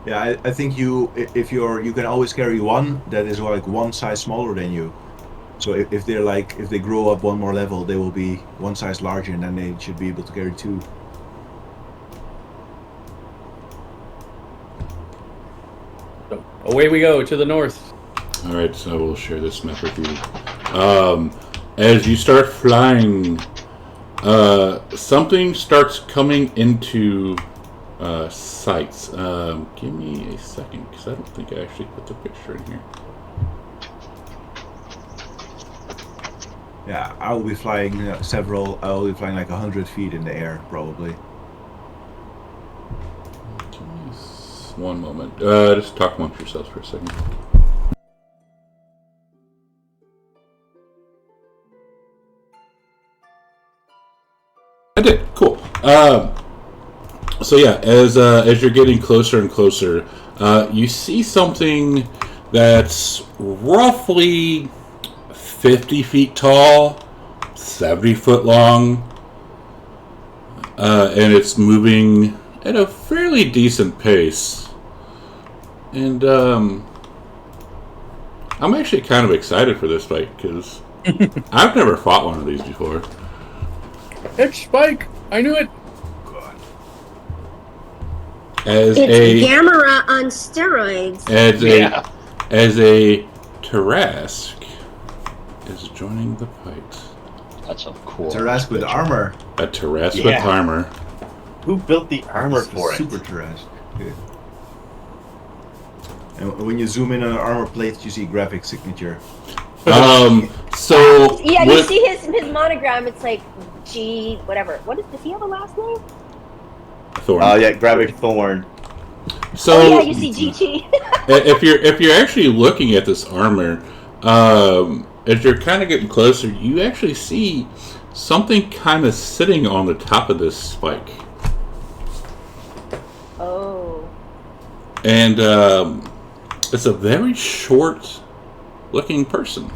Yeah, I think you can always carry one that is like one size smaller than you. So if they grow up one more level, they will be one size larger, and then they should be able to carry two. So away we go to the north. All right, so I will share this map with you. As you start flying, something starts coming into sights. Give me a second, because I don't think I actually put the picture in here. Yeah, I will be flying I will be flying like 100 feet in the air, probably. Give me 1 moment. Just talk amongst yourselves for a second. I did. Cool. So yeah, as you're getting closer and closer, you see something that's roughly 50 feet tall, 70 foot long, and it's moving at a fairly decent pace. And I'm actually kind of excited for this fight because I've never fought one of these before. It's Spike. I knew it. As It's Gamera on steroids. as a Tarask is joining the fight. That's a cool. Tarask with armor. A Tarask with armor. Who built the armor for it? Super Tarask. Yeah. And when you zoom in on the armor plate, you see graphic signature. So Yeah, you see his monogram. It's like G whatever. Does he have a last name? Thorn. Yeah, Gravic Thorn. So Oh yeah, you see GT. if you're actually looking at this armor, as you're kind of getting closer, you actually see something kind of sitting on the top of this spike. Oh. And it's a very short looking person.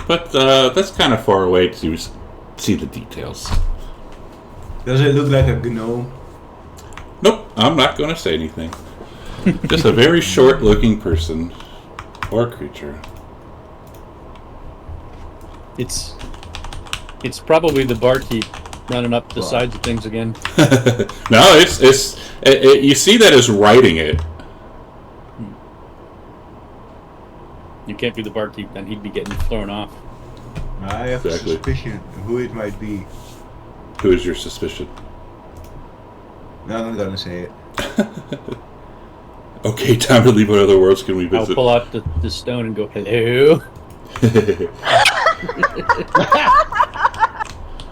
But that's kind of far away to see the details. Does it look like a gnome? Nope, I'm not going to say anything. Just a very short looking person or creature. It's probably the barkeep running up the sides of things again. No, it's you see that as writing it. You can't be the barkeep, then he'd be getting thrown off. I have Exactly. a suspicion who it might be. Who is your suspicion? No, I'm not gonna say it. Okay, time to leave. What other worlds can we I'll visit? pull out the stone and go, hello?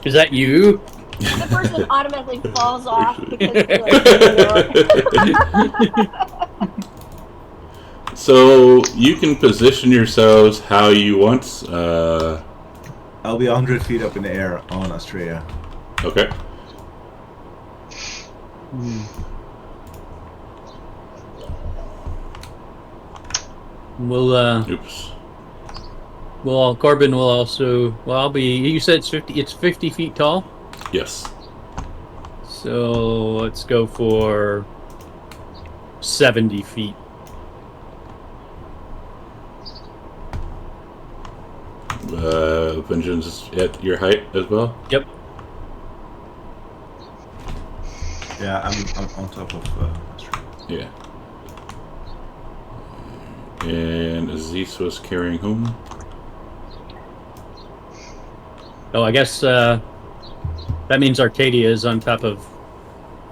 Is that you? The person automatically falls off because So you can position yourselves how you want. I'll be 100 feet up in the air on Australia. Okay. We'll Oops. well, Corbin will also. Well, I'll be. You said it's 50. It's 50 feet tall. Yes. So let's go for 70 feet. Vengeance is at your height as well. Yep. Yeah, I'm on top of Australia. Yeah. And Aziz was carrying whom? Oh, I guess that means Arcadia is on top of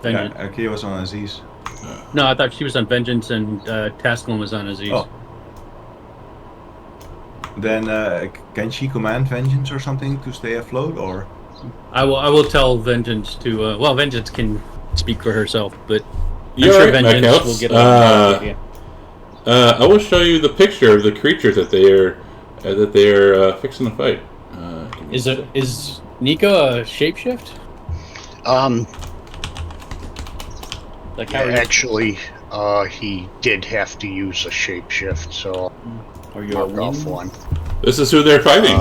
Vengeance. Yeah, Arcadia was on Aziz. No, I thought she was on Vengeance and Tasklin was on Aziz. Oh. then can she command Vengeance or something to stay afloat, or? I will tell Vengeance to. Well, Vengeance can speak for herself, but I'm You're sure right, Vengeance Mackouts. will get along with the idea. I will show you the picture of the creatures that they are fixing to fight. Is Nico a shapeshift? Like how are you? Actually, he did have to use a shapeshift, so Are you mark a off wing? one. This is who they're fighting.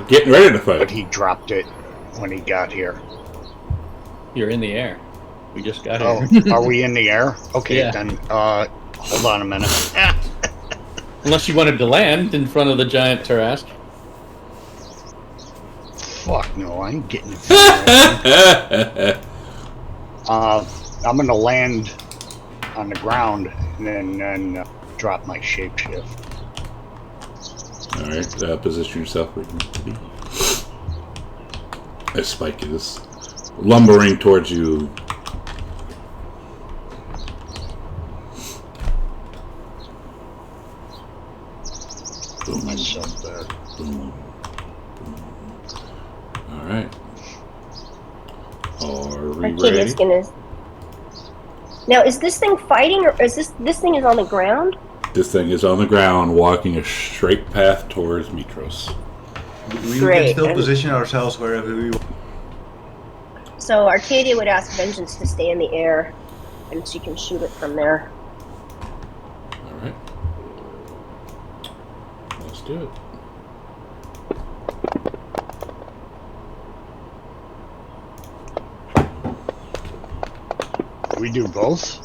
Getting ready to fight. But he dropped it when he got here. You're in the air. We just got Oh, here. are we in the air? Okay, Yeah. then hold on a minute. Unless you wanted to land in front of the giant Tarask. Fuck no, I ain't getting it. I'm gonna land on the ground and then drop my shapeshift. Alright, position yourself where you need to be. As Spike is lumbering towards you. Put myself there. Boom. Alright. Are we Okay, ready? it's gonna. Now, is this thing fighting, or is this thing is on the ground? This thing is on the ground, walking a straight path towards Mitros. We Great, can still and- position ourselves wherever we want. So Arcadia would ask Vengeance to stay in the air, and she can shoot it from there. Alright. Let's do it. We do both?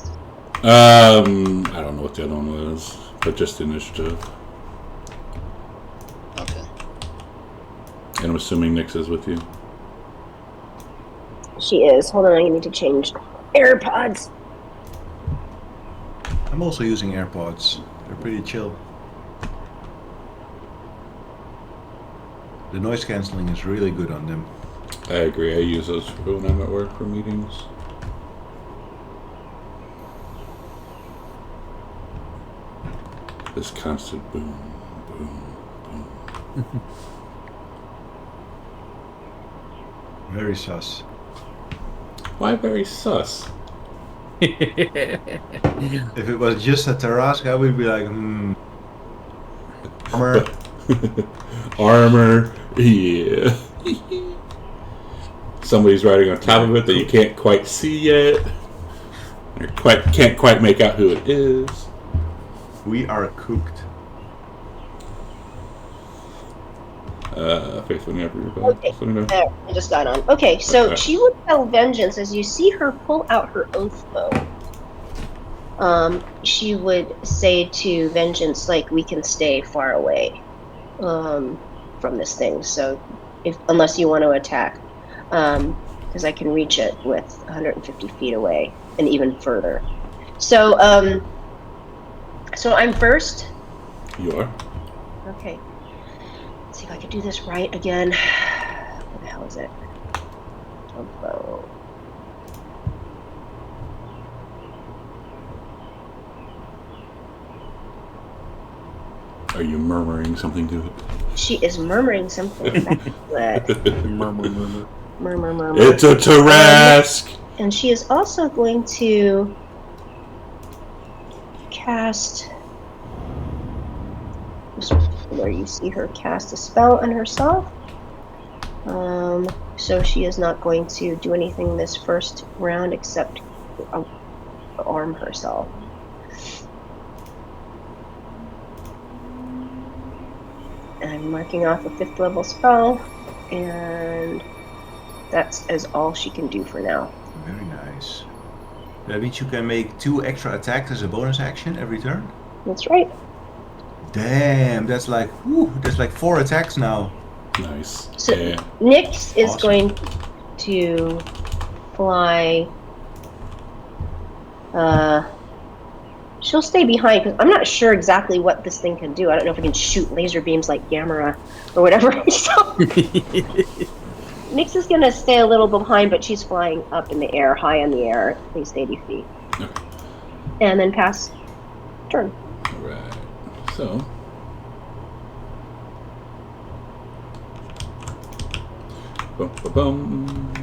I don't know what the other one was, but just initiative. Okay. And I'm assuming Nyx is with you. She is. Hold on, I need to change AirPods. I'm also using AirPods. They're pretty chill. The noise cancelling is really good on them. I agree, I use those when I'm at work for meetings. This constant boom, boom, boom. Very sus. Why very sus? If it was just a Tarask, I would be like, armor. Armor, yeah. Somebody's riding on top of it that you can't quite see yet. You can't quite make out who it is. We are cooked. Faith, whenever you're back. Okay, Just let me know. there, I just got on. Okay, so Okay. she would tell Vengeance, as you see her pull out her oath bow, she would say to Vengeance, like, we can stay far away from this thing, so unless you want to attack, because I can reach it with 150 feet away and even further. So I'm first. You are? Okay. Let's see if I can do this right again. What the hell is it? Bow. Are you murmuring something to it? She is murmuring something back to it. Murmur. Murmur. It's a Tarask! And she is also going to cast, where you see her cast a spell on herself. So she is not going to do anything this first round except arm herself. And I'm marking off a 5th level spell, and that's all she can do for now. Very nice. That means you can make 2 extra attacks as a bonus action every turn? That's right. Damn, that's like 4 attacks now. Nice. So Yeah. Nyx is Awesome. going to fly. She'll stay behind because I'm not sure exactly what this thing can do. I don't know if it can shoot laser beams like Gamera or whatever. So Nyx is going to stay a little behind, but she's flying up in the air, high in the air, at least 80 feet. Okay. And then pass turn. Alright. So. Boom, boom, boom.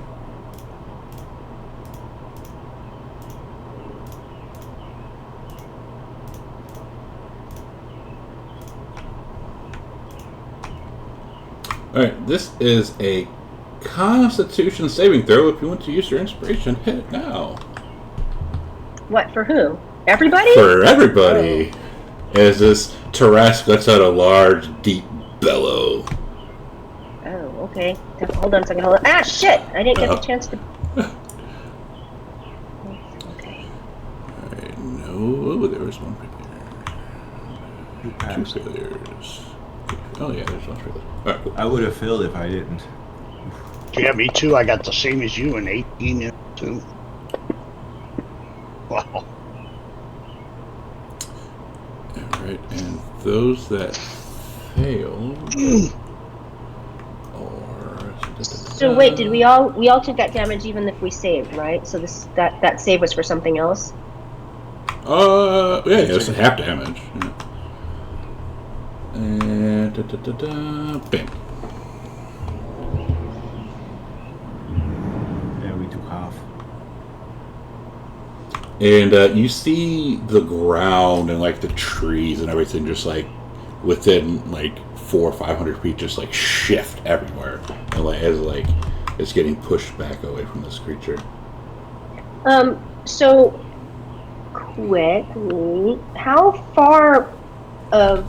Alright, this is a Constitution saving throw. If you want to use your inspiration, hit it now. What, for who? Everybody? For everybody. As this Tarrasque lets out a large, deep bellow. Oh, okay. Hold on a second. Hold on. Ah, shit! I didn't get the chance to. Okay. Alright, no, there was one right there. Two failures. Oh, yeah, there's one failure. Alright, cool. I would have failed if I didn't. Yeah, me too. I got the same as you in 18 and 2. Wow. Alright, and those that failed. So wait, did we all took that damage even if we saved, right? So that save was for something else? Yeah, it's half damage. Yeah. And bam. Yeah, we took half. And you see the ground and like the trees and everything just like within like 400 or 500 feet just like shift everywhere, and like as like it's getting pushed back away from this creature. So quickly, how far of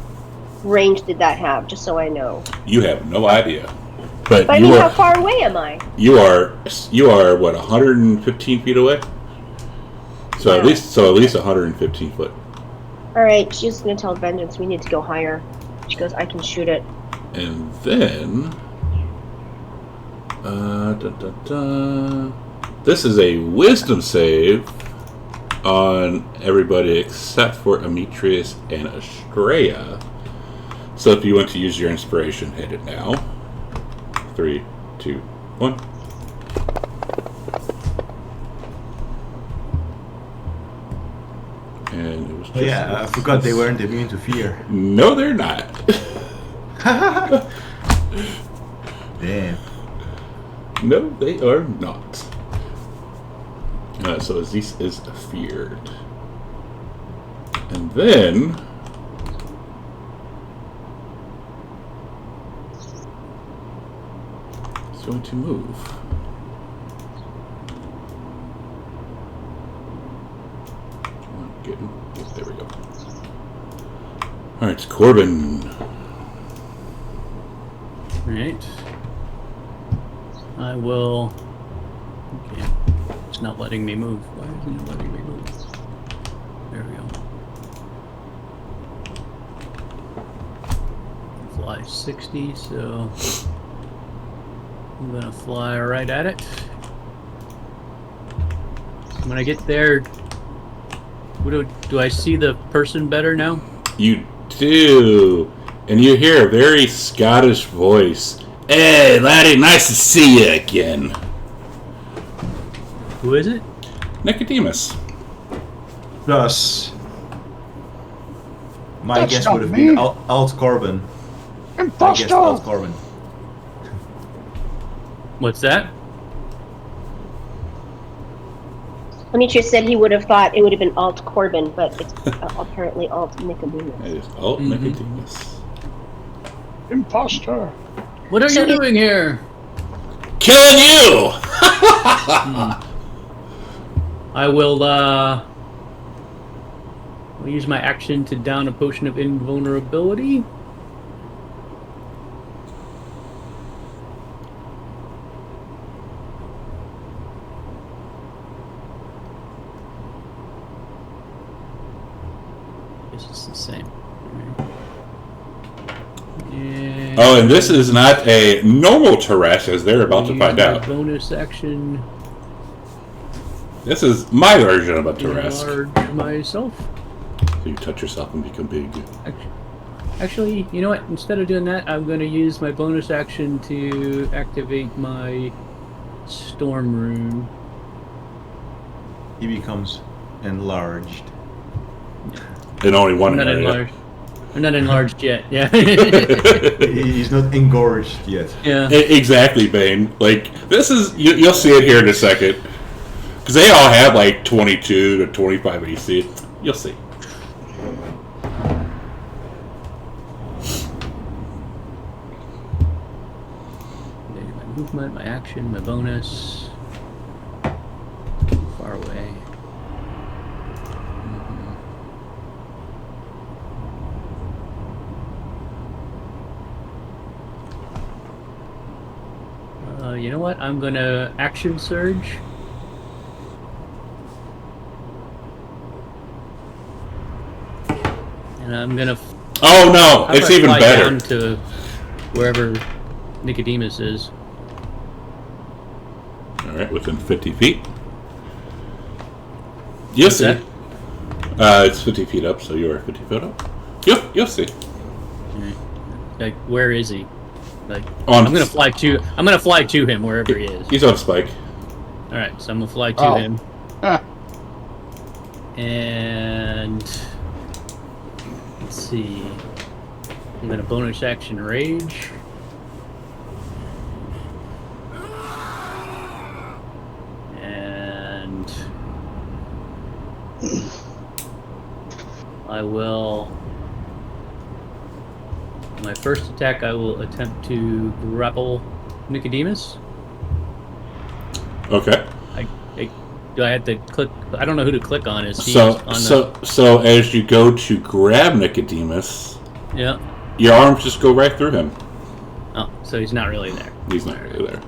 range did that have? Just so I know. You have no idea, but I mean, how far away am I? You are what 115 feet away. So Yeah. at least 115 foot. All right, she's gonna tell Vengeance we need to go higher. She goes, I can shoot it. And then, this is a wisdom save on everybody except for Amitrius and Estrella. So if you want to use your inspiration, hit it now. 3, 2, 1. And it was just I forgot they weren't immune to fear. No, they're not. Damn. No, they are not. So Aziz is feared. And then he's going to move. There we go. Alright, Corbin. Alright. I will... Okay. It's not letting me move. Why isn't it letting me move? There we go. Fly 60, so... I'm gonna fly right at it. When I get there... Do I see the person better now? You do. And you hear a very Scottish voice. Hey, laddie, nice to see you again. Who is it? Nicodemus. Plus, my That's guess not would have me. been Alt Corbin. I guess Imposter! Alt Corbin. What's that? Demetrius said he would have thought it would have been Alt Corbin, but it's apparently Alt Nicodemus. It is Alt Nicodemus. Imposter! What are So you he- doing here? Killing you! I will use my action to down a potion of invulnerability. Guess it's the same. And Oh, and this is not a normal Tarrasque, as they're about to use find my out. Bonus action. This is my version of a Tarrasque. Enlarge myself. So you touch yourself and become big. Actually, you know what? Instead of doing that, I'm going to use my bonus action to activate my storm rune. He becomes enlarged. In only one Not area. enlarged. They're not enlarged yet. Yeah. He's not engorged yet. Yeah. Exactly, Bane. Like, this is... You'll see it here in a second. Because they all have, like, 22 to 25 AC. You'll see. My movement, my action, my bonus. Far away. You know what? I'm gonna action surge. And I'm gonna. Oh, no! It's even fly better. down to wherever Nicodemus is. Alright, within 50 feet. You'll What's see. that? It's 50 feet up, so you are 50 feet up. You'll see. Like, where is he? Like, On I'm gonna fly to him wherever he is. He's on spike. All right, so I'm gonna fly to Oh. him, Huh. and let's see. I'm gonna bonus action rage. And I will. My first attack, I will attempt to grapple Nicodemus. Okay. Do I have to click? I don't know who to click on. Is he So, on so as you go to grab Nicodemus, yeah. your arms just go right through him. Oh, so he's not really there. He's not really there.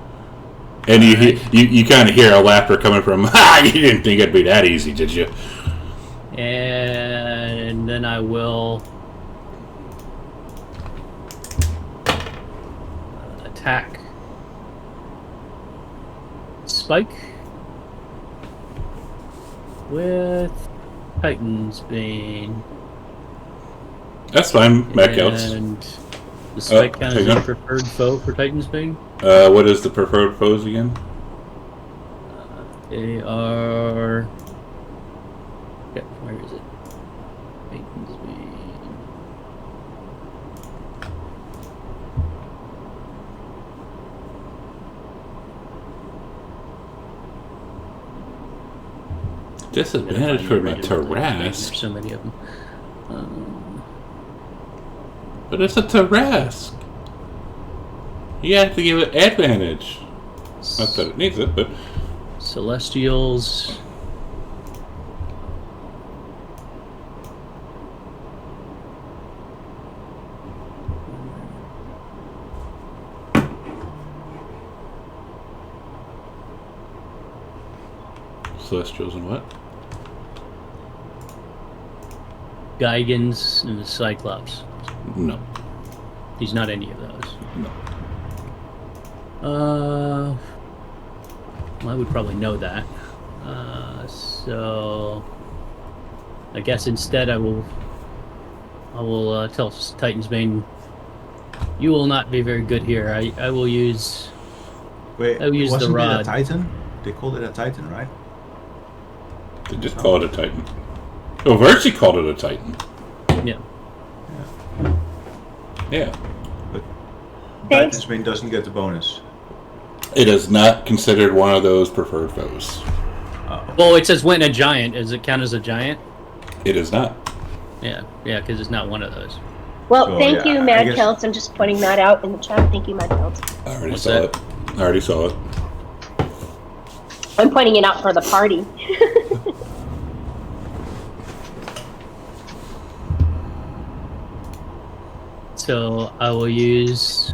And you kind of hear a laughter coming from, ha! You didn't think it'd be that easy, did you? And then I will attack Spike with Titan's Bane. That's fine, Mac outs. And the Spike count as hang a on. preferred foe for Titan's Bane. What is the preferred foes again? They are. Yeah, where is it? Titan's Bane. Disadvantage for my There's Tarrasque. so many of them. But it's a Tarrasque. You have to give it advantage. Not that it needs it, but... Celestials. Celestials and what? Geigens and the Cyclops. No. He's not any of those. No. Well, I would probably know that. So I guess instead I will tell Titan's Bane, you will not be very good here. I will use. Wait, I'll use the wasn't it a rod. Titan? They called it a Titan, right? They just call it a Titan. Oh, Versi called it a Titan. Yeah. Yeah. Thanks. Titan's Bane doesn't get the bonus. It is not considered one of those preferred foes. Well, it says when a giant. Does it count as a giant? It is not. Yeah, because it's not one of those. Well, So, thank yeah, you, I Mad guess- Celts. I'm just pointing that out in the chat. Thank you, Mad Celts. I already What's saw that? it. I already saw it. I'm pointing it out for the party. So I will use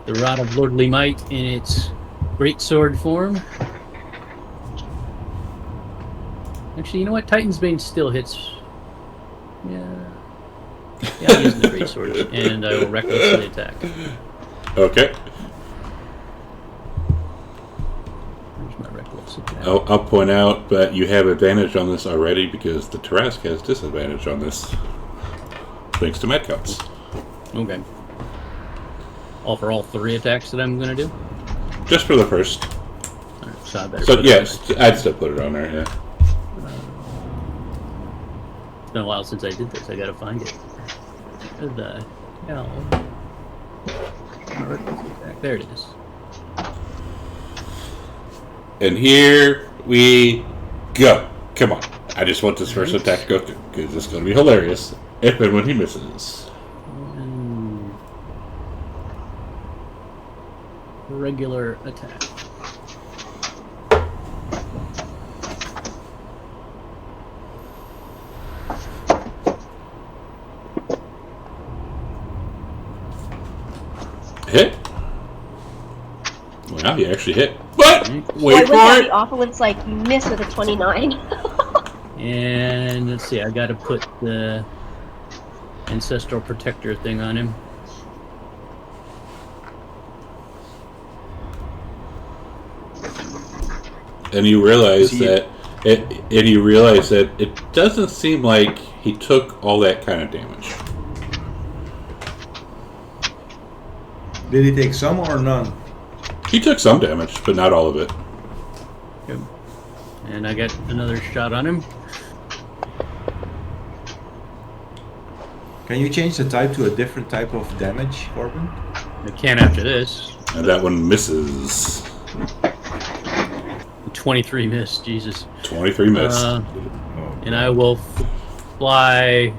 the Rod of Lordly Might in its great sword form. Actually, you know what? Titan's Bane still hits. Yeah, I'll use the great sword, and I will recklessly attack. Okay. Where's my reckless attack? I'll point out that you have advantage on this already because the Tarrasque has disadvantage on this. Thanks to Metcalf's. Okay. For all three attacks that I'm gonna do. Just for the first. Alright, so I better So put it yes, on I'd still put it on there, yeah. there. It's been a while since I did this. I gotta find it. the hell? There it is. And here we go. Come on. I just want this first attack to go through, because it's going to be hilarious if and when he misses. Regular attack. Hit. Wow, you actually hit. But Boy, wait wouldn't for that be it. awful when it's like you miss with a 29? And let's see, I gotta put the Ancestral Protector thing on him. And you realize that it doesn't seem like he took all that kind of damage. Did he take some or none? He took some damage, but not all of it. Yep. And I got another shot on him. Can you change the type to a different type of damage, Corbin? I can after this. And that one misses. 23 missed, Jesus. 23 missed. And I will fly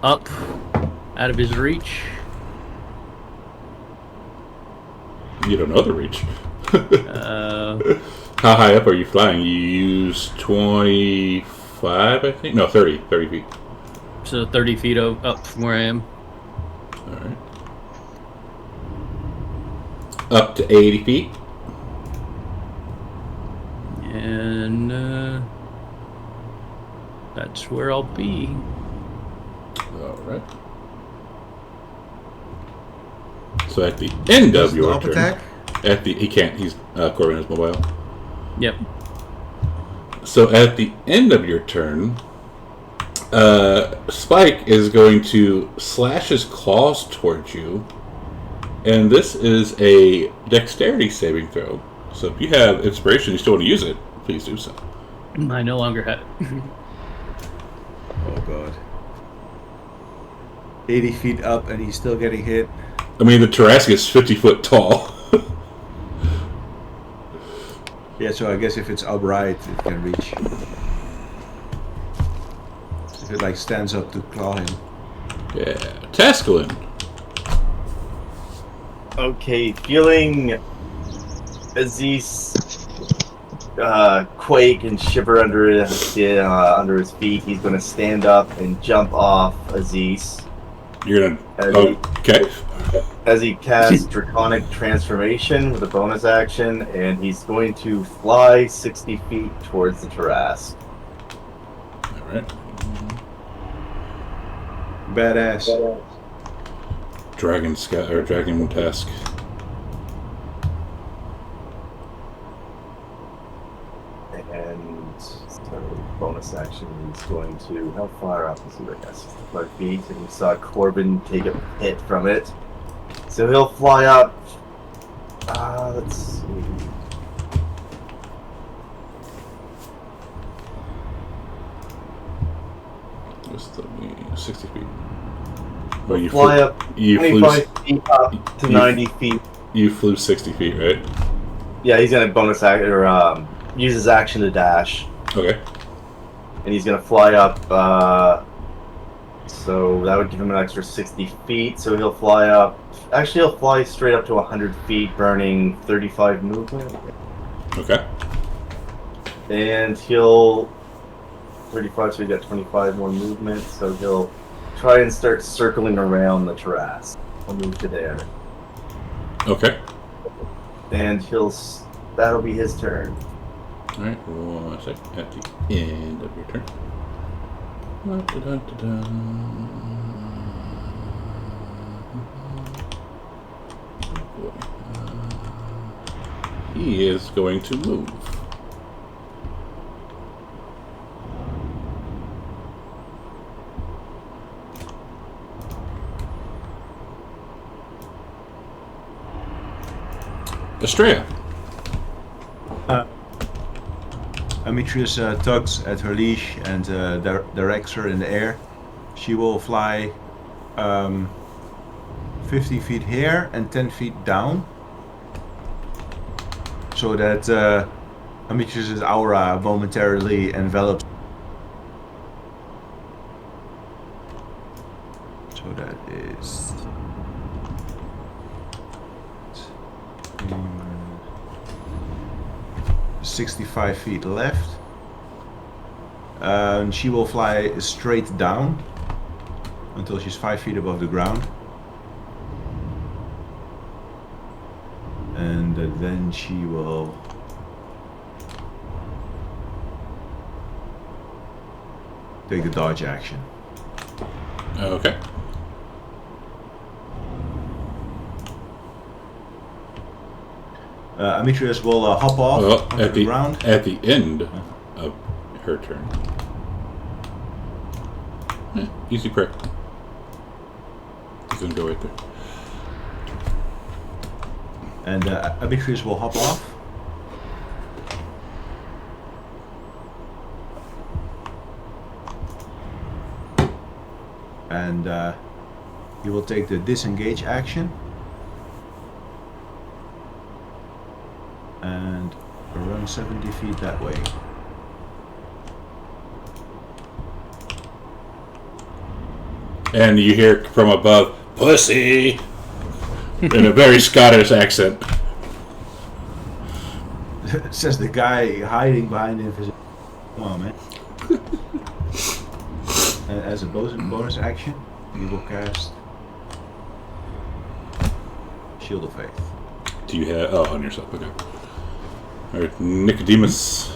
up out of his reach. You don't know the reach. Uh, How high up are you flying? You use 25, I think? No, 30 feet. so 30 feet up from where I am. Alright. Up to 80 feet. And that's where I'll be. Alright. So at the end of your Stop turn... attack? He can't. He's Corbin is mobile. Yep. So at the end of your turn, Spike is going to slash his claws towards you, and this is a dexterity saving throw. So if you have inspiration, you still want to use it, please do so. I no longer have it. Oh god. 80 feet up and he's still getting hit. I mean, the Tarrasque is 50 foot tall. Yeah, so I guess if it's upright, it can reach. If it like stands up to claw him. Yeah. Tascalin. Okay, feeling Aziz quake and shiver under his feet, he's going to stand up and jump off Aziz. You're gonna... Okay. As he casts Draconic Transformation with a bonus action, and he's going to fly 60 feet towards the Tarrasque. Alright. Badass. Dragon Task. And so bonus action, he's going to, how far up is he right now? 65 feet, and you saw Corbin take a hit from it. So he'll fly up, let's see. Just 60 feet. Well, you Fly up you 25 flew, feet up to 90 feet. You flew 60 feet, right? Yeah, he's gonna bonus act or use his action to dash, Okay. and he's gonna fly up. So that would give him an extra 60 feet. So he'll fly up. Actually, he'll fly straight up to 100 feet, burning 35 movement. Okay. And he'll 35, so he got 25 more movement. So he'll try and start circling around the Tarrasque. I'll move to there, Okay. and that'll be his turn. Alright, 1 second. At the end of your turn. He is going to move. Estrella. Amitrius tugs at her leash and directs her in the air. She will fly 50 feet here and 10 feet down, so that Amitrus's aura momentarily envelops. So that is 65 feet left. And she will fly straight down until she's 5 feet above the ground. And then she will take the dodge action. Okay. Amitrius will hop off onto at the ground. At the end of her turn. Easy prick. He's gonna go right there. And Amitrius will hop off. And he will take the disengage action. And run 70 feet that way. And you hear from above, "Pussy!" in a very Scottish accent. Says the guy hiding behind him. Come on, man. And as a bonus action, you will cast Shield of Faith. Do you have... Oh, on yourself, okay. Alright, Nicodemus.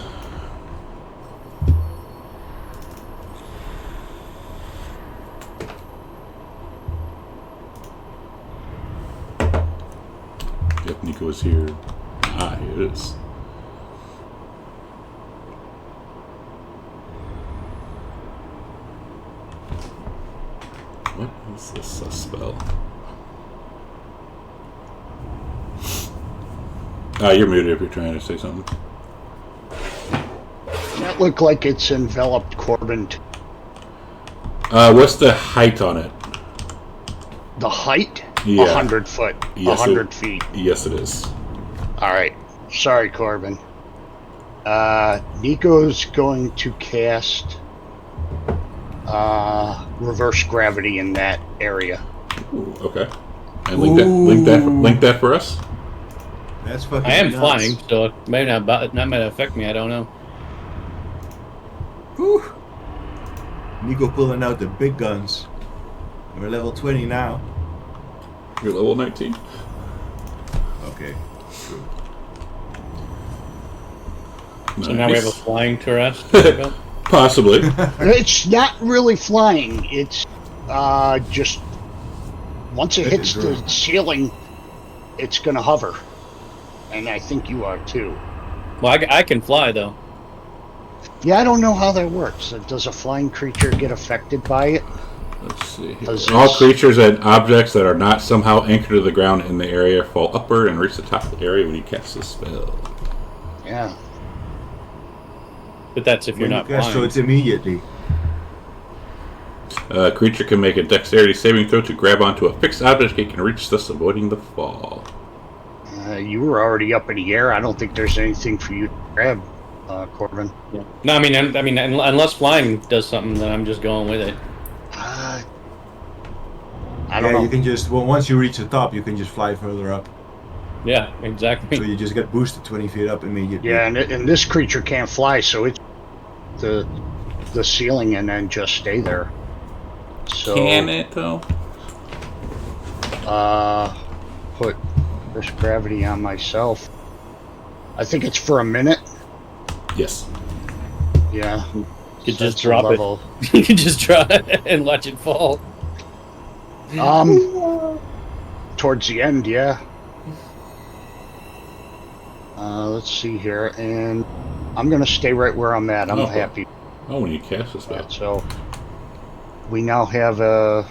Yep, Nico is here. Ah, here it is. What is this a spell? You're muted if you're trying to say something. That looked like it's enveloped Corbin. What's the height on it? The height? Yeah. 100 foot. Yes, 100 feet. Yes, it is. Alright. Sorry, Corbin. Nico's going to cast reverse gravity in that area. Ooh, okay. And link that for us. That's fucking I am nuts. flying, so it may not affect me. I don't know. Whew. Nico pulling out the big guns. We're level 20 now. You're level 19. Okay. True. So now we have a Nice. flying terrestrial. Possibly. It's not really flying. It's just once it hits the ceiling, it's going to hover. And I think you are too. Well, I can fly though. Yeah, I don't know how that works. Does a flying creature get affected by it? Let's see here. Does All this- creatures and objects that are not somehow anchored to the ground in the area fall upward and reach the top of the area when you cast this spell. Yeah. But that's if you're not flying. So it's immediately. A creature can make a dexterity saving throw to grab onto a fixed object it can reach, thus avoiding the fall. You were already up in the air. I don't think there's anything for you to grab, Corbin. Yeah. No, I mean, unless flying does something, then I'm just going with it. I don't know. You can just once you reach the top, you can just fly further up. Yeah, exactly. So you just get boosted 20 feet up immediately. Yeah, and this creature can't fly, so it's the ceiling and then just stay there. So Can it though? put this gravity on myself. I think it's for a minute. Yes. Yeah. You could So just that's drop level. it. You can just drop it and watch it fall. Towards the end, yeah. Let's see here, and I'm gonna stay right where I'm at. I'm Oh. happy. Oh, when you cast this spell. So we now have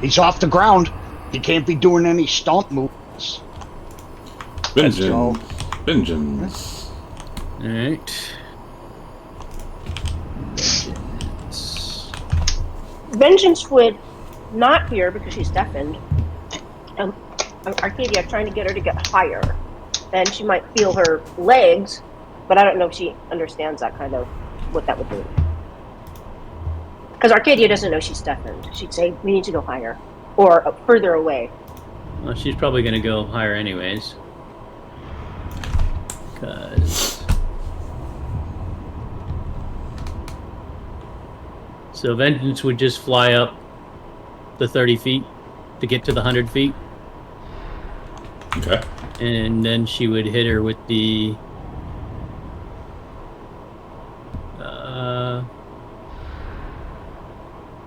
he's off the ground. He can't be doing any stomp moves. Vengeance. Vengeance. Alright. Vengeance would not here because she's deafened. Arcadia trying to get her to get higher, and she might feel her legs, but I don't know if she understands that kind of what that would do. Because Arcadia doesn't know she's deafened. She'd say, "We need to go higher, or further away." Well, she's probably going to go higher anyways. Because... So Vengeance would just fly up the 30 feet to get to the 100 feet. Okay. And then she would hit her with the...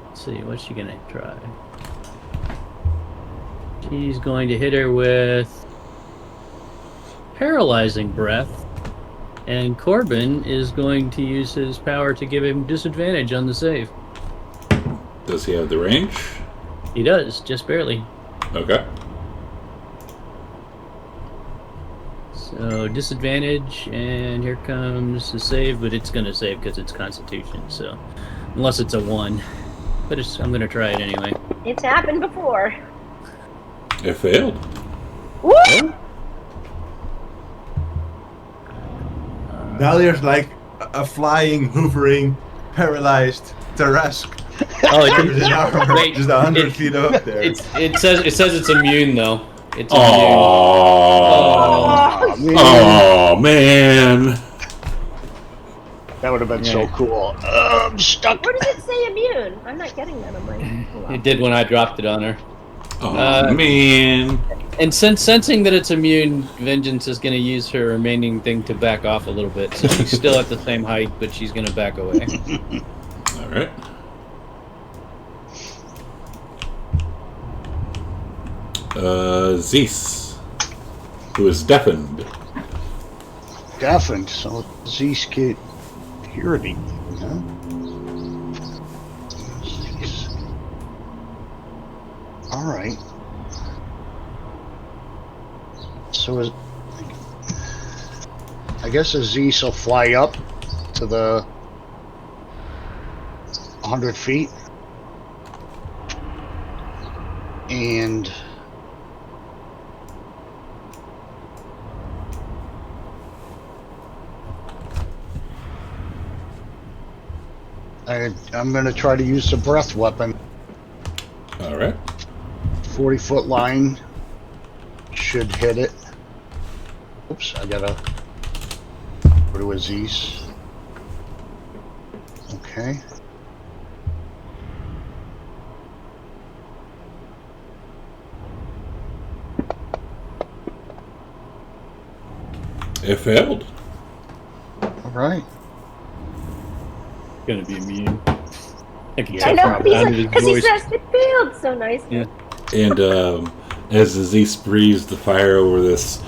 let's see, what's she going to try? She's going to hit her with Paralyzing Breath, and Corbin is going to use his power to give him disadvantage on the save. Does he have the range? He does, just barely. Okay. So disadvantage, and here comes the save, but it's going to save because it's Constitution, so unless it's a 1. But I'm going to try it anyway. It's happened before. It failed. Woo! Now there's like a flying, hovering, paralyzed Tarrasque. Oh, With his armor wait, just 100 feet up there. it says it's immune though. It's Oh, oh man. That would have been so cool. I'm stuck. Where does it say immune? I'm not getting that on my. immune. It did when I dropped it on her. Oh man. And sensing that it's immune, Vengeance is going to use her remaining thing to back off a little bit. So she's still at the same height, but she's going to back away. All right. Zeus, who is deafened. Deafened, so Zeus can't hear anything, huh? Zeus. All right. So I guess Zeus will fly up to the 100 feet. And I'm going to try to use the breath weapon. All right. 40-foot line should hit it. Oops, I gotta go to Aziz. Okay. It failed. All right. Going to be immune. I can Yeah, tell I know, from the sound of his because he voice. says it failed so nice. Yeah. And as Zeus breathes the fire over this,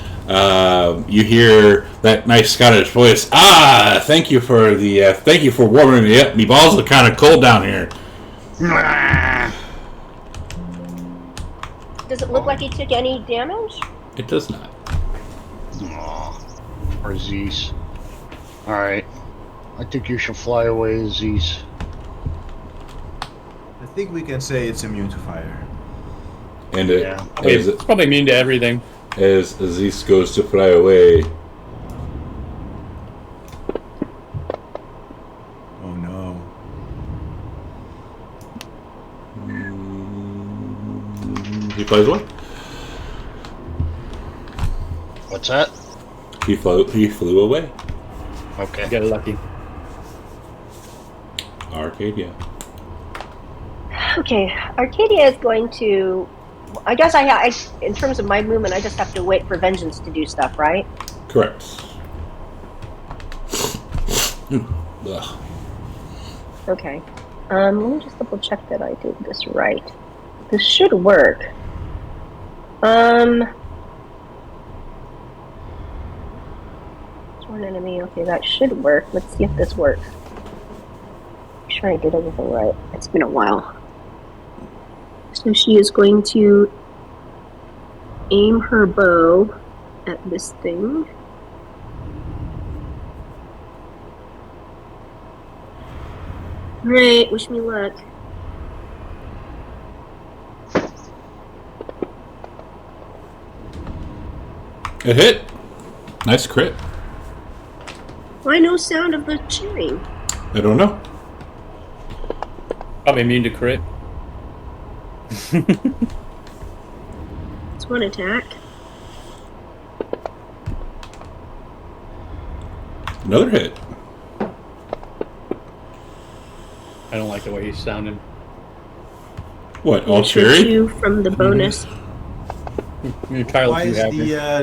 you hear that nice Scottish voice. Ah, thank you for warming me up. Me balls are kind of cold down here. Does it look like he took any damage? It does not. Aw, or Zeus. All right. I think you should fly away, Aziz. I think we can say it's immune to fire. And Yeah. It's probably immune to everything. as Zeus goes to fly away, Oh no. he flies away. What's that? He flew away. Okay. Got lucky. Arcadia. Okay, Arcadia is going to. I guess I, in terms of my movement, I just have to wait for Vengeance to do stuff, right? Correct. Ugh. Okay. Let me just double check that I did this right. This should work. One enemy. Okay, that should work. Let's see if this works. Make sure I did everything right. It's been a while. So she is going to aim her bow at this thing. Great, wish me luck. It hit. Nice crit. Why no sound of the cheering? I don't know. Probably immune to crit. It's one attack. Another hit. I don't like the way he's sounding. What? All Shoot cherry? you from the bonus. Why is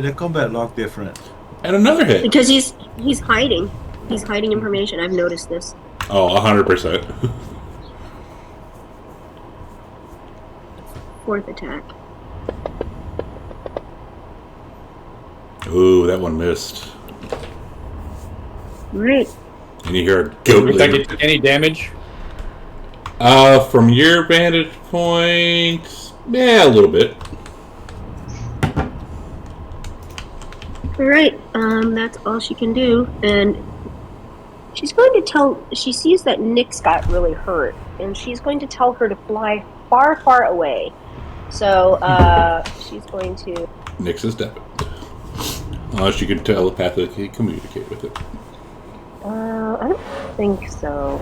the combat log different? And another hit. Because he's hiding. He's hiding information. I've noticed this. Oh, 100%. Fourth attack. Ooh, that one missed. Right. And you hear a goat Looks like leap. it took any damage. From your vantage point, yeah, a little bit. Alright, that's all she can do. And she's going to tell... She sees that Nyx got really hurt. And she's going to tell her to fly far, far away. So, she's going to... Nyx is dead. Unless you can telepathically communicate with it. I don't think so.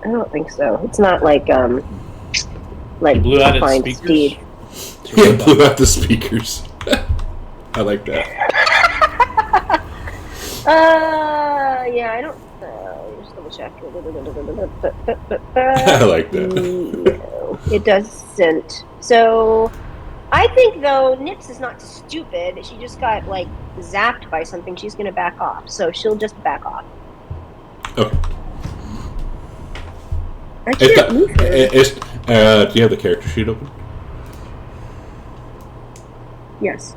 I don't think so. It's not like Blew out its find speakers? speed. Yeah, blew out the speakers. I like that. Yeah, I don't. Just double check. I like that. No, it doesn't. So, I think though Nyx is not stupid. She just got like zapped by something. She's gonna back off. So she'll just back off. Okay. I can't move her. Do you have the character sheet open? Yes.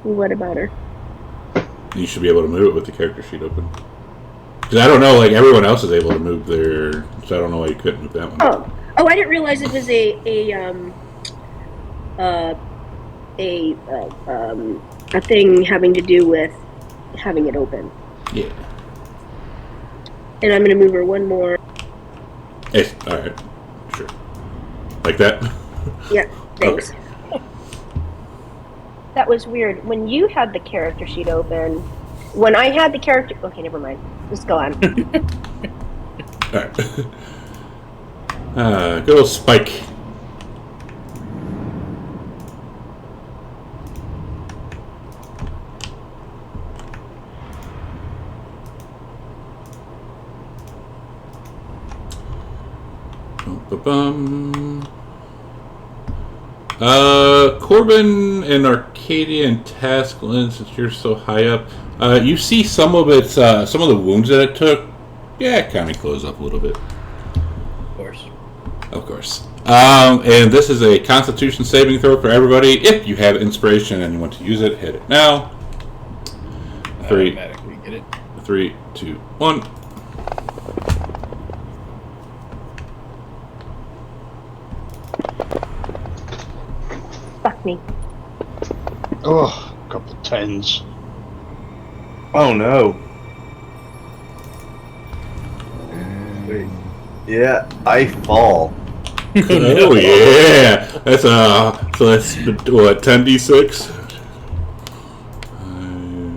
What about her? You should be able to move it with the character sheet open. Because I don't know, like everyone else is able to move their, so I don't know why you couldn't move that one. Oh, I didn't realize it was a thing having to do with having it open. Yeah. And I'm gonna move her one more. Hey, alright. Sure. Like that? Yeah, thanks. Okay. That was weird. When you had the character sheet open, when I had the character... Okay, never mind. Just go on. Alright. Good old Spike. Ba-bum. Corbin and Arcadia and Tasklin, since you're so high up, you see some of its, some of the wounds that it took. Yeah, kind of close up a little bit. Of course. Of course. And this is a Constitution saving throw for everybody. If you have inspiration and you want to use it, hit it now. Automatically get it. 3, 2, 1. Fuck me. Oh, a couple tens. Oh no. Wait. Yeah, I fall. Oh yeah, that's so that's what 10d6.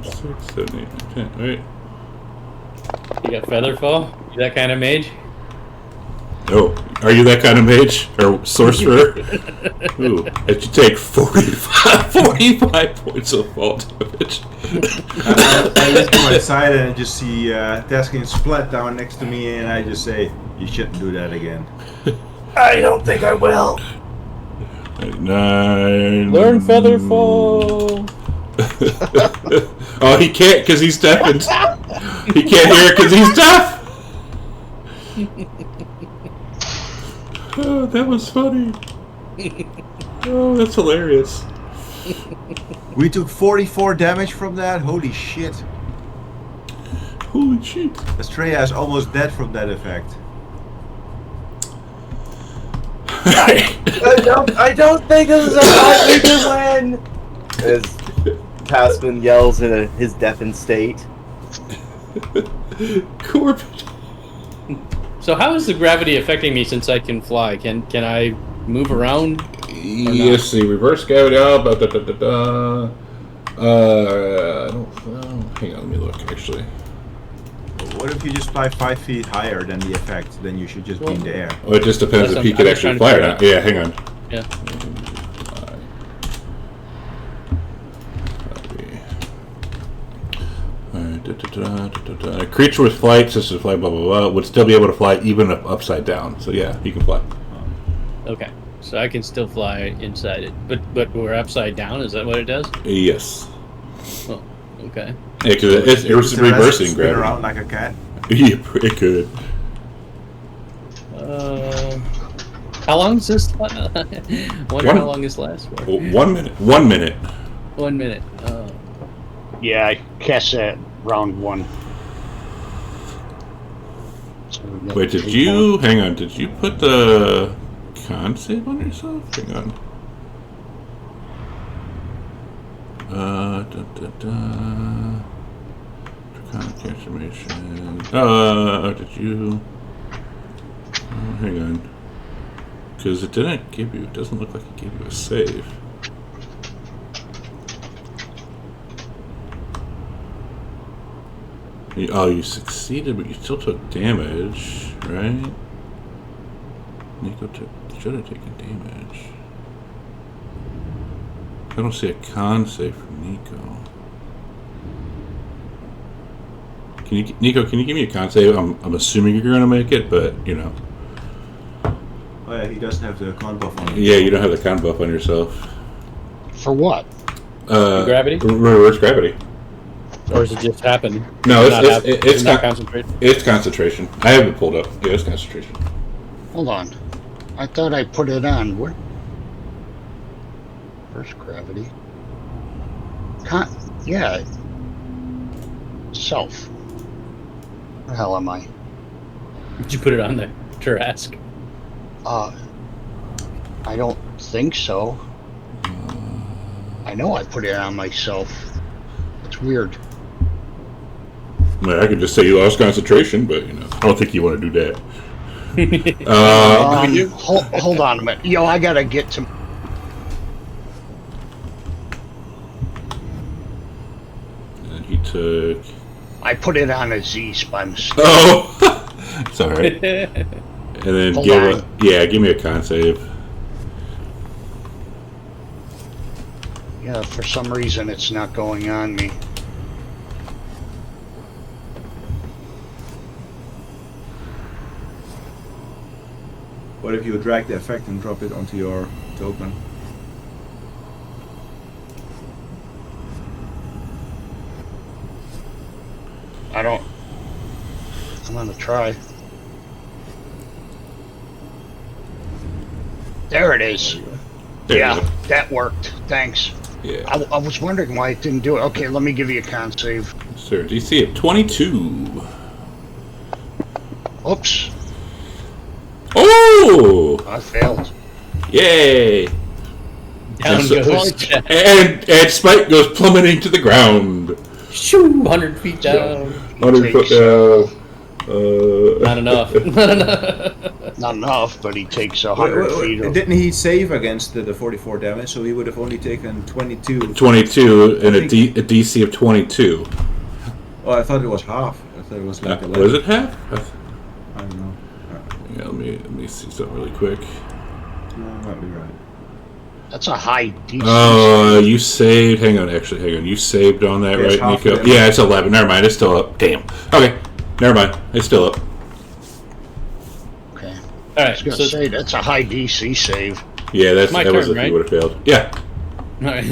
5, 6, 7, 8, 10. Right? You got Featherfall? You that kind of mage? Oh, are you that kind of mage or sorcerer? Ooh, that you take 45 points of fall damage. I just go inside and I just see Taskin splat down next to me, and I just say, "You shouldn't do that again." I don't think I will. 9. Learn Featherfall! Oh, he can't because he's deafened. He can't hear it because he's deaf. Oh, that was funny. Oh, that's hilarious. We took 44 damage from that. Holy shit! Holy shit. Estrella is almost dead from that effect. I don't think this is a fight we can win. As Tasman yells in his deafened state. Corbin. So how is the gravity affecting me since I can fly? Can I move around? Yes, the reverse gravity. I don't know. Hang on, let me look. Actually, What if you just fly 5 feet higher than the effect? Then you should just be in the air. well, it just depends if he could actually fly or not. Yeah, hang on. Yeah. A creature with flight, system flight, blah blah blah, would still be able to fly even upside down. So yeah, he can fly. Okay. So I can still fly inside it, but we're upside down. Is that what it does? Yes. Oh, okay. Yeah, because it's reversing spin gravity. around like a cat. Yeah, it could. How long does this? Wonder how long this lasts for. 1 minute. 1 minute. 1 minute. Yeah, I cast that round 1. So Wait, did you? Hang on. Did you put the con save on yourself? Hang on. Con transformation. Did you? Hang on. Because it didn't give you. It doesn't look like it gave you a save. Oh, you succeeded, but you still took damage, right? Nico should have taken damage. I don't see a con save from Nico. Nico, can you give me a con save? I'm assuming you're gonna make it, but you know. Oh yeah, he doesn't have the con buff on him. Yeah, you don't have the con buff on yourself. For what? Gravity? Reverse gravity. Or does it just happen? No, it's not concentration. It's concentration. I have it pulled up. Yeah, it's concentration. Hold on. I thought I put it on. Where? First gravity. Yeah. Self. Where the hell am I? Did you put it on the Tarask? I don't think so. I know I put it on myself. It's weird. I could just say you lost concentration, but you know, I don't think you want to do that. Hold on a minute. Yo, I gotta get to. And he took. I put it on a Z by mistake. Oh, it's all right. And then give me a con save. Yeah, for some reason it's not going on me. What if you drag the effect and drop it onto your token? I'm gonna try. There it is. There you Yeah, go. that worked. Thanks. Yeah. I was wondering why it didn't do it. Okay, let me give you a con save. Sir, DC of 22. Oops, Oh! I failed. Yay! Down And so- goes Jack. And Spike goes plummeting to the ground. Shoo, 100 feet down. 100 foot down. Not enough. Not enough. Not enough, but he takes 100 feet of... Didn't he save against the 44 damage? So he would have only taken 22. 22 and a DC of 22. Oh, I thought it was half. I thought it was like 11. Was it half? I don't know. Yeah, let me see something really quick. No, might be right. That's a high DC. You saved. Hang on. You saved on that, Yeah, it's right, half Nico? of it. Yeah, it's 11. Never mind. It's still up. Damn. Okay. Never mind. It's still up. Okay. All I right, was going so to say, that's a high DC save. Yeah, that my was turn, if right? you would have failed. Yeah. all right.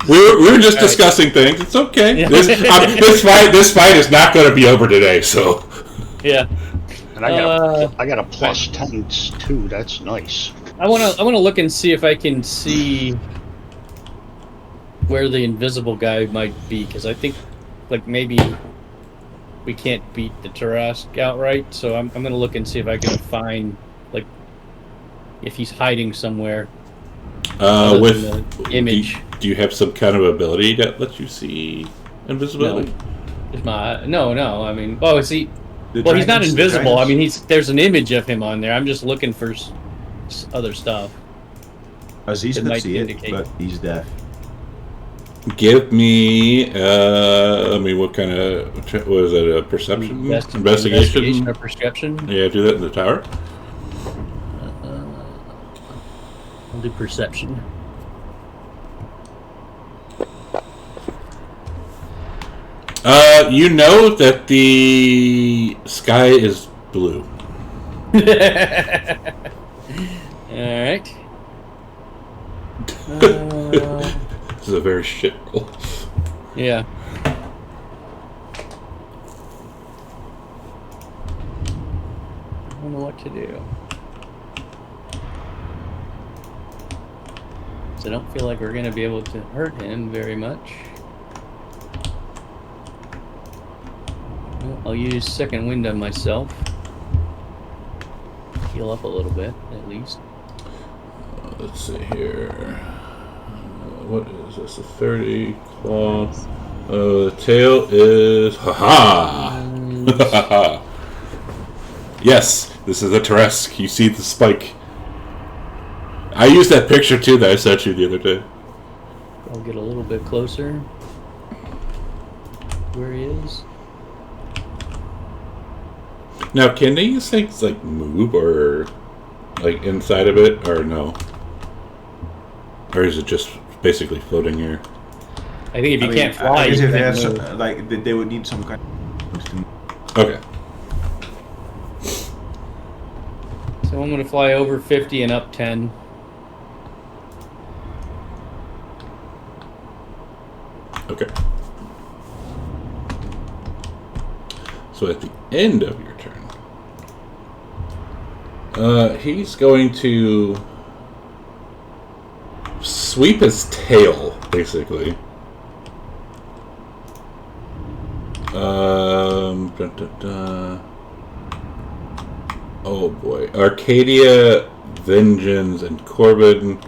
We were just discussing things. It's okay. Yeah. This fight is not going to be over today. So. Yeah, And I got a plus 10 too. That's nice. I wanna look and see if I can see where the invisible guy might be, because I think like maybe we can't beat the Tarask outright. So I'm gonna look and see if I can find like if he's hiding somewhere. other With than the image. do you have some kind of ability that lets you see invisibility? No. I mean, oh, is he? The Well, he's not dragons- invisible. I dragons- mean, there's an image of him on there. I'm just looking for other stuff. Aziz It could might see it, indicate. but he's deaf. Give me, what kind of, was it a perception? Investigation or perception? Yeah, do that in the tower. I'll do perception. You know that the sky is blue. Alright. This is a very shit roll. Yeah. I don't know what to do. So I don't feel like we're going to be able to hurt him very much. Well, I'll use second wind on myself. Heal up a little bit, at least. Let's see here. What is this? A 30 claw. The tail is haha. Yes, this is a Teresk. You see the spike. I used that picture too that I sent you the other day. I'll get a little bit closer. Where he is. Now, can these things like move or like inside of it, or no? Or is it just basically floating here? I think if you can't fly, I guess you if they can't have move. some, like they would need some kind of. Okay. So I'm going to fly over 50 and up 10. Okay. So at the end of your turn, he's going to sweep his tail, basically. Oh boy, Arcadia, Vengeance, and Corbin.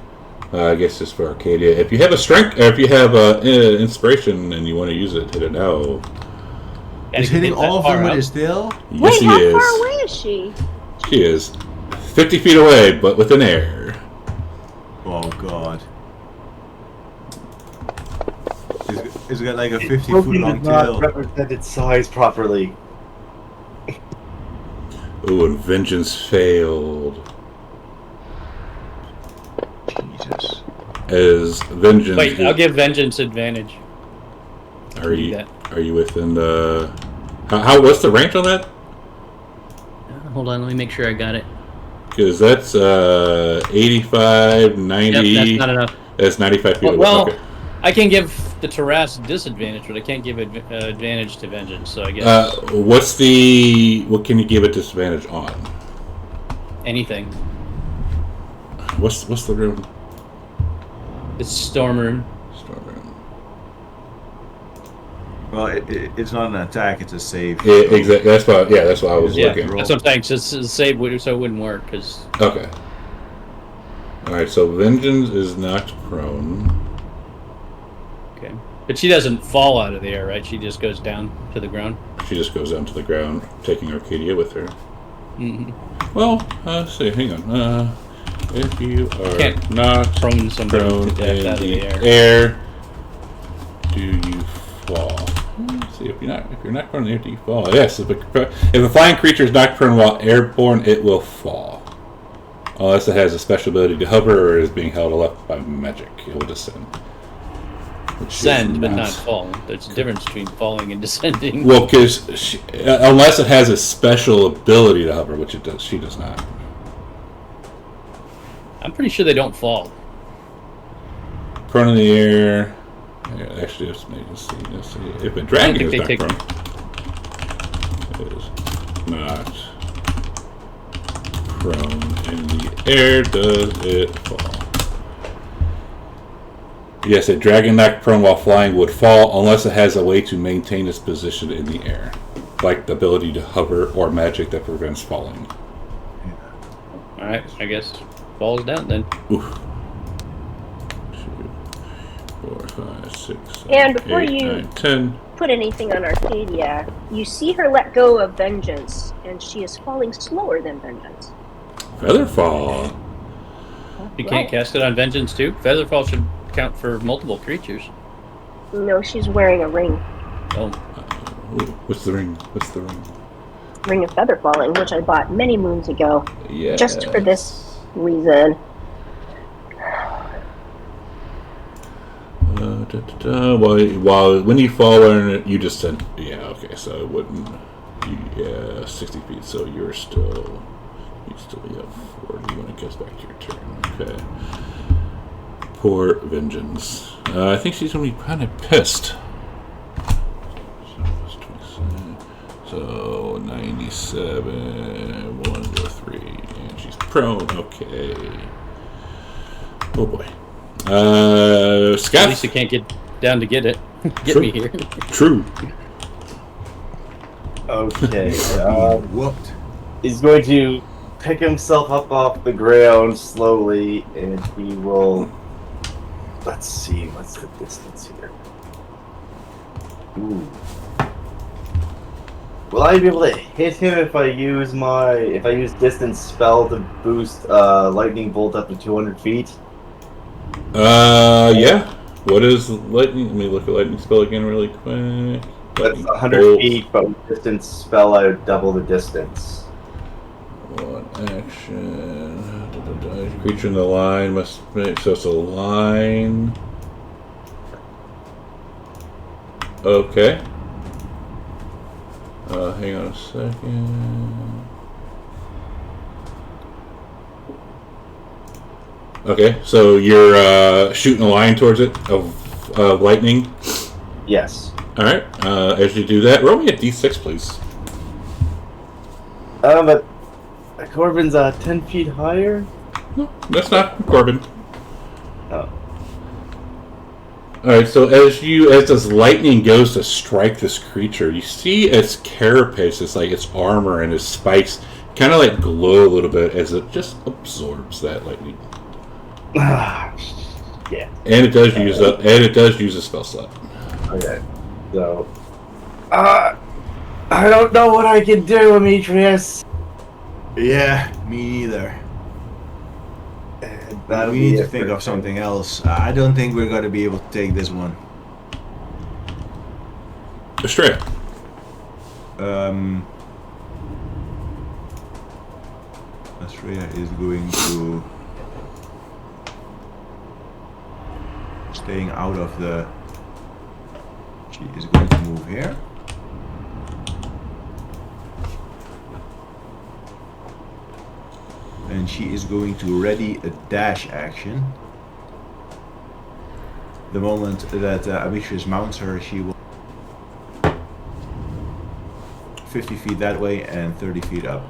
I guess just for Arcadia. If you have a strength, or if you have inspiration and you want to use it, hit it now. He's hitting all of them with his tail? Yes, Wait, he how is. far away is she? She is 50 feet away, but with an air. Oh god. It's got like a 50-foot long does not tail. represent its size properly. Ooh, and Vengeance failed. Jesus. As Vengeance. Wait, I'll give Vengeance advantage. Are do you that. are you within the? How what's the range on that? Hold on, let me make sure I got it. Because that's 85, 90. Yep, that's not enough. That's 95 feet away. Well, Okay. I can give the Taras disadvantage, but I can't give advantage to Vengeance, so I guess What can you give it disadvantage on? anything. What's the room? It's Storm Rune. Storm room. Well, it's not an attack; it's a save. Yeah, exactly. That's what I was Yeah, looking. that's what I'm saying. So it's a save, so it wouldn't work, because... Okay. Alright, so Vengeance is knocked prone. Okay. But she doesn't fall out of the air, right? She just goes down to the ground? She just goes down to the ground, taking Arcadia with her. Mm-hmm. Well, let's see, hang on. If you are Can't not prone somebody prone to death in out of the the air. air, do you fall? Let's see, if you're not prone in the air, do you fall? Yes, if a flying creature is knocked prone while airborne, it will fall. Unless it has a special ability to hover or is being held aloft by magic, it will descend. Descend, but not fall. There's a difference between falling and descending. Well, because unless it has a special ability to hover, which it does, she does not. I'm pretty sure they don't fall. Prone in the air. Yeah, actually, let's see. If a dragon is not prone, it is not prone in the air. Does it fall? Yes, a dragon knocked prone while flying would fall unless it has a way to maintain its position in the air, like the ability to hover or magic that prevents falling. Alright, I guess falls down then. Oof. 2, 4, 5, 6, 7, And before 8, you- 9, 10. Put anything on Arcadia, you see her let go of Vengeance, and she is falling slower than Vengeance. Featherfall. You can't cast it on Vengeance too? Featherfall should count for multiple creatures. No, she's wearing a ring. Oh, Ooh, what's the ring? What's the ring? Ring of Featherfalling, which I bought many moons ago. Yeah. Just for this reason. While when you fall in it, you just said, yeah, okay, so it wouldn't, yeah, 60 feet, so you still have 40 when it gets back to your turn, okay. Poor Vengeance. I think she's going to be kind of pissed. So, 97, 1 to 3, and she's prone, okay. Oh boy. Scott. at least you can't get down to get it. Get True. me here. True. Okay. Whooped. He's going to pick himself up off the ground slowly, and he will. Let's see. What's the distance here? Ooh. Will I be able to hit him if I use distance spell to boost lightning bolt up to 200 feet? Yeah. What is lightning? Let me look at lightning spell again really quick. That's Lightning 100 bolt. feet, but with distance spell, I would double the distance. One action. Creature in the line must make, so it's a line. Okay. Hang on a second. Okay, so you're shooting a line towards it of lightning. Yes. All right. As you do that, roll me a d6, please. But Corbin's 10 feet higher. No, that's not Corbin. Oh. All right. So as this lightning goes to strike this creature, you see its carapace, it's like its armor and its spikes, kind of like glow a little bit as it just absorbs that lightning. Yeah. And it does use a spell slot. Okay. So, I don't know what I can do, Demetrius. Yeah, me neither. We need to think of something else. I don't think we're gonna be able to take this one. Astray. Australia is going to staying out of the. She is going to move here. And she is going to ready a dash action. The moment that Abitrus mounts her, she will 50 feet that way and 30 feet up.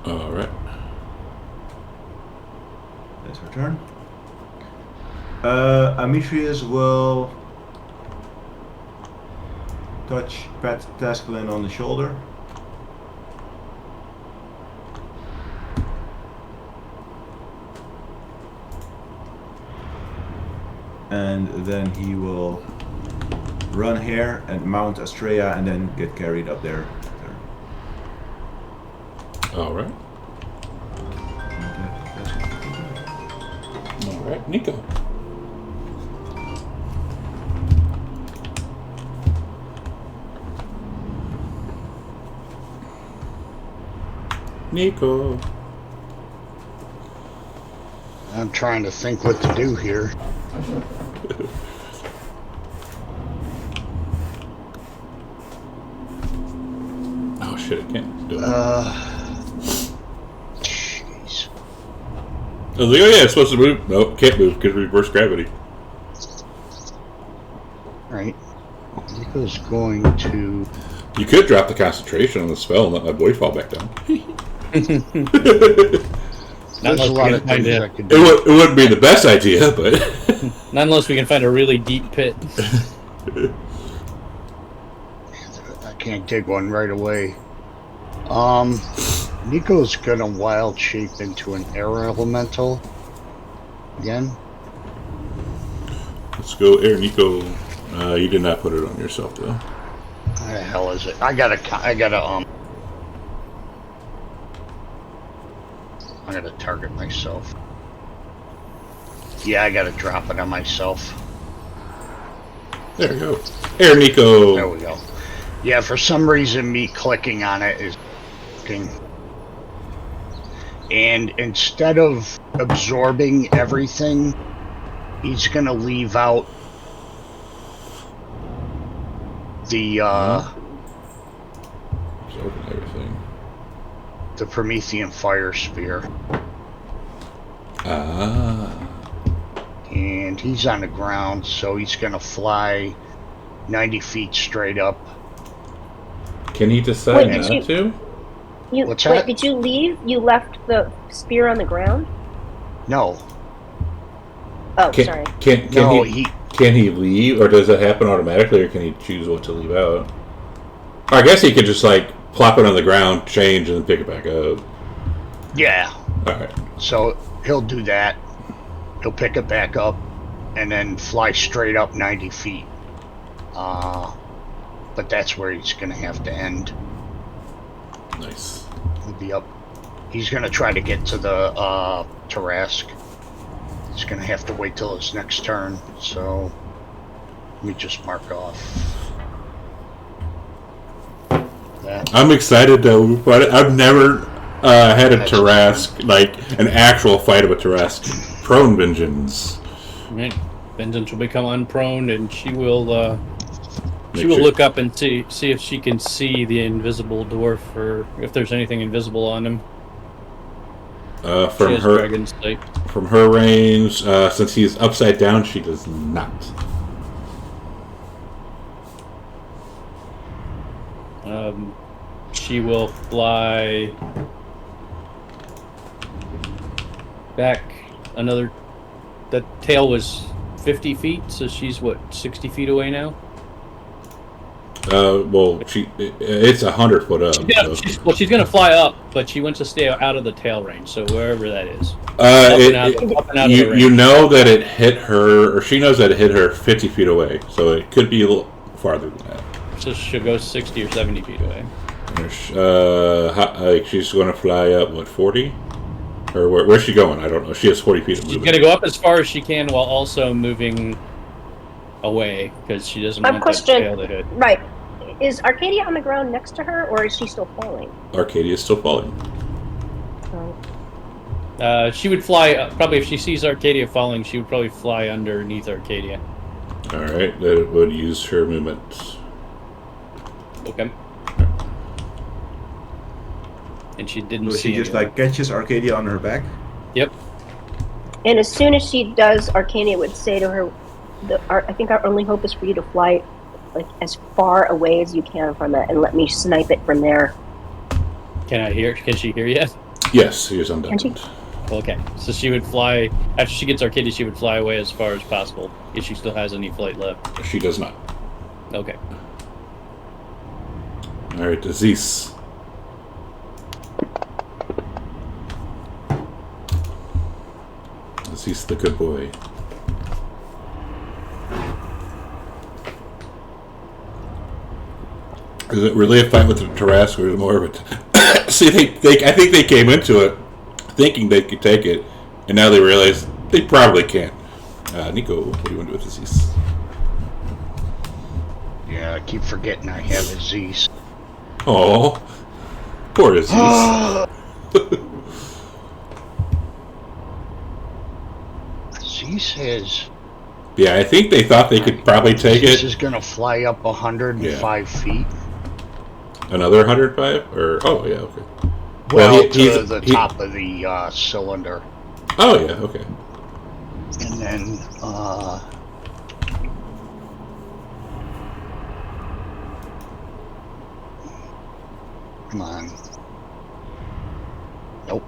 All right. That's her turn. Amitrius will pat Tascalin on the shoulder. And then he will run here and mount Estrella and then get carried up there. All right. All right, Nico. Nico. I'm trying to think what to do here. Oh shit! I can't do it. Jeez. I was like, oh yeah, it's supposed to move. No, can't move because reverse gravity. Right. Nico's going to. You could drop the concentration on the spell and let my boy fall back down. There's a lot of things I could do. It wouldn't be the best idea, but Not unless we can find a really deep pit. I can't dig one right away. Nico's gonna wild shape into an air elemental again. let's go, Air Nico. You did not put it on yourself though. How the hell is it? I gotta I'm gonna target myself. Yeah, I gotta drop it on myself. There we go. Air Nico. There we go. Yeah, for some reason, me clicking on it is working. And instead of absorbing everything, he's gonna leave out the Absorbing everything. the Promethean fire sphere. Ah. And he's on the ground, so he's gonna fly 90 feet straight up. Can he decide Wait, did not you- to? What's that? Did you leave? You left the spear on the ground? No, Oh, Can, sorry. can no, can he leave, or does it happen automatically, or can he choose what to leave out? Or I guess he could just like plop it on the ground, change, and then pick it back up. yeah. All right. So he'll do that. He'll pick it back up, and then fly straight up 90 feet. But that's where he's gonna have to end. Nice. He'll be up. He's gonna try to get to the Tarask. He's gonna have to wait till his next turn. So let me just mark off that. I'm excited though, but I've never had a Tarask, like an actual fight of a Tarask. Prone vengeance. Right. Vengeance will become unprone, and she will Make sure- look up and see if she can see the invisible dwarf, or if there's anything invisible on him. She From has her dragon's sight. from her range, since he's upside down, she does not. She will fly back another. The tail was 50 feet, so she's what, 60 feet away now? Well, it's 100 foot up. Yeah, So. she's gonna fly up, but she wants to stay out of the tail range, so wherever that is. Up It, and out of the you range. know that it hit her, or she knows that it hit her 50 feet away, so it could be a little farther than that. So she'll go 60 or 70 feet away. Like she's going to fly up, what, 40? Or where's she going? I don't know. She has 40 feet of She's movement. gonna go up as far as she can while also moving away, because she doesn't want that Question. tail to hit. Right. Is Arcadia on the ground next to her, or is she still falling? Arcadia is still falling. She would fly, probably if she sees Arcadia falling, she would probably fly underneath Arcadia. Alright, that would use her movement. Okay. And she didn't So see she just anyone. like catches Arcadia on her back. Yep. And as soon as she does, Arcadia would say to her, I think our only hope is for you to fly like as far away as you can from it and let me snipe it from there. Can she hear yet? Yes, he is undone. Can she? Okay. So she would fly, after she gets Arcadia, she would fly away as far as possible, if she still has any flight left. She does not. Okay. Alright, Aziz. Aziz the good boy. Is it really a fight with the Tarask, or is it more of a... See, I think they came into it thinking they could take it, and now they realize they probably can't. Nico, what do you want to do with Aziz? Yeah, I keep forgetting I have Aziz. Oh, poor Aziz. Aziz has. Yeah, I think they thought they could probably take Aziz it. is gonna fly up 105 feet. Another 105? Or oh yeah, okay. Well, he's- to the top of the cylinder, Oh yeah, okay. and then come on. Nope,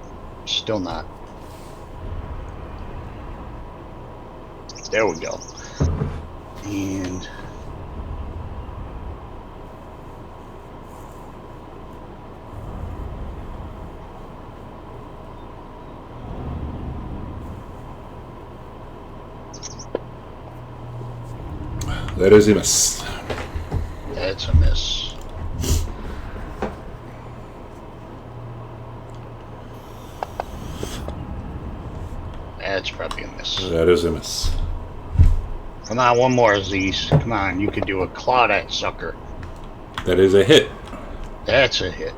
still not. There we go. And That is a miss. that's a miss. That's probably a miss. That is a miss. Come on, one more, Aziz. Come on, you could do a claw that sucker. That is a hit. That's a hit.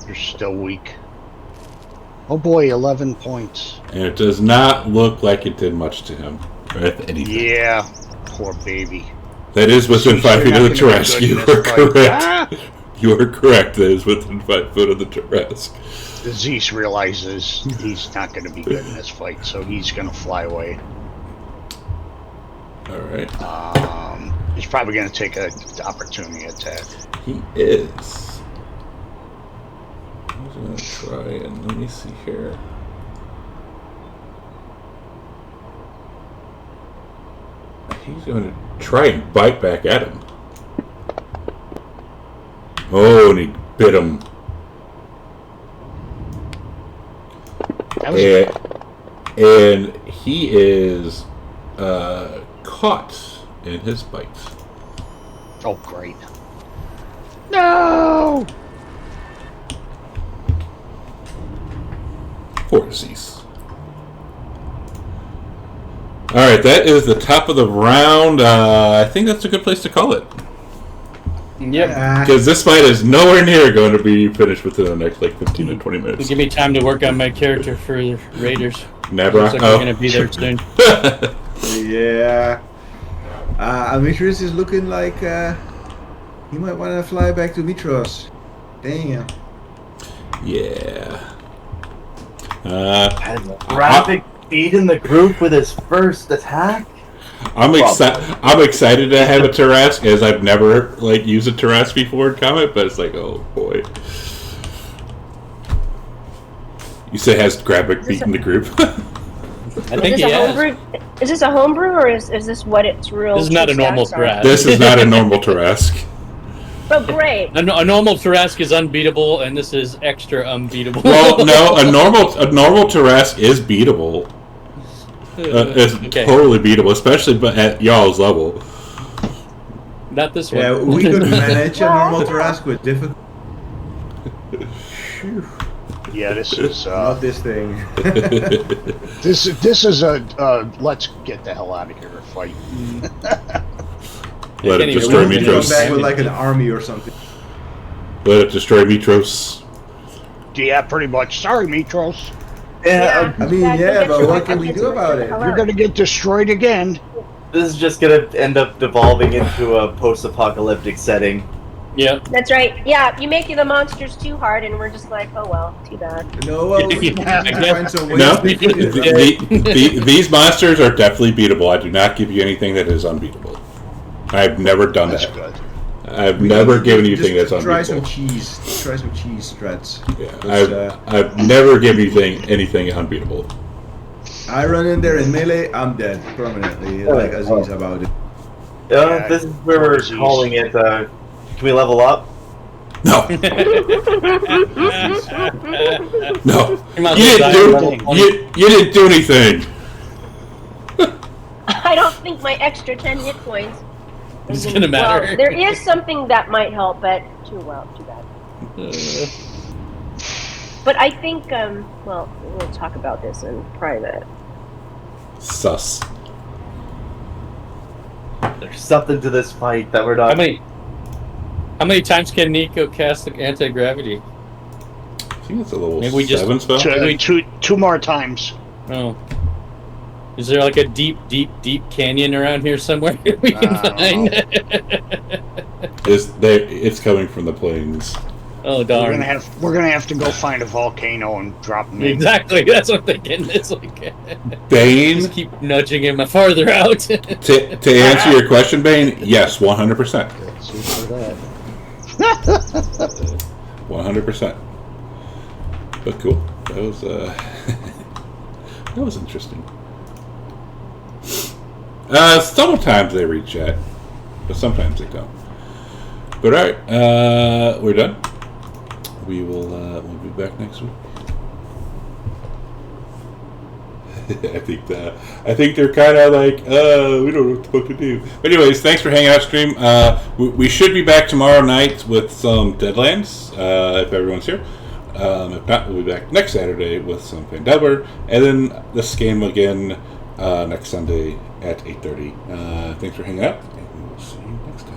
You're still weak. Oh boy, 11 points. And it does not look like it did much to him. If anything. Yeah, poor baby. That is within 5 feet of the Tarrasque. You are correct. Ah! You are correct. That is within 5 foot of the Tarrasque. Zeus realizes he's not going to be good in this fight, so he's going to fly away. Alright. He's probably going to take an opportunity attack. He is. I'm going to try and let me see here. He's going to try and bite back at him. Oh, and he bit him. And he is caught in his bite. Oh, great. No! Poor Zeus. Alright, that is the top of the round. I think that's a good place to call it. Yep. Because this fight is nowhere near going to be finished within the next 15 to 20 minutes. Give me time to work on my character for the Raiders. Nabrak? Looks like we're going to be there soon. Yeah. Demetrius is looking like he might want to fly back to Mitros. Damn. Yeah. Has Graphic beaten the group with his first attack? I'm excited to have a Tarrasque, as I've never used a Tarrasque before in combat, but it's like, oh boy. You say has Graphic beaten the group? I think he has. Is this a homebrew, or is this what it's real? This is not a normal stats are? Tarrasque. This is not a normal Tarrasque. Oh, great. A normal Tarrasque is unbeatable, and this is extra unbeatable. Well, no, a normal Tarrasque is beatable. It's totally beatable, especially at y'all's level. Not this one. Yeah, we could manage a normal Tarrasque with difficult. Yeah, this is Not this thing. this is a let's get the hell out of here fight. Let it can't destroy even Come Mitros. back with like an army or something. Let it destroy Mitros. Yeah, pretty much. Sorry, Mitros. Yeah, I mean, yeah, but what can we do about it? You're gonna get destroyed again. this is just gonna end up devolving into a post-apocalyptic setting. Yeah. That's right. Yeah, you make the monsters too hard, and we're just like, oh well, too bad. No, well, we can find some ways No, to defeat it, right? these monsters are definitely beatable. I do not give you anything that is unbeatable. I've never done That's that. good. I've never given you anything Just that's try unbeatable. some cheese. Try some cheese strats. Yeah, I've never given you anything unbeatable. I run in there in melee, I'm dead permanently. Like Aziz about it. This is where we're calling it. Can we level up? No, no. You didn't do anything. I don't think my extra 10 hit points It's gonna matter. Well, there is something that might help, but too bad. But I think, well, we'll talk about this in private. Sus. There's something to this fight that we're not. How many times can Nico cast the anti-gravity? I think it's a level Maybe we just- 7 spell. Two more times. Oh. Is there like a deep canyon around here somewhere we can find? It's coming from the plains. Oh We're darn! gonna have to go find a volcano and drop them in. Exactly, that's what I'm thinking. It's like Bane, just keep nudging him farther out. to answer your question, Bane, yes, 100%. 100%. But cool. That was that was interesting. Sometimes they read chat, but sometimes they don't. But alright, we're done. We'll be back next week. I think they're kind of like, we don't know what the fuck to do. But anyways, thanks for hanging out stream. We should be back tomorrow night with some Deadlands, if everyone's here. If not, we'll be back next Saturday with some Fandelver, and then this game again next Sunday at 8:30. Thanks for hanging out, and we'll see you next time.